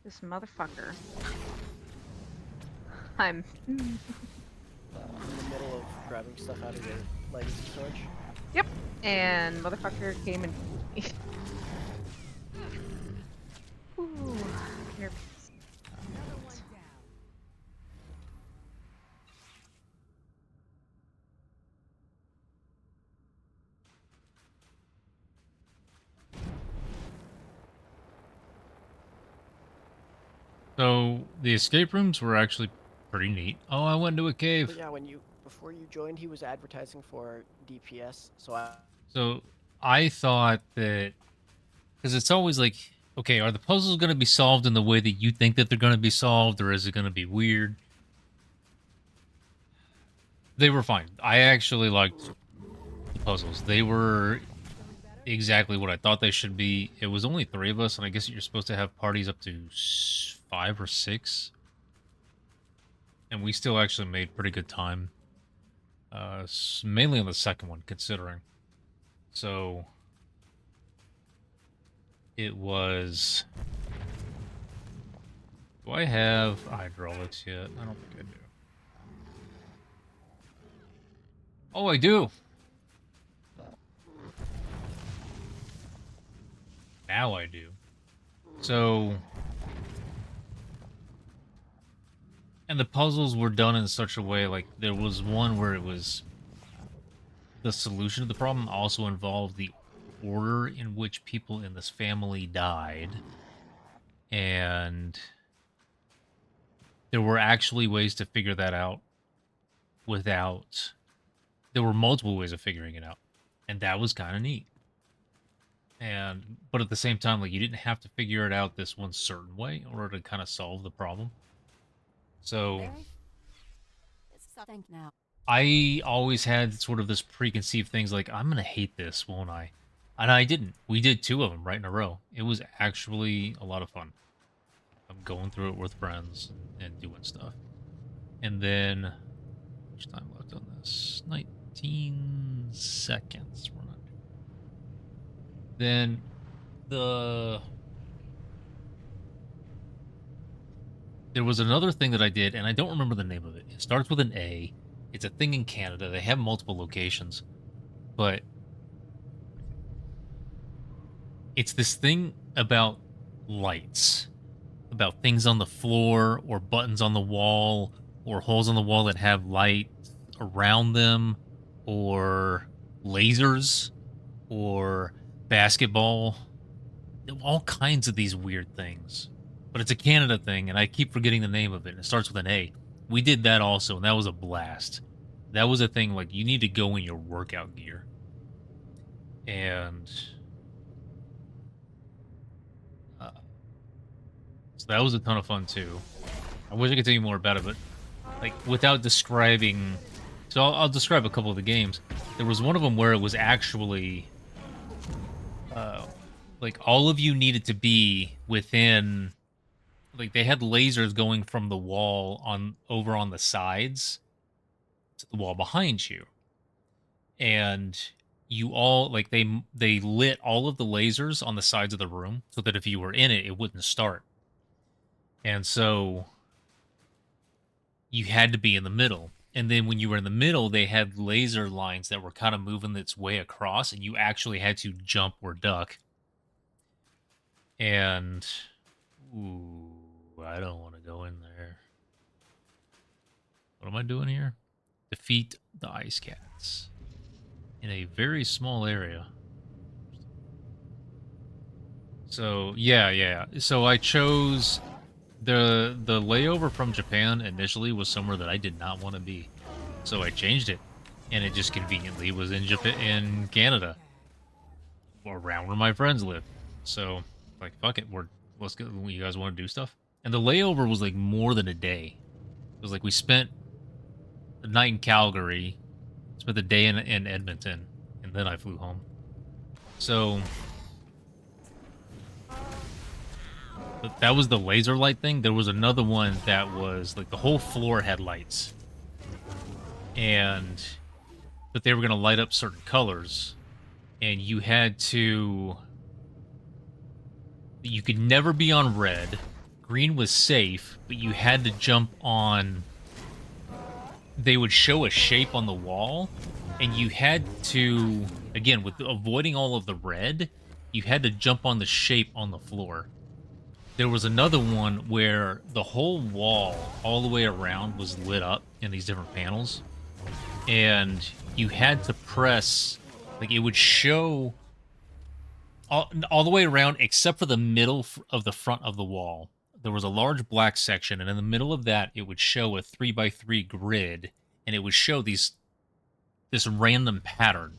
This motherfucker. I'm In the middle of grabbing stuff out of your legacy storage. Yep. And motherfucker came and Ooh, here. So the escape rooms were actually pretty neat. Oh, I went into a cave. But yeah, before you joined, he was advertising for DPS, so I thought that, because it's always like, okay, are the puzzles going to be solved in the way that you think that they're going to be solved, or is it going to be weird? They were fine. I actually liked the puzzles. They were exactly what I thought they should be. It was only 3 of us, and I guess you're supposed to have parties up to 5 or 6. And we still actually made pretty good time. Mainly on the second one, considering. So it was... Do I have hydraulics yet? I don't think I do. Oh, I do! Now I do. So... And the puzzles were done in such a way, like, there was one where it was... The solution to the problem also involved the order in which people in this family died. And... there were actually ways to figure that out without... There were multiple ways of figuring it out. And that was kind of neat. But at the same time, like, you didn't have to figure it out this one certain way in order to kind of solve the problem. So, I always had sort of this preconceived things like, I'm going to hate this, won't I? And I didn't. We did 2 of them right in a row. It was actually a lot of fun. I'm going through it with friends and doing stuff. And then, how much time left on this? 19 seconds. We're not. Then, there was another thing that I did, and I don't remember the name of it. It starts with an A. It's a thing in Canada. They have multiple locations. But it's this thing about lights. About things on the floor, or buttons on the wall, or holes on the wall that have light around them, or lasers, or basketball. All kinds of these weird things. But it's a Canada thing, and I keep forgetting the name of it. It starts with an A. We did that also, and that was a blast. That was a thing, like, you need to go in your workout gear. And... so that was a ton of fun, too. I wish I could tell you more about it, but, like, without describing... So I'll describe a couple of the games. There was one of them where it was actually... like, all of you needed to be within... Like, they had lasers going from the wall over on the sides to the wall behind you. And you all like they lit all of the lasers on the sides of the room so that if you were in it, it wouldn't start. And so you had to be in the middle. And then when you were in the middle, they had laser lines that were kind of moving its way across, and you actually had to jump or duck. And ooh, I don't want to go in there. What am I doing here? Defeat the ice cats in a very small area. So yeah. So I chose the layover from Japan initially was somewhere that I did not want to be. So I changed it, and it just conveniently was in Japan, in Canada, around where my friends live. So like, fuck it, let's go. You guys want to do stuff? And the layover was like more than a day. It was like we spent the night in Calgary, spent the day in Edmonton, and then I flew home. So but that was the laser light thing. There was another one that was like the whole floor had lights, but they were going to light up certain colors, and you could never be on red. Green was safe, but you had to jump on. They would show a shape on the wall, and you had to, again, with avoiding all of the red, you had to jump on the shape on the floor. There was another one where the whole wall, all the way around, was lit up in these different panels, and you had to press, like, it would show all the way around except for the middle of the front of the wall. There was a large black section, and in the middle of that, it would show a 3x3 grid, and it would show this random pattern.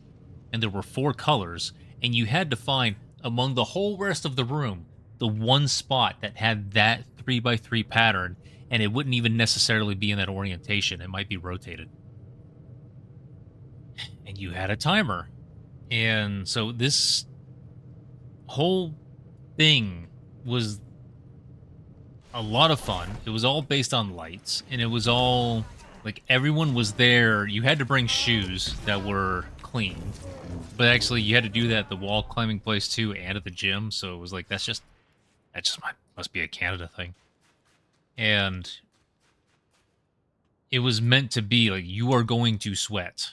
And there were 4 colors, and you had to find, among the whole rest of the room, the one spot that had that 3x3 pattern, and it wouldn't even necessarily be in that orientation. It might be rotated. And you had a timer. And so this whole thing was a lot of fun. It was all based on lights, and it was all like everyone was there. You had to bring shoes that were clean, but actually you had to do that at the wall climbing place too, and at the gym. So it was like that just must be a Canada thing. And it was meant to be like you are going to sweat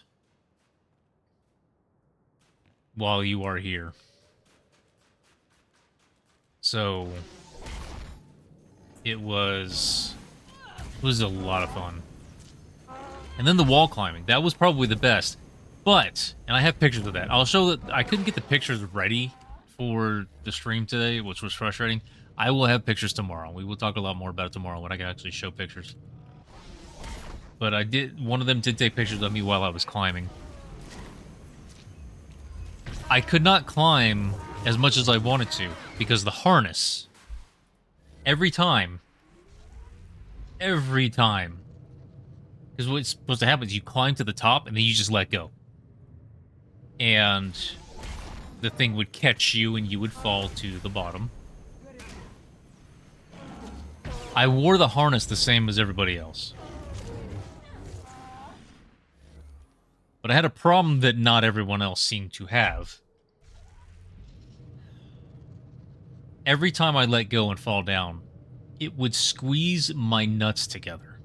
while you are here. So it was a lot of fun. And then the wall climbing, that was probably the best. But, and I have pictures of that. I'll show that. I couldn't get the pictures ready for the stream today, which was frustrating. I will have pictures tomorrow. We will talk a lot more about it tomorrow when I can actually show pictures. But one of them did take pictures of me while I was climbing. I could not climb as much as I wanted to because the harness, every time, because what's supposed to happen is you climb to the top and then you just let go. And the thing would catch you and you would fall to the bottom. I wore the harness the same as everybody else. But I had a problem that not everyone else seemed to have. Every time I let go and fall down, it would squeeze my nuts together.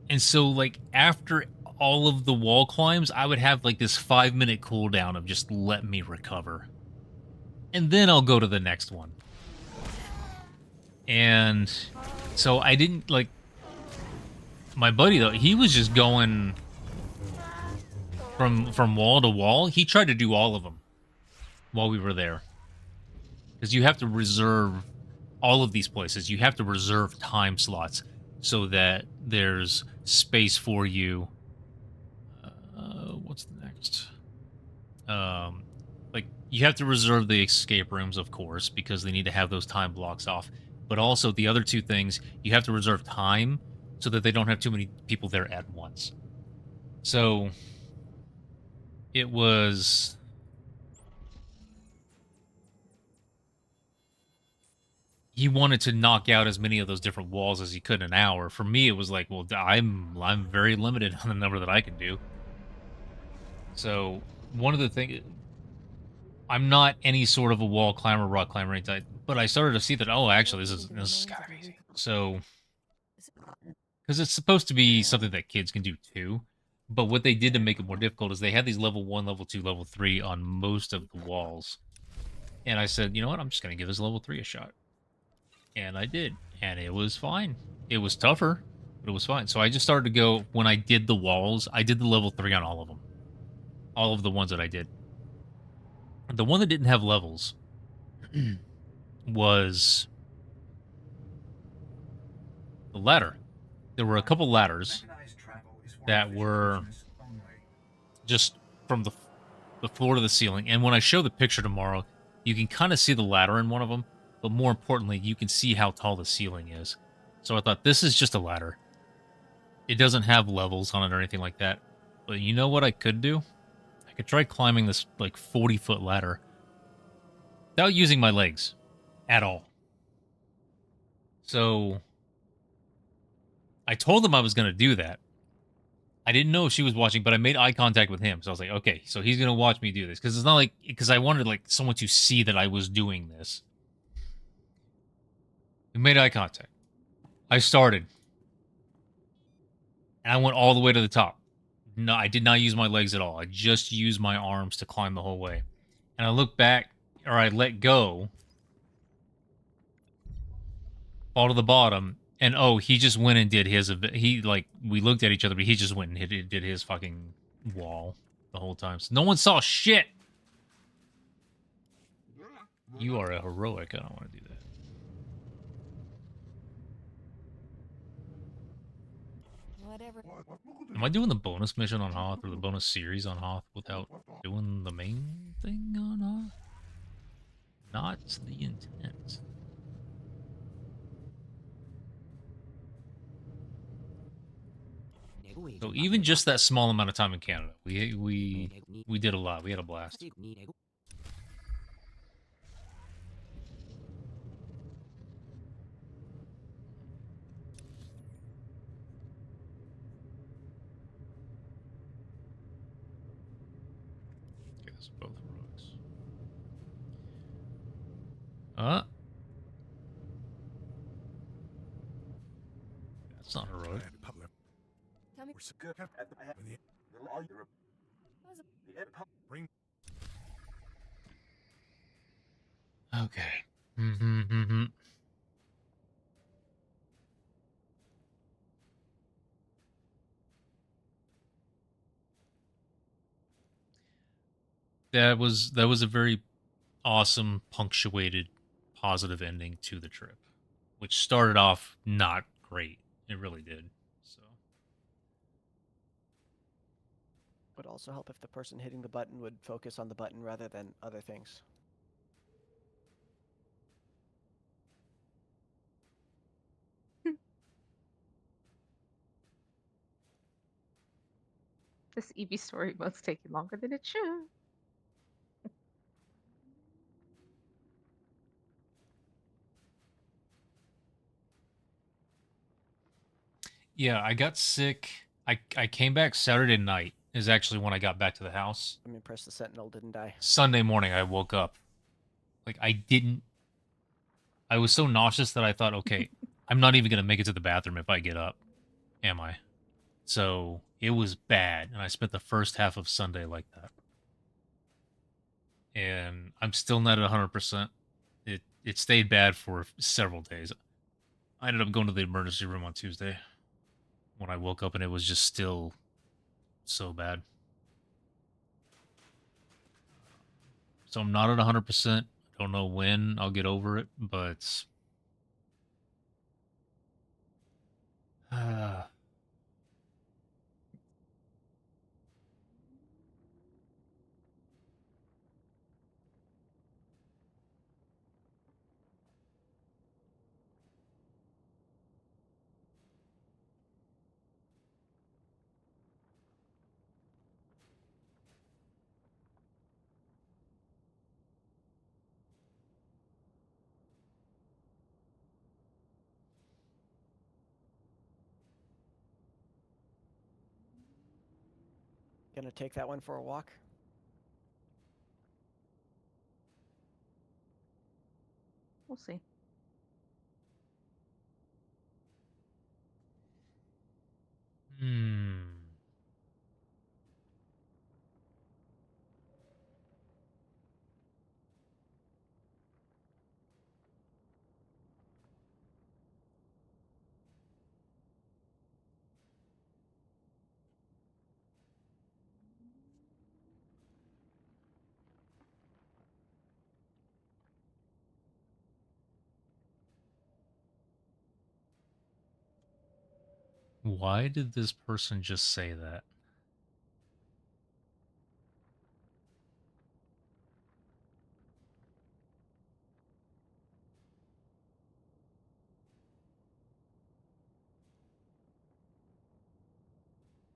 And so, like, after all of the wall climbs, I would have, like, this 5-minute cooldown of just let me recover. And then I'll go to the next one. And so I didn't, like... My buddy, though, he was just going from wall to wall. He tried to do all of them while we were there. Because you have to reserve all of these places. You have to reserve time slots so that there's space for you. What's the next? Like, you have to reserve the escape rooms, of course, because they need to have those time blocks off. But also, the other two things, you have to reserve time so that they don't have too many people there at once. So, it was... He wanted to knock out as many of those different walls as he could in an hour. For me, it was like, well, I'm very limited on the number that I can do. So one of the things, I'm not any sort of a wall climber, rock climber, anything, but I started to see that. Oh, actually, this is kind of easy. So, because it's supposed to be something that kids can do too, but what they did to make it more difficult is they had these level 1, level 2, level 3 on most of the walls. And I said, you know what? I'm just gonna give this level 3 a shot, and I did, and it was fine. It was tougher, but it was fine. So I just started to go, when I did the walls, I did the level 3 on all of them. All of the ones that I did. The one that didn't have levels was the ladder. There were a couple ladders that were just from the floor to the ceiling. And when I show the picture tomorrow, you can kind of see the ladder in one of them. But more importantly, you can see how tall the ceiling is. So I thought, this is just a ladder. It doesn't have levels on it or anything like that. But you know what I could do? I could try climbing this like 40-foot ladder without using my legs at all. So I told him I was going to do that. I didn't know if she was watching, but I made eye contact with him. So I was like, okay, so he's going to watch me do this. Because it's not like, because I wanted like someone to see that I was doing this. We made eye contact. I started. And I went all the way to the top. No, I did not use my legs at all. I just used my arms to climb the whole way. And I looked back, or I let go, fall to the bottom, and oh, he just went and did his. He, like, we looked at each other, but he just went and did his fucking wall the whole time. So no one saw shit. You are a heroic. I don't want to do that. Whatever. Am I doing the bonus mission on Hoth or the bonus series on Hoth without doing the main thing on Hoth? Not the intent. So even just that small amount of time in Canada, we did a lot. We had a blast. Okay, those are both heroics. That's not heroic. Okay. That was a very awesome, punctuated, positive ending to the trip, which started off not great. It really did. So. Would also help if the person hitting the button would focus on the button rather than other things. This EV story mode's taking longer than it should. Yeah, I got sick. I came back Saturday night is actually when I got back to the house. I'm impressed the Sentinel didn't die. Sunday morning I woke up. Like I was so nauseous that I thought, okay, I'm not even going to make it to the bathroom if I get up. Am I? So it was bad. And I spent the first half of Sunday like that. And I'm still not at 100%. It stayed bad for several days. I ended up going to the emergency room on Tuesday when I woke up and it was just still so bad. So I'm not at 100%. Don't know when I'll get over it, but Gonna take that one for a walk. We'll see. Hmm. Why did this person just say that?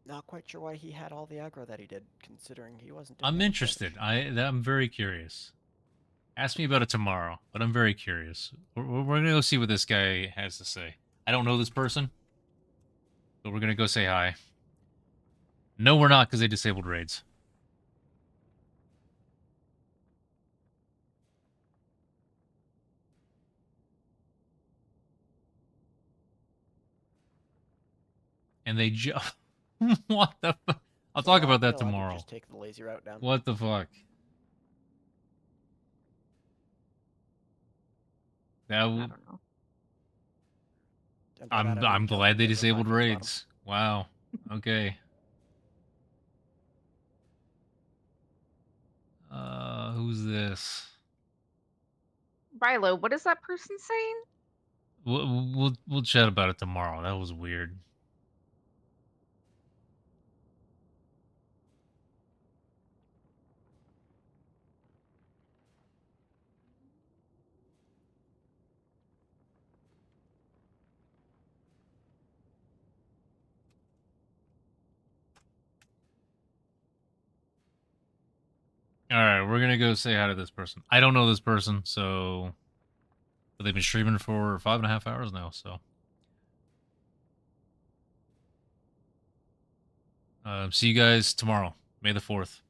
Not quite sure why he had all the aggro that he did, considering he wasn't. I'm interested. I'm very curious. Ask me about it tomorrow, but I'm very curious. We're gonna go see what this guy has to say. I don't know this person, but we're gonna go say hi. No, we're not, because they disabled raids. And they just... What the fuck? I'll talk about that tomorrow. Just take the lazy route down. What the fuck? That I don't know. I'm glad they disabled raids. Wow. Okay. Who's this? Rilo, what is that person saying? We'll chat about it tomorrow. That was weird. All right, we're gonna go say hi to this person. I don't know this person, so but they've been streaming for 5.5 hours now. So, see you guys tomorrow, May the 4th.